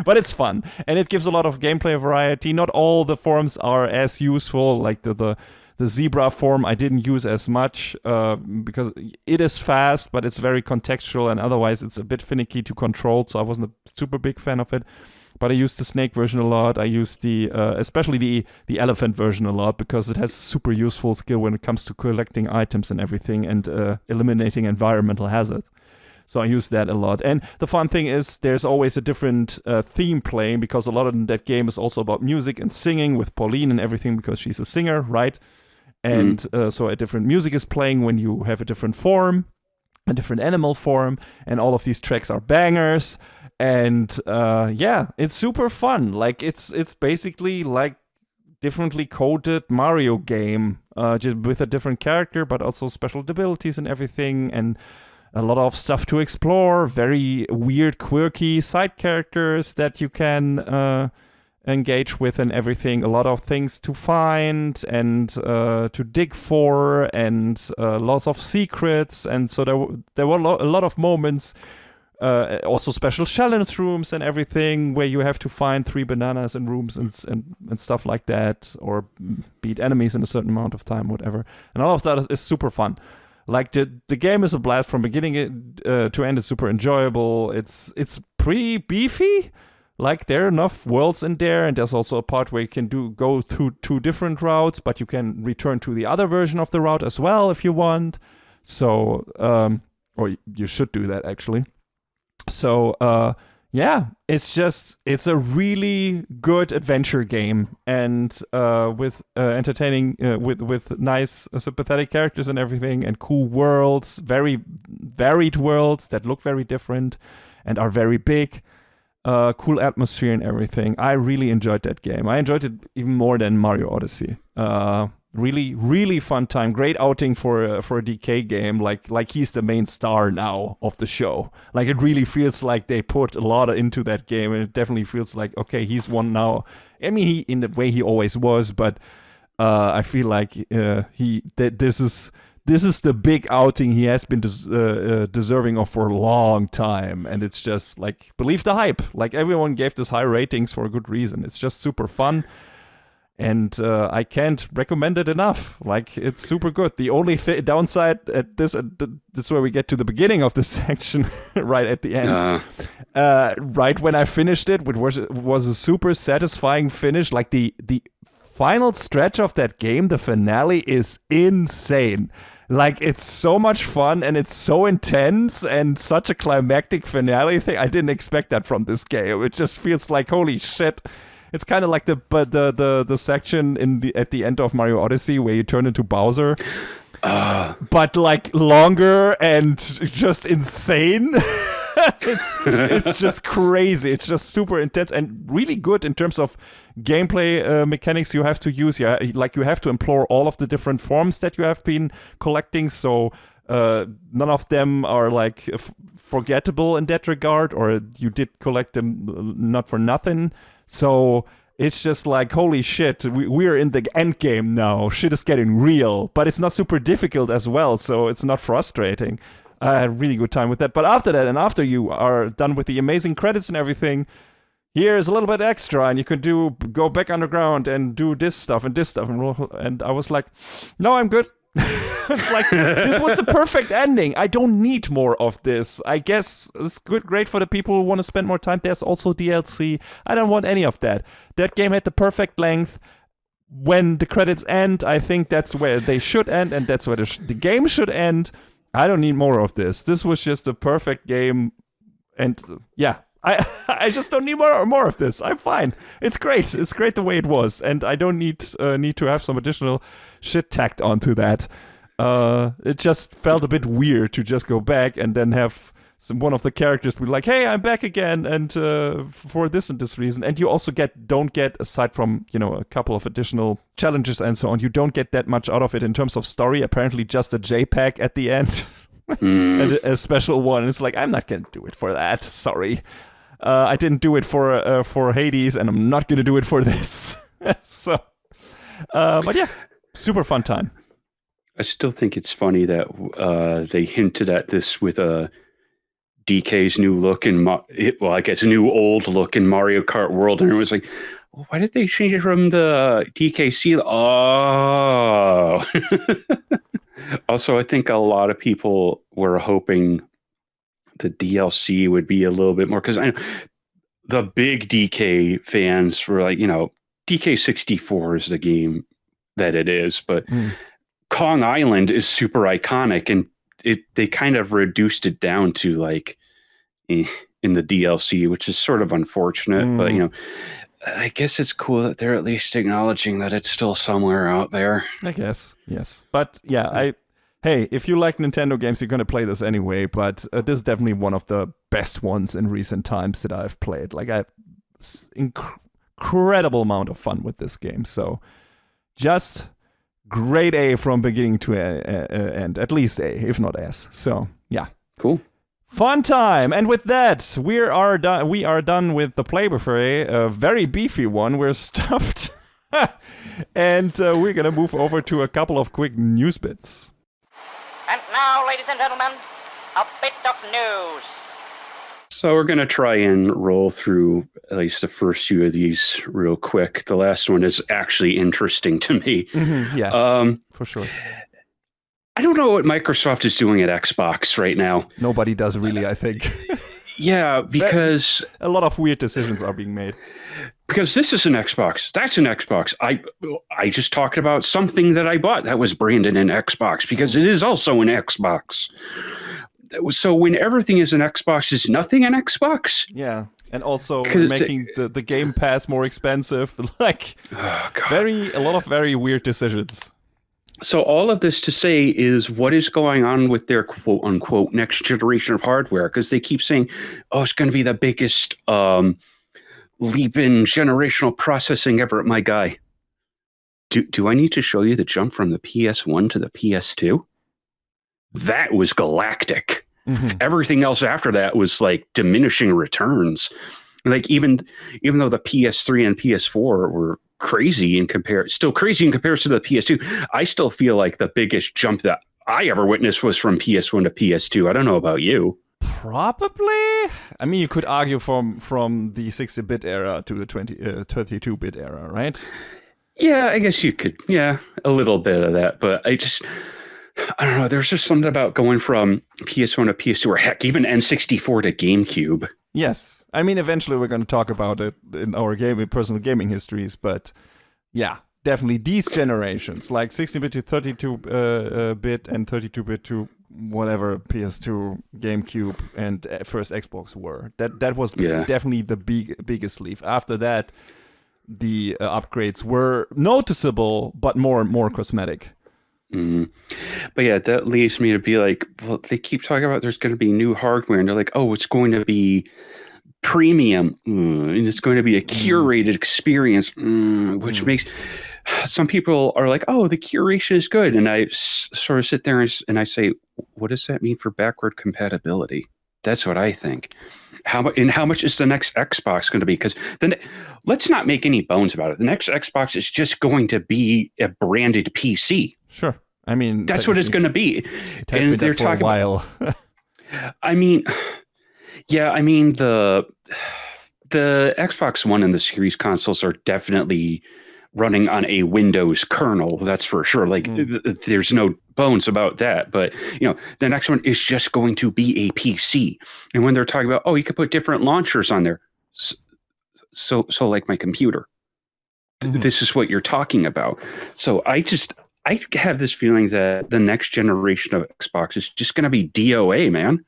But it's fun, and it gives a lot of gameplay variety. Not all the forms are as useful, like the zebra form I didn't use as much because it is fast, but it's very contextual, and otherwise it's a bit finicky to control, so I wasn't a super big fan of it. But I used the snake version a lot. I used especially the elephant version a lot, because it has super useful skill when it comes to collecting items and everything, and eliminating environmental hazards. So I use that a lot. And the fun thing is there's always a different theme playing, because a lot of that game is also about music and singing with Pauline and everything, because she's a singer, right? And so a different music is playing when you have a different form, a different animal form, and all of these tracks are bangers. And it's super fun. Like it's basically like differently coded Mario game, just with a different character, but also special abilities and everything, and a lot of stuff to explore. Very weird, quirky side characters that you can engage with and everything. A lot of things to find and to dig for, and lots of secrets. And so there were a lot of moments. Also special challenge rooms and everything, where you have to find 3 bananas in rooms and stuff like that, or beat enemies in a certain amount of time, whatever. And all of that is super fun. Like the game is a blast from beginning to end. It's super enjoyable. It's pretty beefy. Like there are enough worlds in there, and there's also a part where you can go through 2 different routes, but you can return to the other version of the route as well if you want. So, or you should do that actually. So, it's a really good adventure game, and with entertaining, with nice, sympathetic characters and everything, and cool worlds, very varied worlds that look very different and are very big. Cool atmosphere and everything. I really enjoyed that game. I enjoyed it even more than Mario Odyssey. Really, really fun time. Great outing for a DK game. Like he's the main star now of the show. Like it really feels like they put a lot into that game, and it definitely feels like, okay, he's one now. I mean, he in the way he always was, but I feel like this is the big outing he has been deserving of for a long time, and it's just like, believe the hype. Like everyone gave this high ratings for a good reason. It's just super fun. And I can't recommend it enough. Like, it's super good. The only downside at this is where we get to the beginning of this section, right at the end. Right when I finished it, which was a super satisfying finish. Like, the final stretch of that game, the finale, is insane. Like, it's so much fun, and it's so intense, and such a climactic finale thing. I didn't expect that from this game. It just feels like, holy shit. It's kind of like the section at the end of Mario Odyssey where you turn into Bowser, but like longer and just insane. It's just crazy. It's just super intense and really good in terms of gameplay mechanics you have to use. Yeah, like you have to implore all of the different forms that you have been collecting. So none of them are like forgettable in that regard, or you did collect them not for nothing. So it's just like, holy shit, we're in the end game now. Shit is getting real, but it's not super difficult as well, so it's not frustrating. I had a really good time with that. But after that, and after you are done with the amazing credits and everything, here's a little bit extra, and you can go back underground and do this stuff and this stuff. And I was like, no, I'm good. It's like, this was the perfect ending. I don't need more of this. I guess it's great for the people who want to spend more time. There's also DLC. I don't want any of that. That game had the perfect length. When the credits end, I think that's where they should end, and that's where the game should end. I don't need more of this. This was just a perfect game, and I just don't need more of this. I'm fine. It's great. It's great the way it was, and I don't need to have some additional shit tacked onto that. It just felt a bit weird to just go back and then have one of the characters be like, "Hey, I'm back again," and for this and this reason. And you also don't get aside from a couple of additional challenges and so on, you don't get that much out of it in terms of story. Apparently, just a JPEG at the end, and a special one. It's like, I'm not gonna do it for that. Sorry. I didn't do it for Hades, and I'm not gonna do it for this. So, but yeah, super fun time. I still think it's funny that they hinted at this with a DK's new look in I guess new old look in Mario Kart World, and it was like, well, why did they change it from the DKC? Oh, also, I think a lot of people were hoping the DLC would be a little bit more, because I know the big DK fans were like, DK64 is the game that it is, but Kong Island is super iconic, and they kind of reduced it down to like in the DLC, which is sort of unfortunate. But I guess it's cool that they're at least acknowledging that it's still somewhere out there. I guess, yes. But yeah, hey, if you like Nintendo games, you're gonna play this anyway. But this is definitely one of the best ones in recent times that I've played. Like, I have incredible amount of fun with this game. So just grade A from beginning to end, at least A, if not S. So yeah, cool, fun time. And with that, we are done with the play buffet, a very beefy one. We're stuffed, and we're gonna move over to a couple of quick news bits. And now, ladies and gentlemen, a bit of news. So we're going to try and roll through at least the first few of these real quick. The last one is actually interesting to me. Yeah, for sure. I don't know what Microsoft is doing at Xbox right now. Nobody does really, I think. Yeah, because a lot of weird decisions are being made. Because this is an Xbox, that's an Xbox. I just talked about something that I bought that was branded an Xbox, because it is also an Xbox. So when everything is an Xbox, is nothing an Xbox? Yeah, and also making the Game Pass more expensive. Like, a lot of very weird decisions. So all of this to say is, what is going on with their quote unquote next generation of hardware? Because they keep saying, oh, it's going to be the biggest leap in generational processing ever. My guy, do I need to show you the jump from the PS1 to the PS2? That was galactic. Everything else after that was like diminishing returns. Like even though the PS3 and PS4 were still crazy in comparison to the PS2, I still feel like the biggest jump that I ever witnessed was from PS1 to PS2. I don't know about you. Probably. I mean, you could argue from the 60-bit era to the 32-bit era, right? Yeah, I guess you could. Yeah, a little bit of that. But I don't know. There's just something about going from PS1 to PS2, or heck, even N64 to GameCube. Yes. I mean, eventually we're going to talk about it in our personal gaming histories, but yeah, definitely these generations, like 16-bit to 32-bit and 32-bit to whatever PS2, GameCube, and first Xbox were. That was definitely the biggest leap. After that, the upgrades were noticeable, but more cosmetic. But yeah, that leads me to be like, well, they keep talking about there's going to be new hardware, and they're like, oh, it's going to be premium, and it's going to be a curated experience, which makes some people are like, oh, the curation is good, and I sort of sit there and I say, what does that mean for backward compatibility? That's what I think. How much is the next Xbox going to be? Because then, let's not make any bones about it. The next Xbox is just going to be a branded PC. Sure. I mean, that's what it's going to be. It has been there for a while. I mean, yeah. I mean, the Xbox One and the Series consoles are definitely running on a Windows kernel. That's for sure. Like, there's no bones about that. But the next one is just going to be a PC. And when they're talking about, oh, you could put different launchers on there, so like my computer. This is what you're talking about. So I have this feeling that the next generation of Xbox is just going to be DOA, man.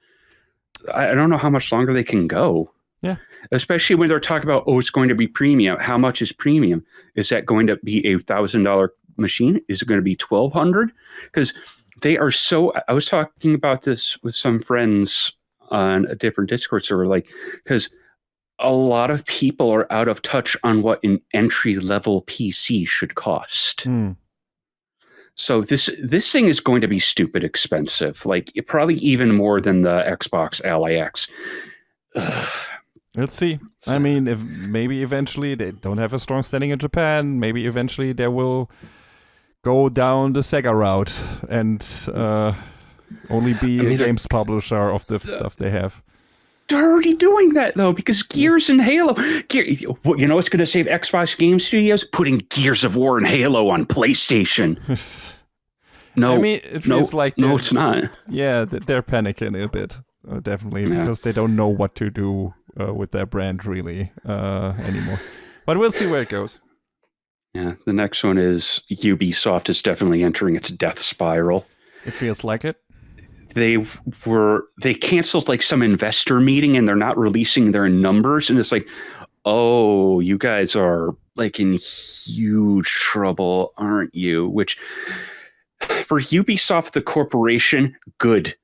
I don't know how much longer they can go. Yeah. Especially when they're talking about, oh, it's going to be premium. How much is premium? Is that going to be $1,000 machine? Is it going to be $1,200? Because they are so. I was talking about this with some friends on a different Discord server, like, because a lot of people are out of touch on what an entry-level PC should cost. So this thing is going to be stupid expensive, like probably even more than the Xbox Ally X. Let's see. I mean, if maybe eventually they don't have a strong standing in Japan, maybe eventually they will go down the Sega route and only be a games publisher of the stuff they have. already doing that though, because Gears and Halo. You know what's going to save Xbox Game Studios? Putting Gears of War and Halo on PlayStation. No, I mean, it feels like no, it's not. Yeah, they're panicking a bit, definitely, because they don't know what to do with their brand really anymore. But we'll see where it goes. Yeah, the next one is Ubisoft is definitely entering its death spiral. It feels like it. They canceled like some investor meeting and they're not releasing their numbers, and it's like, oh, you guys are like in huge trouble, aren't you? Which for Ubisoft, the corporation, good.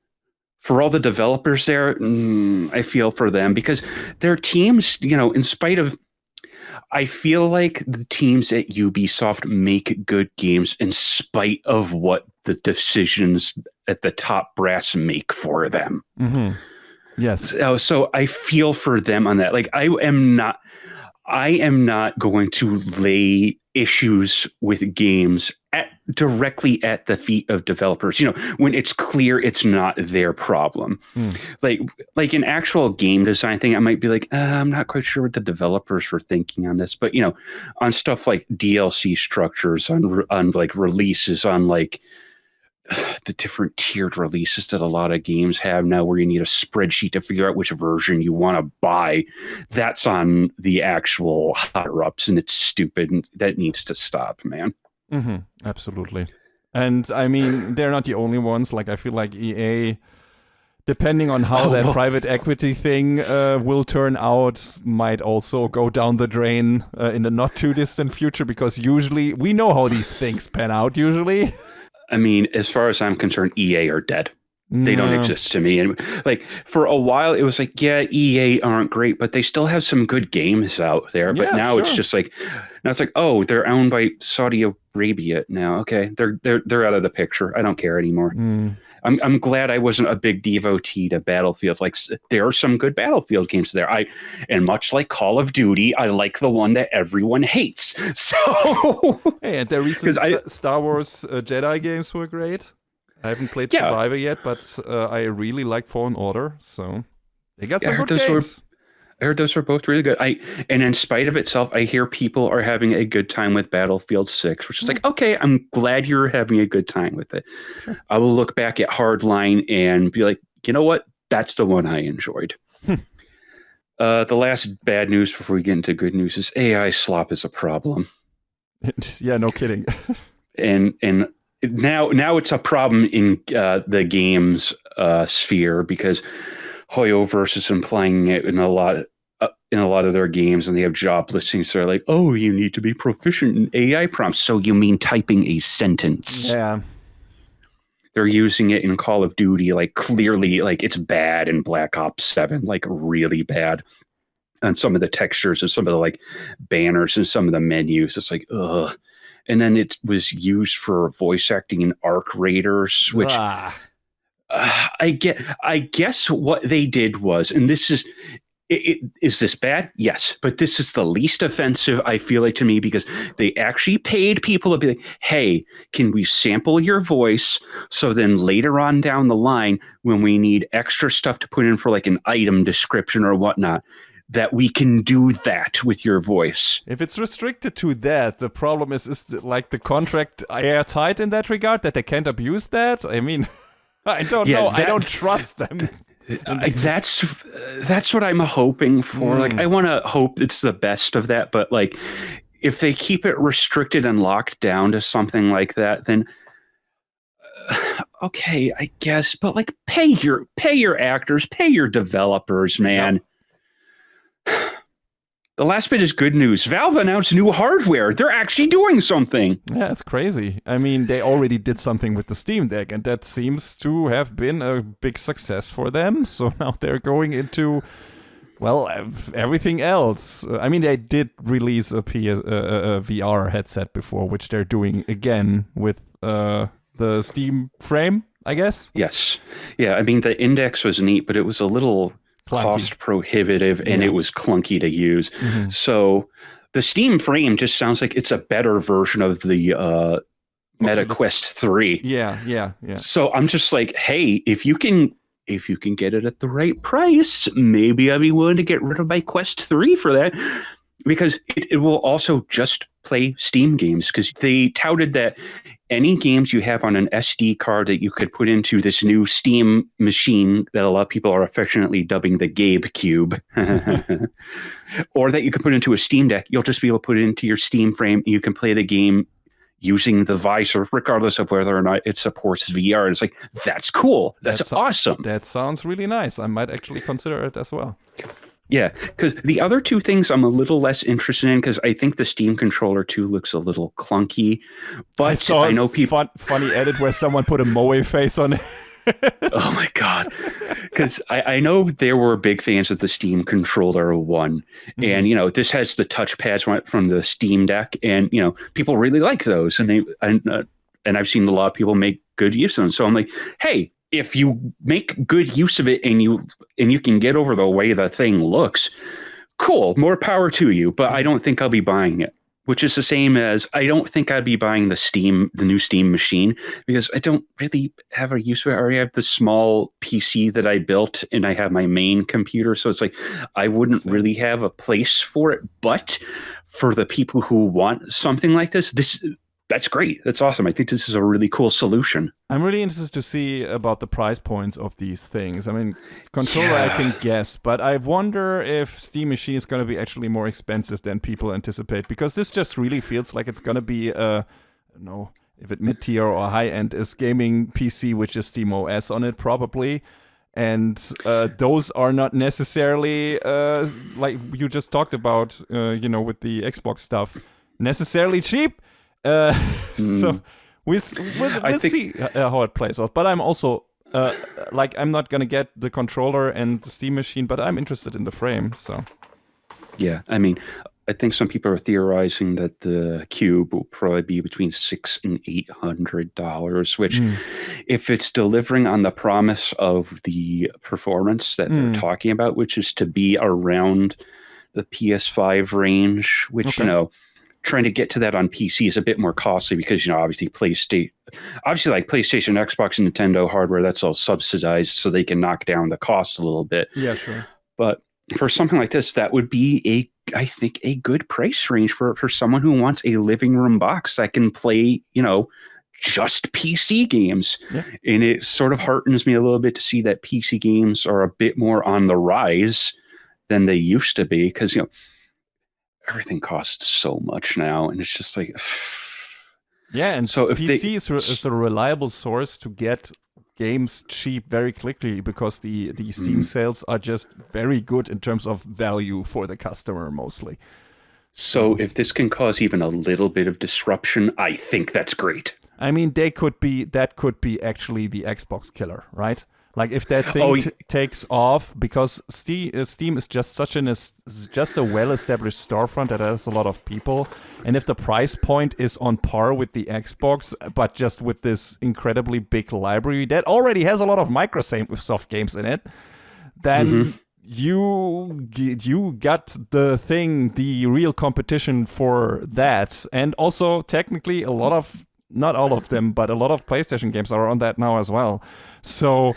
For all the developers there, I feel for them because their teams, in spite of, I feel like the teams at Ubisoft make good games in spite of what the decisions at the top brass make for them. Mm-hmm. Yes. So I feel for them on that. Like I am not going to lay issues with games directly at the feet of developers, when it's clear it's not their problem. Like an actual game design thing, I might be like, I'm not quite sure what the developers were thinking on this, but on stuff like DLC structures, on like releases, on like the different tiered releases that a lot of games have now, where you need a spreadsheet to figure out which version you want to buy. That's on the actual higher ups, and it's stupid, and that needs to stop, man. Mm-hmm. Absolutely. And I mean, they're not the only ones. Like I feel like EA, depending on how that private equity thing will turn out, might also go down the drain in the not too distant future, because usually we know how these things pan out usually. I mean, as far as I'm concerned, EA are dead. They don't exist to me. And like for a while, it was like, yeah, EA aren't great, but they still have some good games out there. But now it's just like, oh, they're owned by Saudi Arabia now. Okay, they're out of the picture. I don't care anymore. I'm glad I wasn't a big devotee to Battlefield. Like there are some good Battlefield games there. And much like Call of Duty, I like the one that everyone hates. So hey, and the recent Star Wars Jedi games were great. I haven't played Survivor yet, but I really like Fallen Order, so they got some good games. I heard those were both really good. And in spite of itself, I hear people are having a good time with Battlefield 6, which is like, okay, I'm glad you're having a good time with it. Sure. I will look back at Hardline and be like, you know what? That's the one I enjoyed. The last bad news before we get into good news is AI slop is a problem. Yeah, no kidding. and now it's a problem in the games sphere, because Hoyoverse is implying it in a lot of their games, and they have job listings that are like, oh, you need to be proficient in AI prompts. So you mean typing a sentence? Yeah. They're using it in Call of Duty, like clearly, like it's bad in Black Ops 7, like really bad. And some of the textures and some of the like banners and some of the menus, it's like, ugh. And then it was used for voice acting in Arc Raiders, which I guess what they did was, and this is, is this bad? Yes, but this is the least offensive, I feel like, to me, because they actually paid people to be like, hey, can we sample your voice? So then later on down the line, when we need extra stuff to put in for like an item description or whatnot, that we can do that with your voice. If it's restricted to that, the problem is like the contract airtight in that regard, that they can't abuse that? I mean, I don't know. I don't trust them. That's what I'm hoping for. Like, I want to hope it's the best of that, but like, if they keep it restricted and locked down to something like that, then okay, I guess. But like, pay your actors, pay your developers, man. Yep. The last bit is good news. Valve announced new hardware. They're actually doing something. Yeah, it's crazy. I mean, they already did something with the Steam Deck, and that seems to have been a big success for them. So now they're going into, well, everything else. I mean, they did release a VR headset before, which they're doing again with the Steam Frame, I guess. Yes. Yeah, I mean, the Index was neat, but it was a little cost prohibitive, and it was clunky to use. Mm-hmm. So the Steam Frame just sounds like it's a better version of the Meta Quest 3. Yeah. So I'm just like, hey, if you can if you can get it at the right price, maybe I'll be willing to get rid of my Quest 3 for that. Because it will also just play Steam games, because they touted that any games you have on an SD card that you could put into this new Steam machine that a lot of people are affectionately dubbing the Gabe Cube, or that you can put into a Steam Deck, you'll just be able to put it into your Steam frame. You can play the game using the visor, regardless of whether or not it supports VR. And it's like, that's cool. That's awesome. That sounds really nice. I might actually consider it as well. Yeah, because the other two things I'm a little less interested in, because I think the Steam controller too looks a little clunky. But I know people funny edit where someone put a Moe face on it. Oh my god! Because I know there were big fans of the Steam Controller 1, and this has the touchpads from the Steam Deck, and people really like those, and I've seen a lot of people make good use of them. So I'm like, hey, if you make good use of it and you can get over the way the thing looks, cool, more power to you. But I don't think I'll be buying it, which is the same as I don't think I'd be buying the new Steam machine, because I don't really have a use for it. I already have the small PC that I built, and I have my main computer. So it's like, I wouldn't really have a place for it. But for the people who want something like this, that's great. That's awesome. I think this is a really cool solution. I'm really interested to see about the price points of these things. I mean, controller I can guess, but I wonder if Steam Machine is going to be actually more expensive than people anticipate, because this just really feels like it's going to be I don't know if it mid-tier or high-end is gaming PC, which is Steam OS on it probably. And those are not necessarily, like you just talked about, with the Xbox stuff, necessarily cheap. So we'll see how it plays out. But I'm also I'm not gonna get the controller and the Steam machine, but I'm interested in the frame. So yeah, I mean, I think some people are theorizing that the Cube will probably be between $600 and $800, which, if it's delivering on the promise of the performance that they're talking about, which is to be around the PS5 range, which trying to get to that on PC is a bit more costly, because obviously like PlayStation, Xbox, and Nintendo hardware, that's all subsidized, so they can knock down the cost a little bit. Yeah, sure. But for something like this, that would be I think a good price range for someone who wants a living room box that can play just PC games. Yeah. And it sort of heartens me a little bit to see that PC games are a bit more on the rise than they used to be, because everything costs so much now, and it's just like, yeah. And so if PC is a reliable source to get games cheap very quickly, because the Steam sales are just very good in terms of value for the customer mostly. So if this can cause even a little bit of disruption, I think that's great. I mean, that could be actually the Xbox killer, right? Like if that thing takes off, because Steam is just just a well-established storefront that has a lot of people, and if the price point is on par with the Xbox, but just with this incredibly big library that already has a lot of Microsoft games in it, then you got the real competition for that. And also technically not all of them, but a lot of PlayStation games are on that now as well. So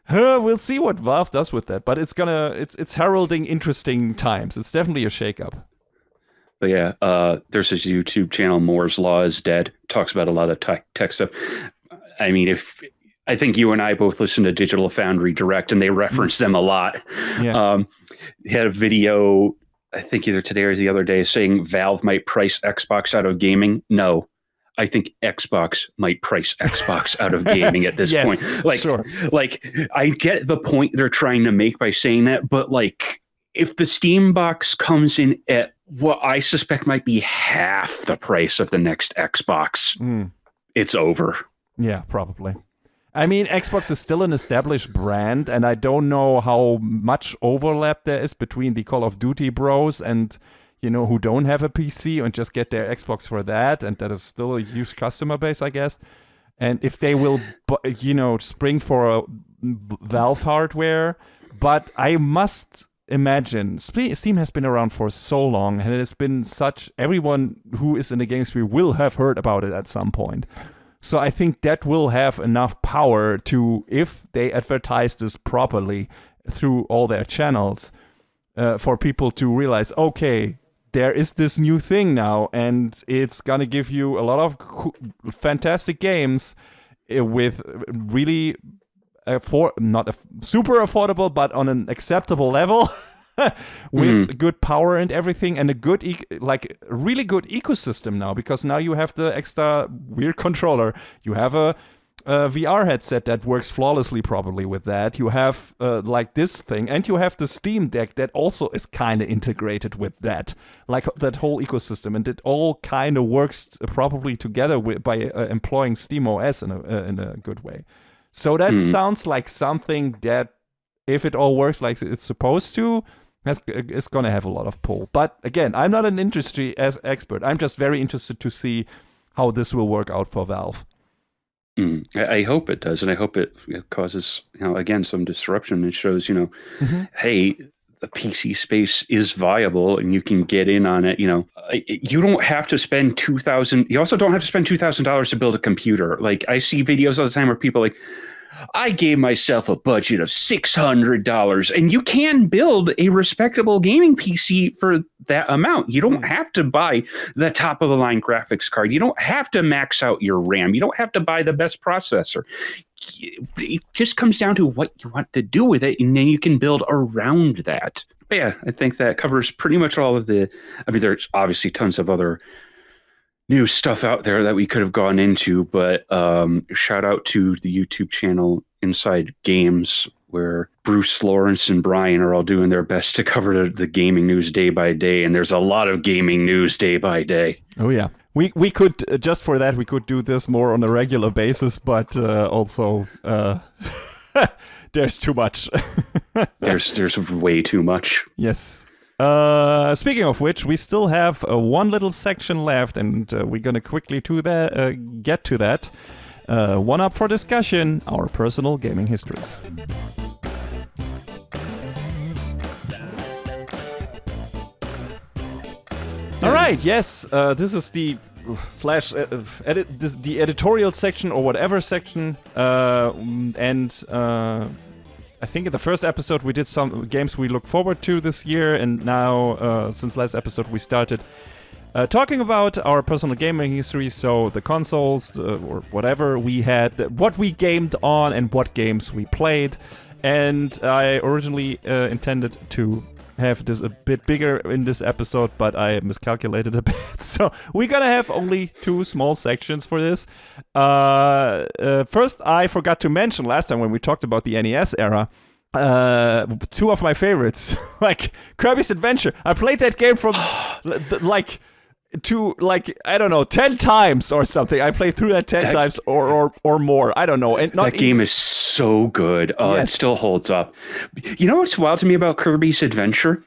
we'll see what Valve does with that, but it's heralding interesting times. It's definitely a shakeup. But yeah, there's this YouTube channel, Moore's Law is Dead, talks about a lot of tech stuff. I mean, I think you and I both listen to Digital Foundry Direct, and they reference them a lot. Yeah. He had a video, I think either today or the other day, saying Valve might price Xbox out of gaming. No. I think Xbox might price Xbox out of gaming at this point. Like, I get the point they're trying to make by saying that, but like, if the Steam box comes in at what I suspect might be half the price of the next Xbox, it's over. Yeah, probably. I mean, Xbox is still an established brand, and I don't know how much overlap there is between the Call of Duty bros and who don't have a PC and just get their Xbox for that, and that is still a huge customer base, I guess. And if they will, spring for a Valve hardware, but I must imagine Steam has been around for so long, and it has been everyone who is in the game industry will have heard about it at some point. So I think that will have enough power to, if they advertise this properly through all their channels, for people to realize, okay, there is this new thing now, and it's gonna give you a lot of fantastic games with really not super affordable, but on an acceptable level. With good power and everything, and a good really good ecosystem now, because now you have the extra weird controller, you have a VR headset that works flawlessly probably with that, you have like this thing, and you have the Steam Deck that also is kind of integrated with that, like that whole ecosystem, and it all kind of works probably together by employing Steam OS in a good way. So that sounds like something that, if it all works like it's supposed to, it's going to have a lot of pull. But again, I'm not an industry expert. I'm just very interested to see how this will work out for Valve. I hope it does, and I hope it causes, again, some disruption. It shows, hey, the PC space is viable, and you can get in on it. You don't have to spend $2,000. You also don't have to spend $2,000 to build a computer. Like, I see videos all the time where people are like, I gave myself a budget of $600, and you can build a respectable gaming PC for that amount. You don't have to buy the top of the line graphics card. You don't have to max out your RAM. You don't have to buy the best processor. It just comes down to what you want to do with it, and then you can build around that. But yeah, I think that covers pretty much all of the. I mean, there's obviously tons of other new stuff out there that we could have gone into, but shout out to the YouTube channel Inside Games, where Bruce, Lawrence, and Brian are all doing their best to cover the gaming news day by day, and there's a lot of gaming news day by day. Oh yeah, we could just for that we could do this more on a regular basis, but also there's too much. there's way too much. Yes. Speaking of which, we still have one little section left, and we're gonna quickly get to that. One up for discussion: our personal gaming histories. All right, yes, this is the the editorial section or whatever section, and. I think in the first episode we did some games we look forward to this year, and now, since last episode, we started talking about our personal gaming history, so the consoles, or whatever we had, what we gamed on, and what games we played. And I originally intended to have this a bit bigger in this episode, but I miscalculated a bit. So we're gonna have only 2 small sections for this. First, I forgot to mention last time when we talked about the NES era, 2 of my favorites, like Kirby's Adventure. I played that game from I don't know, 10 times or something. I played through that 10 times or more. I don't know. And that game is so good. Yes. It still holds up. You know what's wild to me about Kirby's Adventure?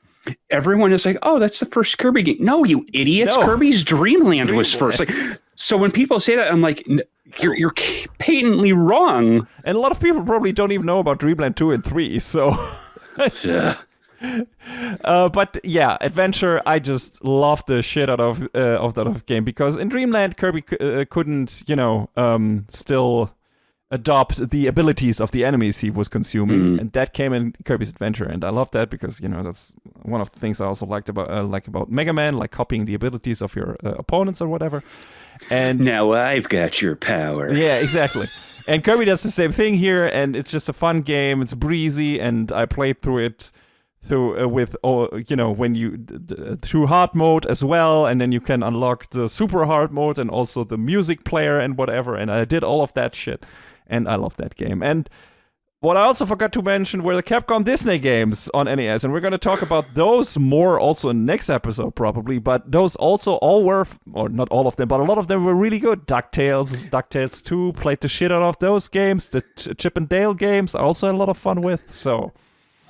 Everyone is like, oh, that's the first Kirby game. No, you idiots. No. Kirby's Dream Land was first. Like, so when people say that, I'm like, you're patently wrong. And a lot of people probably don't even know about Dreamland 2 and 3, so... Yeah. But yeah, Adventure, I just loved the shit out of that game, because in Dreamland, Kirby couldn't, still adopt the abilities of the enemies he was consuming, and that came in Kirby's Adventure, and I love that because that's one of the things I also liked about Mega Man, like copying the abilities of your opponents or whatever. And now I've got your power. Yeah, exactly. And Kirby does the same thing here, and it's just a fun game. It's breezy, and I played through it when you through hard mode as well, and then you can unlock the super hard mode and also the music player and whatever, and I did all of that shit, and I love that game. And what I also forgot to mention were the Capcom Disney games on NES, and we're going to talk about those more also in the next episode probably, but those also all were, or not all of them, but a lot of them were really good. DuckTales 2, played the shit out of those games. The Chip and Dale games I also had a lot of fun with, so...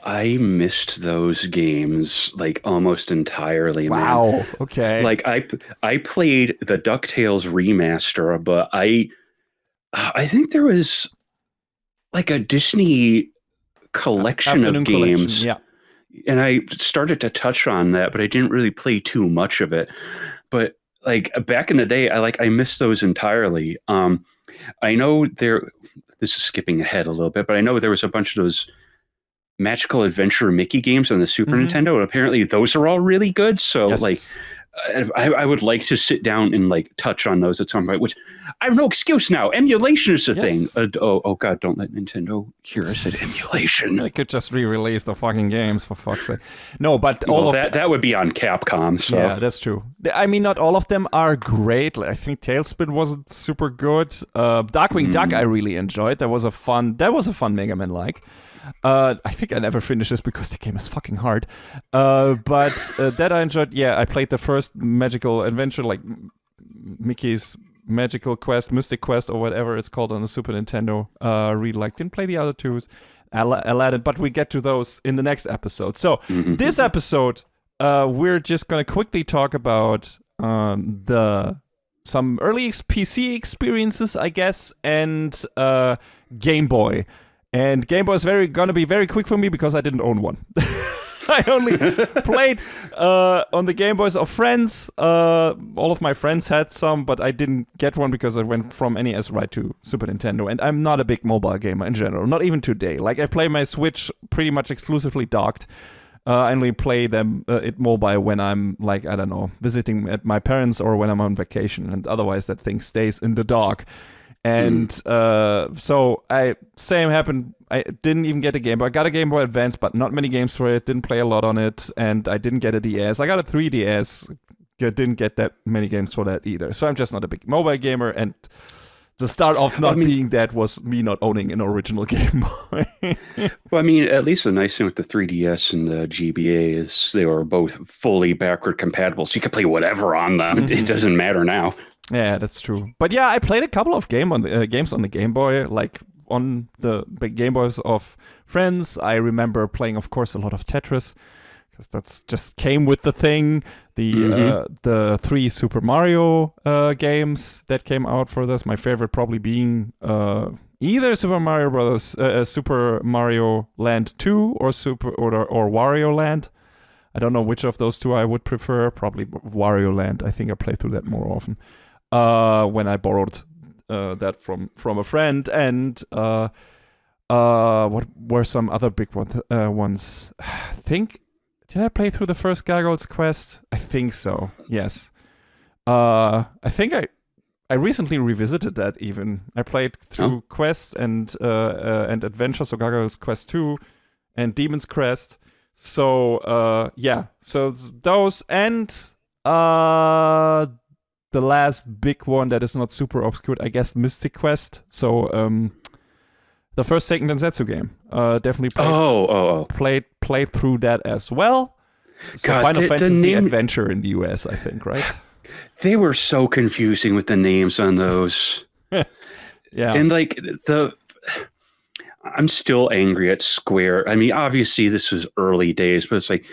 I missed those games like almost entirely. Wow. Man. Okay. Like I played the DuckTales remaster, but I think there was like a Disney collection of games. Yeah. And I started to touch on that, but I didn't really play too much of it. But like back in the day, I missed those entirely. I know this is skipping ahead a little bit, but I know there was a bunch of those Magical Adventure Mickey games on the Super Nintendo, and apparently those are all really good. So Yes. I would like to sit down and like touch on those at some point, which I have no excuse now. Emulation is a Yes. thing. Oh God, don't let Nintendo hear I said emulation. I could just re-release the fucking games for fuck's sake. No, but Well, that would be on Capcom. So yeah, that's true. I mean, not all of them are great. Like, I think Tailspin wasn't super good. Darkwing Duck I really enjoyed. That was a fun Mega Man like. I think I never finished this because the game is fucking hard. But that I enjoyed. Yeah, I played the first Magical Adventure, like Mickey's Magical Quest, Mystic Quest, or whatever it's called on the Super Nintendo. Really liked. Didn't play the other two, Aladdin, but we get to those in the next episode. So this episode, we're just gonna quickly talk about some early PC experiences, I guess, and Game Boy. And Game Boy is gonna be very quick for me because I didn't own one. I only played on the Game Boys of friends. All of my friends had some, but I didn't get one because I went from NES right to Super Nintendo. And I'm not a big mobile gamer in general, not even today. Like, I play my Switch pretty much exclusively docked. I only play them it mobile when I'm, like, I don't know, visiting at my parents or when I'm on vacation. And otherwise, that thing stays in the dock. And so same happened. I didn't even get a Game Boy. I got a Game Boy Advance, but not many games for it. Didn't play a lot on it, and I didn't get a DS. I got a 3DS. Didn't get that many games for that either. So I'm just not a big mobile gamer. And the start of not being that was me not owning an original Game Boy. Well, I mean, at least the nice thing with the 3DS and the GBA is they were both fully backward compatible, so you could play whatever on them. It doesn't matter now. Yeah, that's true. But yeah, I played a couple of games on the Game Boy, like on the big Game Boys of friends. I remember playing, of course, a lot of Tetris because that's just came with the thing. The 3 Super Mario games that came out for this. My favorite probably being either Super Mario Brothers, Super Mario Land 2, or Wario Land. I don't know which of those two I would prefer. Probably Wario Land. I think I play through that more often. When I borrowed that from a friend, and what were some other big ones? Did I play through the first Gargoyle's Quest? I think so. Yes. I think I recently revisited that. Even I played through Quest and Adventure, so Gargoyle's Quest 2 and Demon's Crest. So yeah, so those and the last big one that is not super obscure, I guess, Mystic Quest. So the first Seiken Densetsu game. Definitely played through that as well. So God, Final Fantasy the name... Adventure in the US, I think, right? They were so confusing with the names on those. Yeah. And like I'm still angry at Square. I mean, obviously this was early days, but it's like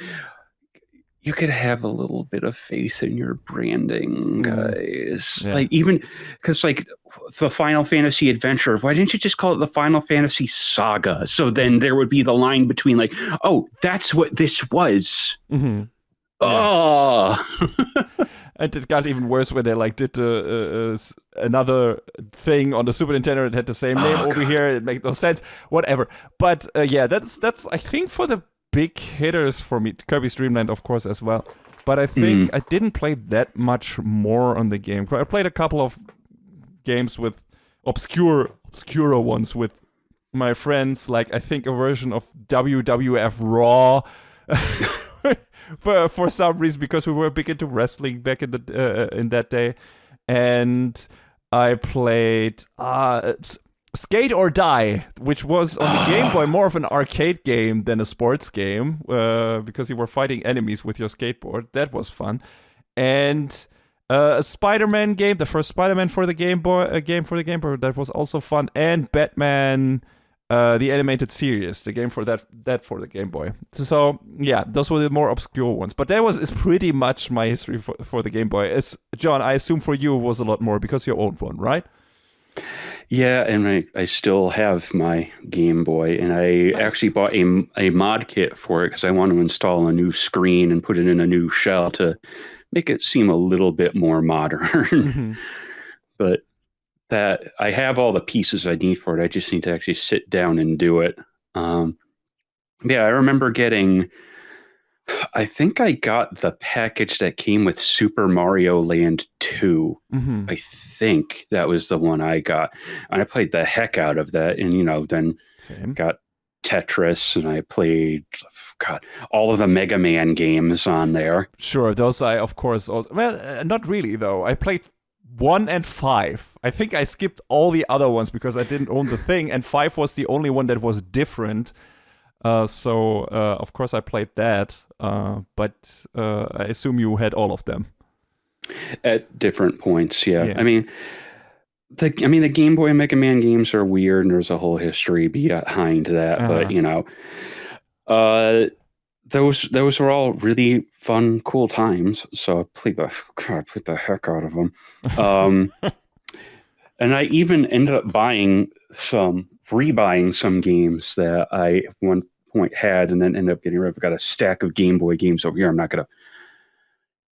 you could have a little bit of faith in your branding, guys. Yeah. Like, even because like the Final Fantasy Adventure, why didn't you just call it the Final Fantasy Saga? So then there would be the line between like, oh, that's what this was. Mm-hmm. Oh. And it got even worse when they like did another thing on the Super Nintendo that had the same name over here. It made no sense. Whatever. But yeah, that's I think for the big hitters for me. Kirby's Dream Land, of course, as well. But I think I didn't play that much more on the game. I played a couple of games with obscure ones with my friends. Like I think a version of WWF Raw. For some reason, because we were big into wrestling back in that day, and I played Skate or Die, which was on the Game Boy more of an arcade game than a sports game, because you were fighting enemies with your skateboard. That was fun, and a Spider-Man game, the first Spider-Man for the Game Boy, that was also fun, and Batman. The animated series, the game for that for the Game Boy. So yeah, those were the more obscure ones. But that is pretty much my history for the Game Boy. John, I assume for you it was a lot more because you owned one, right? Yeah, and I still have my Game Boy, and I actually bought a mod kit for it because I want to install a new screen and put it in a new shell to make it seem a little bit more modern. Mhm. But that I have all the pieces I need for it. I just need to actually sit down and do it. Yeah, I remember getting. I think I got the package that came with Super Mario Land 2. Mhm. I think that was the one I got. And I played the heck out of that. And, then Same. got Tetris, and I played, God, all of the Mega Man games on there. Sure, those I, of course, also, well, not really, though. I played 1 and 5. I think I skipped all the other ones because I didn't own the thing, and 5 was the only one that was different. So, of course, I played that, but I assume you had all of them. At different points, yeah. Yeah. I mean, the Game Boy and Mega Man games are weird, and there's a whole history behind that. But those were all really fun, cool times. So I played the heck out of them. And I even ended up rebuying some games that I at one point had, and then ended up getting rid of. I've got a stack of Game Boy games over here. I'm not gonna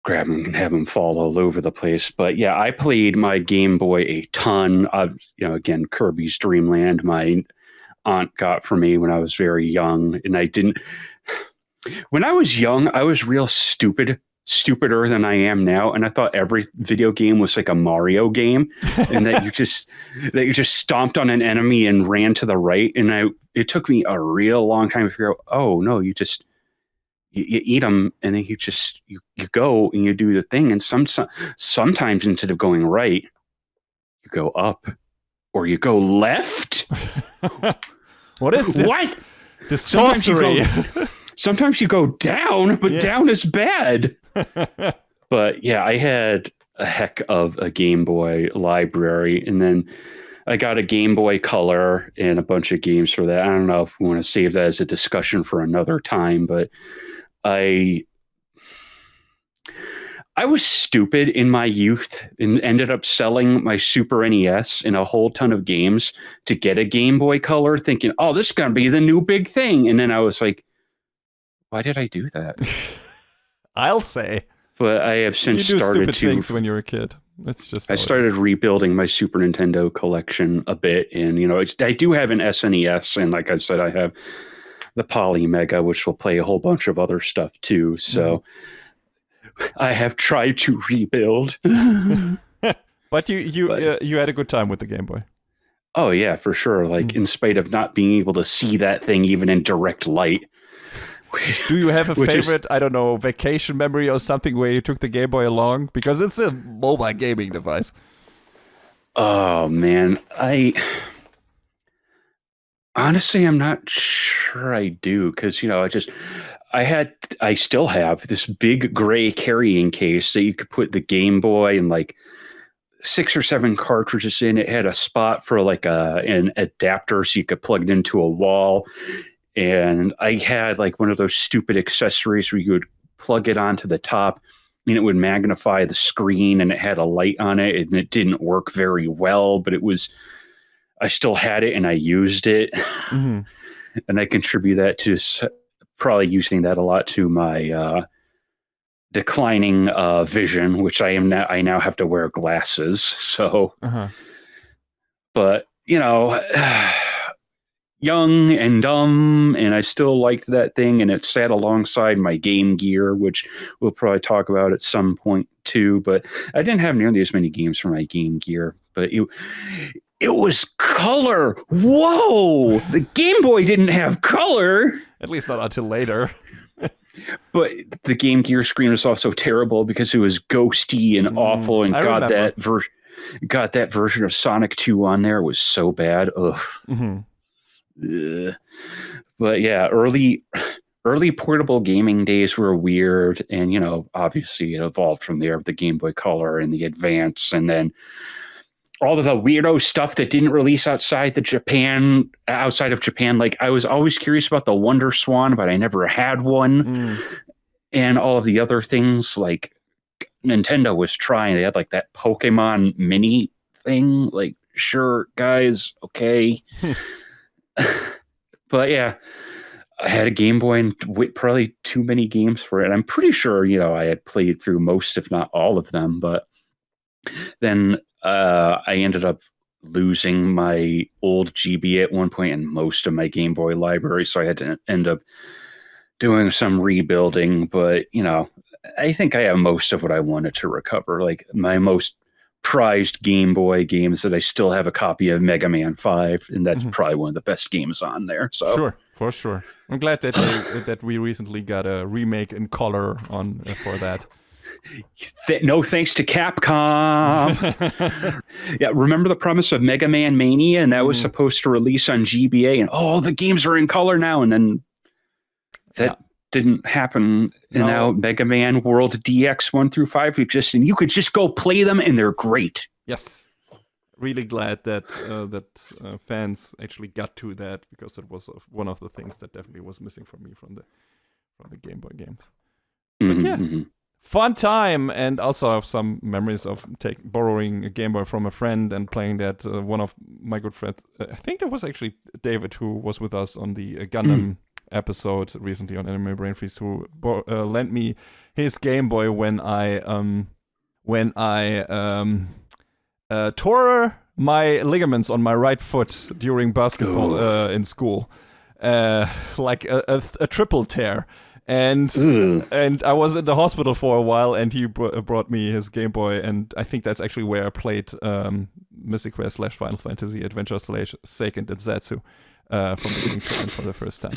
grab them and have them fall all over the place. But yeah, I played my Game Boy a ton. Again, Kirby's Dream Land, my aunt got for me when I was very young. And I didn't. When I was young, I was real stupider than I am now. And I thought every video game was like a Mario game, and that you just stomped on an enemy and ran to the right. And it took me a real long time to figure out, oh no, you eat them, and then you go and you do the thing. And sometimes instead of going right, you go up or you go left. What is this? What? The sorcery. Sometimes you go down, but down is bad. But yeah, I had a heck of a Game Boy library, and then I got a Game Boy Color and a bunch of games for that. I don't know if we want to save that as a discussion for another time, but I was stupid in my youth and ended up selling my Super NES and a whole ton of games to get a Game Boy Color, thinking, oh, this is going to be the new big thing. And then I was like, why did I do that? I'll say. But I have since you do started stupid things when you're a kid. That's just. I started rebuilding my Super Nintendo collection a bit, and I do have an SNES, and like I said, I have the Poly Mega, which will play a whole bunch of other stuff too. So I have tried to rebuild. But you had a good time with the Game Boy. Oh yeah, for sure. Like in spite of not being able to see that thing even in direct light. Do you have a favorite, I don't know, vacation memory or something where you took the Game Boy along? Because it's a mobile gaming device. Oh, man. Honestly, I'm not sure I do. Because, I still have this big gray carrying case that you could put the Game Boy and like 6 or 7 cartridges in. It had a spot for like an adapter so you could plug it into a wall. And I had like one of those stupid accessories where you would plug it onto the top and it would magnify the screen, and it had a light on it, and it didn't work very well, but I still had it and I used it. Mm-hmm. And I contribute that to probably using that a lot to my declining vision, which I now have to wear glasses. So, but young and dumb, and I still liked that thing, and it sat alongside my Game Gear, which we'll probably talk about at some point too. But I didn't have nearly as many games for my Game Gear, but it was color. Whoa! The Game Boy didn't have color. At least not until later. But the Game Gear screen was also terrible because it was ghosty and awful, and got that version of Sonic 2 on there. It was so bad. Ugh. Mm-hmm. But yeah, early portable gaming days were weird, and obviously it evolved from there with the Game Boy Color and the Advance, and then all of the weirdo stuff that didn't release outside of Japan. Like, I was always curious about the Wonder Swan, but I never had one. And all of the other things, like Nintendo was trying. They had like that Pokemon mini thing. Like, sure, guys, okay. But yeah, I had a Game Boy and probably too many games for it. I'm pretty sure, I had played through most, if not all of them. But then I ended up losing my old GB at one point and most of my Game Boy library. So I had to end up doing some rebuilding. But, I think I have most of what I wanted to recover. Like my most prized Game Boy games that I still have a copy of Mega Man 5, and that's probably one of the best games on there. So sure, for sure. I'm glad that that we recently got a remake in color on for that. No thanks to Capcom. Yeah, remember the promise of Mega Man Mania, and that was supposed to release on GBA, and the games are in color now, and then that didn't happen. And now Mega Man World DX 1 through 5 exist, and you could just go play them, and they're great. Yes, really glad that fans actually got to that, because it was one of the things that definitely was missing from me from the Game Boy games. But yeah. Fun time, and also I have some memories of borrowing a Game Boy from a friend and playing that. One of my good friends, I think that was actually David, who was with us on the Gundam episode recently on Anime Brain Freeze, who lent me his Game Boy when I tore my ligaments on my right foot during basketball in school, like a triple tear. And I was in the hospital for a while, and he brought me his Game Boy, and I think that's actually where I played Mystic Quest / Final Fantasy Adventure / Seiken Densetsu from beginning to end for the first time.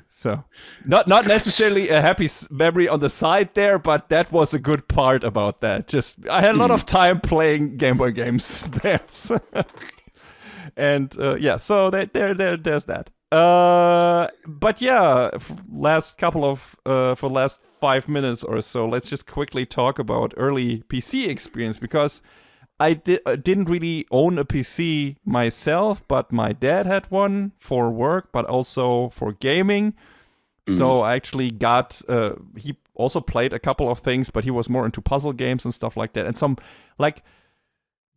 So not necessarily a happy memory on the side there, but that was a good part about that. Just I had a lot of time playing Game Boy games there, and so there's that. But yeah, last 5 minutes or so, let's just quickly talk about early PC experience, because I didn't really own a PC myself, but my dad had one for work, but also for gaming. So I actually got, he also played a couple of things, but he was more into puzzle games and stuff like that. And some, like,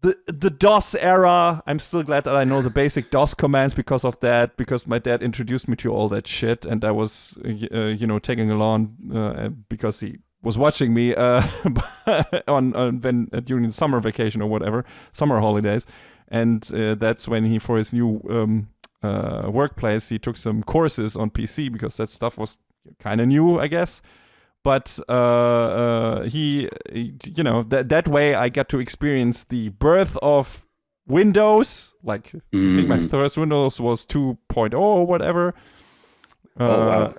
the DOS era, I'm still glad that I know the basic DOS commands because of that, because my dad introduced me to all that shit, and I was, tagging along because he was watching me during the summer vacation or whatever, summer holidays, and that's when he, for his new workplace, he took some courses on PC, because that stuff was kind of new, I guess. But that way I got to experience the birth of Windows. Like, I think my first Windows was 2.0 or whatever. Wow.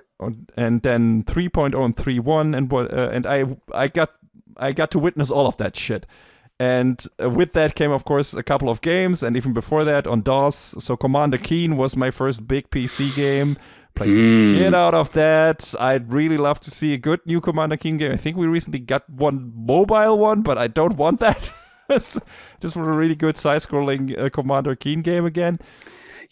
And then 3.0 and 3.1, and I got to witness all of that shit. And with that came, of course, a couple of games, and even before that on DOS. So Commander Keen was my first big PC game. Played the shit out of that. I'd really love to see a good new Commander Keen game. I think we recently got one mobile one, but I don't want that. Just for a really good side-scrolling Commander Keen game again.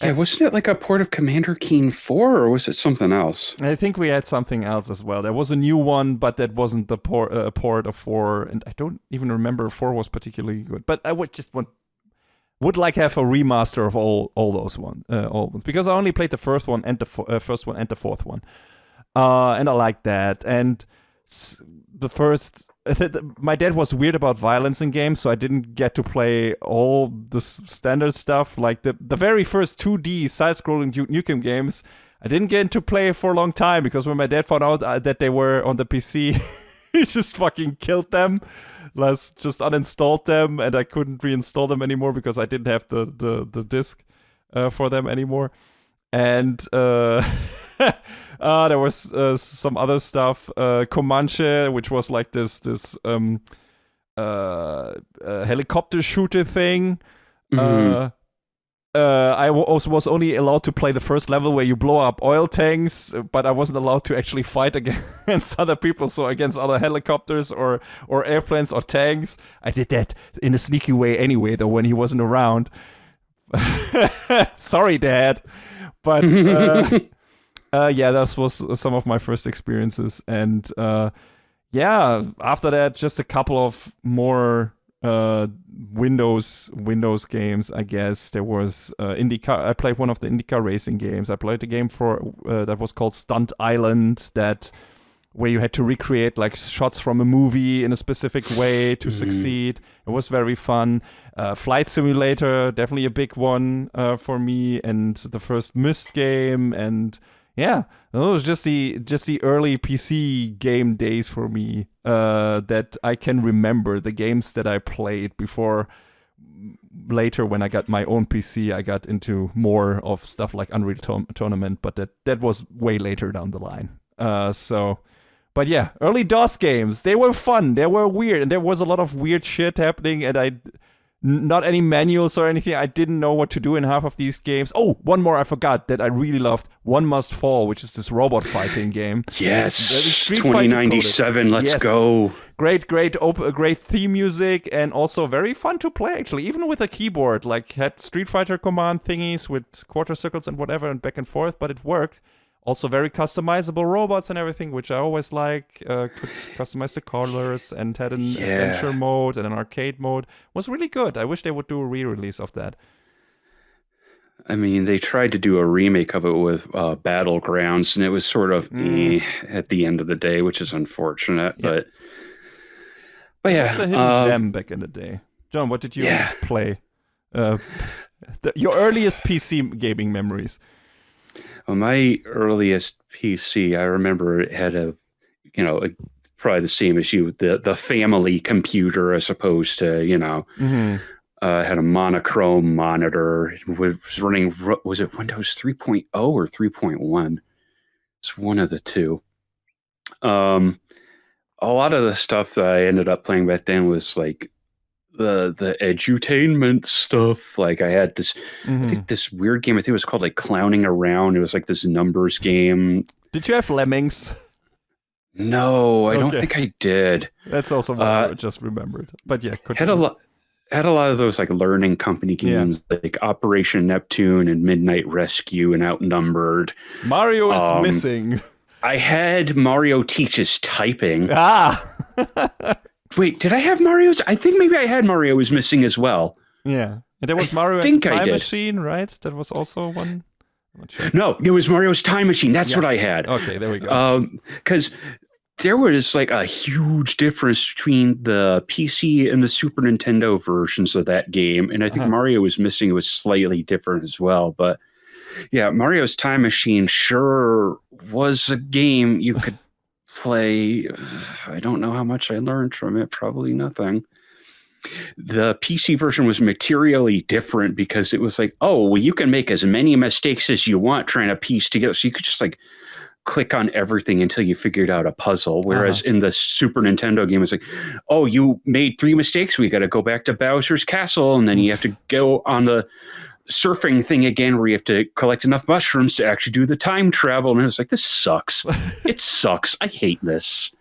Yeah, wasn't it like a port of Commander Keen 4, or was it something else? I think we had something else as well. There was a new one, but that wasn't the port of 4, and I don't even remember if 4 was particularly good. But I would like have a remaster of all those ones, because I only played the first one and the first one and the fourth one, and I like that. And my dad was weird about violence in games, so I didn't get to play all the standard stuff. Like the very first 2D side-scrolling Duke Nukem games, I didn't get to play for a long time, because when my dad found out that they were on the PC, he just fucking killed them. Just uninstalled them, and I couldn't reinstall them anymore because I didn't have the disc for them anymore. And there was some other stuff, Comanche, which was like this helicopter shooter thing. I also was only allowed to play the first level where you blow up oil tanks, but I wasn't allowed to actually fight against other people, so against other helicopters or airplanes or tanks. I did that in a sneaky way anyway, though, when he wasn't around. Sorry, Dad. But that was some of my first experiences. And after that, just a couple of more Windows games, I guess. There was IndyCar. I played one of the IndyCar racing games. I played a game for that was called Stunt Island, where you had to recreate like shots from a movie in a specific way to succeed. It was very fun. Flight Simulator, definitely a big one for me, and the first Myst game, and yeah, it was just the early PC game days for me that I can remember. The games that I played before. Later, when I got my own PC, I got into more of stuff like Unreal Tournament, but that was way later down the line. But yeah, early DOS games, they were fun, they were weird, and there was a lot of weird shit happening, and not any manuals or anything. I didn't know what to do in half of these games. Oh, one more I forgot that I really loved. One Must Fall, which is this robot fighting game. Yes, 2097, let's go. Great theme music, and also very fun to play, actually, even with a keyboard. Like, had Street Fighter command thingies with quarter circles and whatever, and back and forth, but it worked. Also very customizable robots and everything, which I always like. Could customize the colors and had an adventure mode and an arcade mode. Was really good. I wish they would do a re-release of that. I mean, they tried to do a remake of it with Battlegrounds, and it was sort of at the end of the day, which is unfortunate. Yeah. But yeah. It's a hidden gem back in the day. John, what did you play? Your earliest PC gaming memories. Well, my earliest PC, I remember it had probably the same issue with the family computer as opposed to, had a monochrome monitor. It was running, was it Windows 3.0 or 3.1? It's one of the two. A lot of the stuff that I ended up playing back then was like the edutainment stuff. Like I had this I think this weird game, I think it was called like Clowning Around. It was like this numbers game. Did you have Lemmings? No, I don't think I did. That's also what I just remembered. But yeah, had a lot of those like learning company games, like Operation Neptune and Midnight Rescue and Outnumbered. Mario is missing. I had Mario Teaches Typing. Wait, did I have Mario? I think maybe I had Mario is Missing as well. Yeah. And there was Mario and the Time Machine, right? That was also one. I'm not sure. No, it was Mario's Time Machine. That's what I had. Okay, there we go. Because there was like a huge difference between the PC and the Super Nintendo versions of that game. And I think Mario is Missing was slightly different as well. But yeah, Mario's Time Machine sure was a game you could play. I don't know how much I learned from it. Probably nothing. The PC version was materially different because it was like, oh, well, you can make as many mistakes as you want trying to piece together. So you could just like click on everything until you figured out a puzzle. Whereas in the Super Nintendo game, it's like, oh, you made 3 mistakes. We got to go back to Bowser's Castle. And then you have to go on the surfing thing again where you have to collect enough mushrooms to actually do the time travel. And it was like, this sucks. It sucks. I hate this.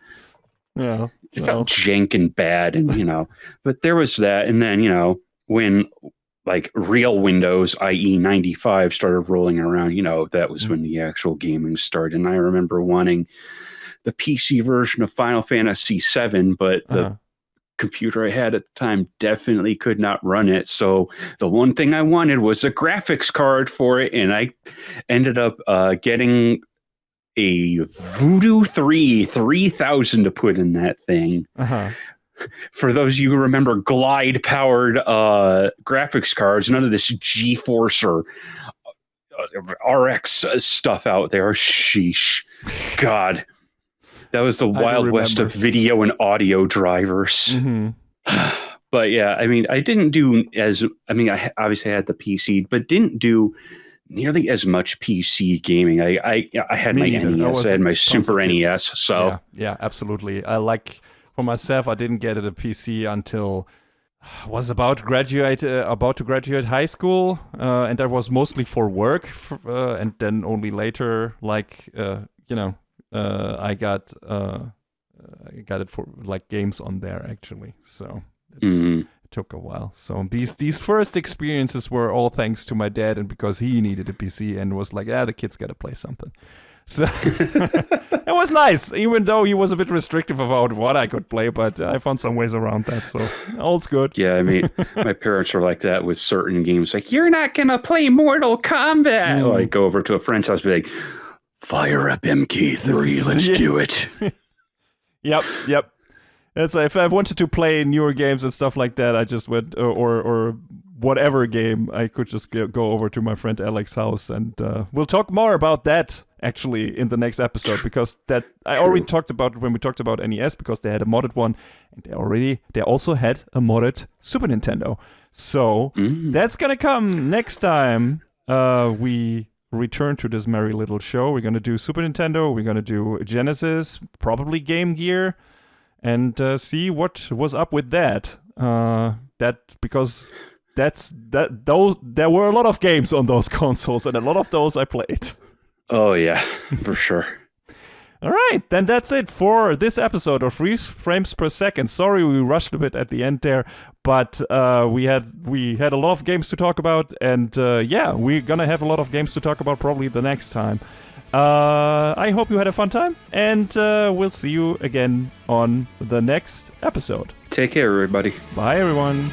Yeah. It felt jank and bad, and but there was that. And then, when like real Windows, i.e. 95 started rolling around, that was when the actual gaming started. And I remember wanting the PC version of Final Fantasy VII, but the computer I had at the time definitely could not run it. So the one thing I wanted was a graphics card for it. And I ended up getting a Voodoo 3000 to put in that thing. For those of you who remember glide-powered graphics cards, none of this GeForce or RX stuff out there. Sheesh. God. That was the Wild West of video and audio drivers. But yeah, I mean, I didn't do I obviously had the PC, but didn't do nearly as much PC gaming. I had my NES, I had my Super NES. So yeah, absolutely. For myself, I didn't get a PC until I was about to graduate high school, and that was mostly for work. And then only later, I got it for like games on there actually. So it took a while. So these first experiences were all thanks to my dad, and because he needed a PC and was like, the kids got to play something. So it was nice, even though he was a bit restrictive about what I could play, but I found some ways around that, so all's good. Yeah, I mean, my parents are like that with certain games. Like, you're not going to play Mortal Kombat. Or I go over to a friend's house and be like, fire up MK3, let's do it. Yep. It's if I wanted to play newer games and stuff like that, I just went, or whatever game, I could just go over to my friend Alex's house, and we'll talk more about that actually in the next episode, because that I already talked about when we talked about NES, because they had a modded one, and they also had a modded Super Nintendo. So that's gonna come next time we return to this merry little show. We're gonna do Super Nintendo, we're gonna do Genesis, probably Game Gear, and see what was up with that. Because there were a lot of games on those consoles, and a lot of those I played. Oh yeah, for sure. All right, then that's it for this episode of FreezeFramesPerSecond. Sorry we rushed a bit at the end there, but we had a lot of games to talk about, and we're gonna have a lot of games to talk about probably the next time. I hope you had a fun time, and we'll see you again on the next episode. Take care, everybody. Bye, everyone.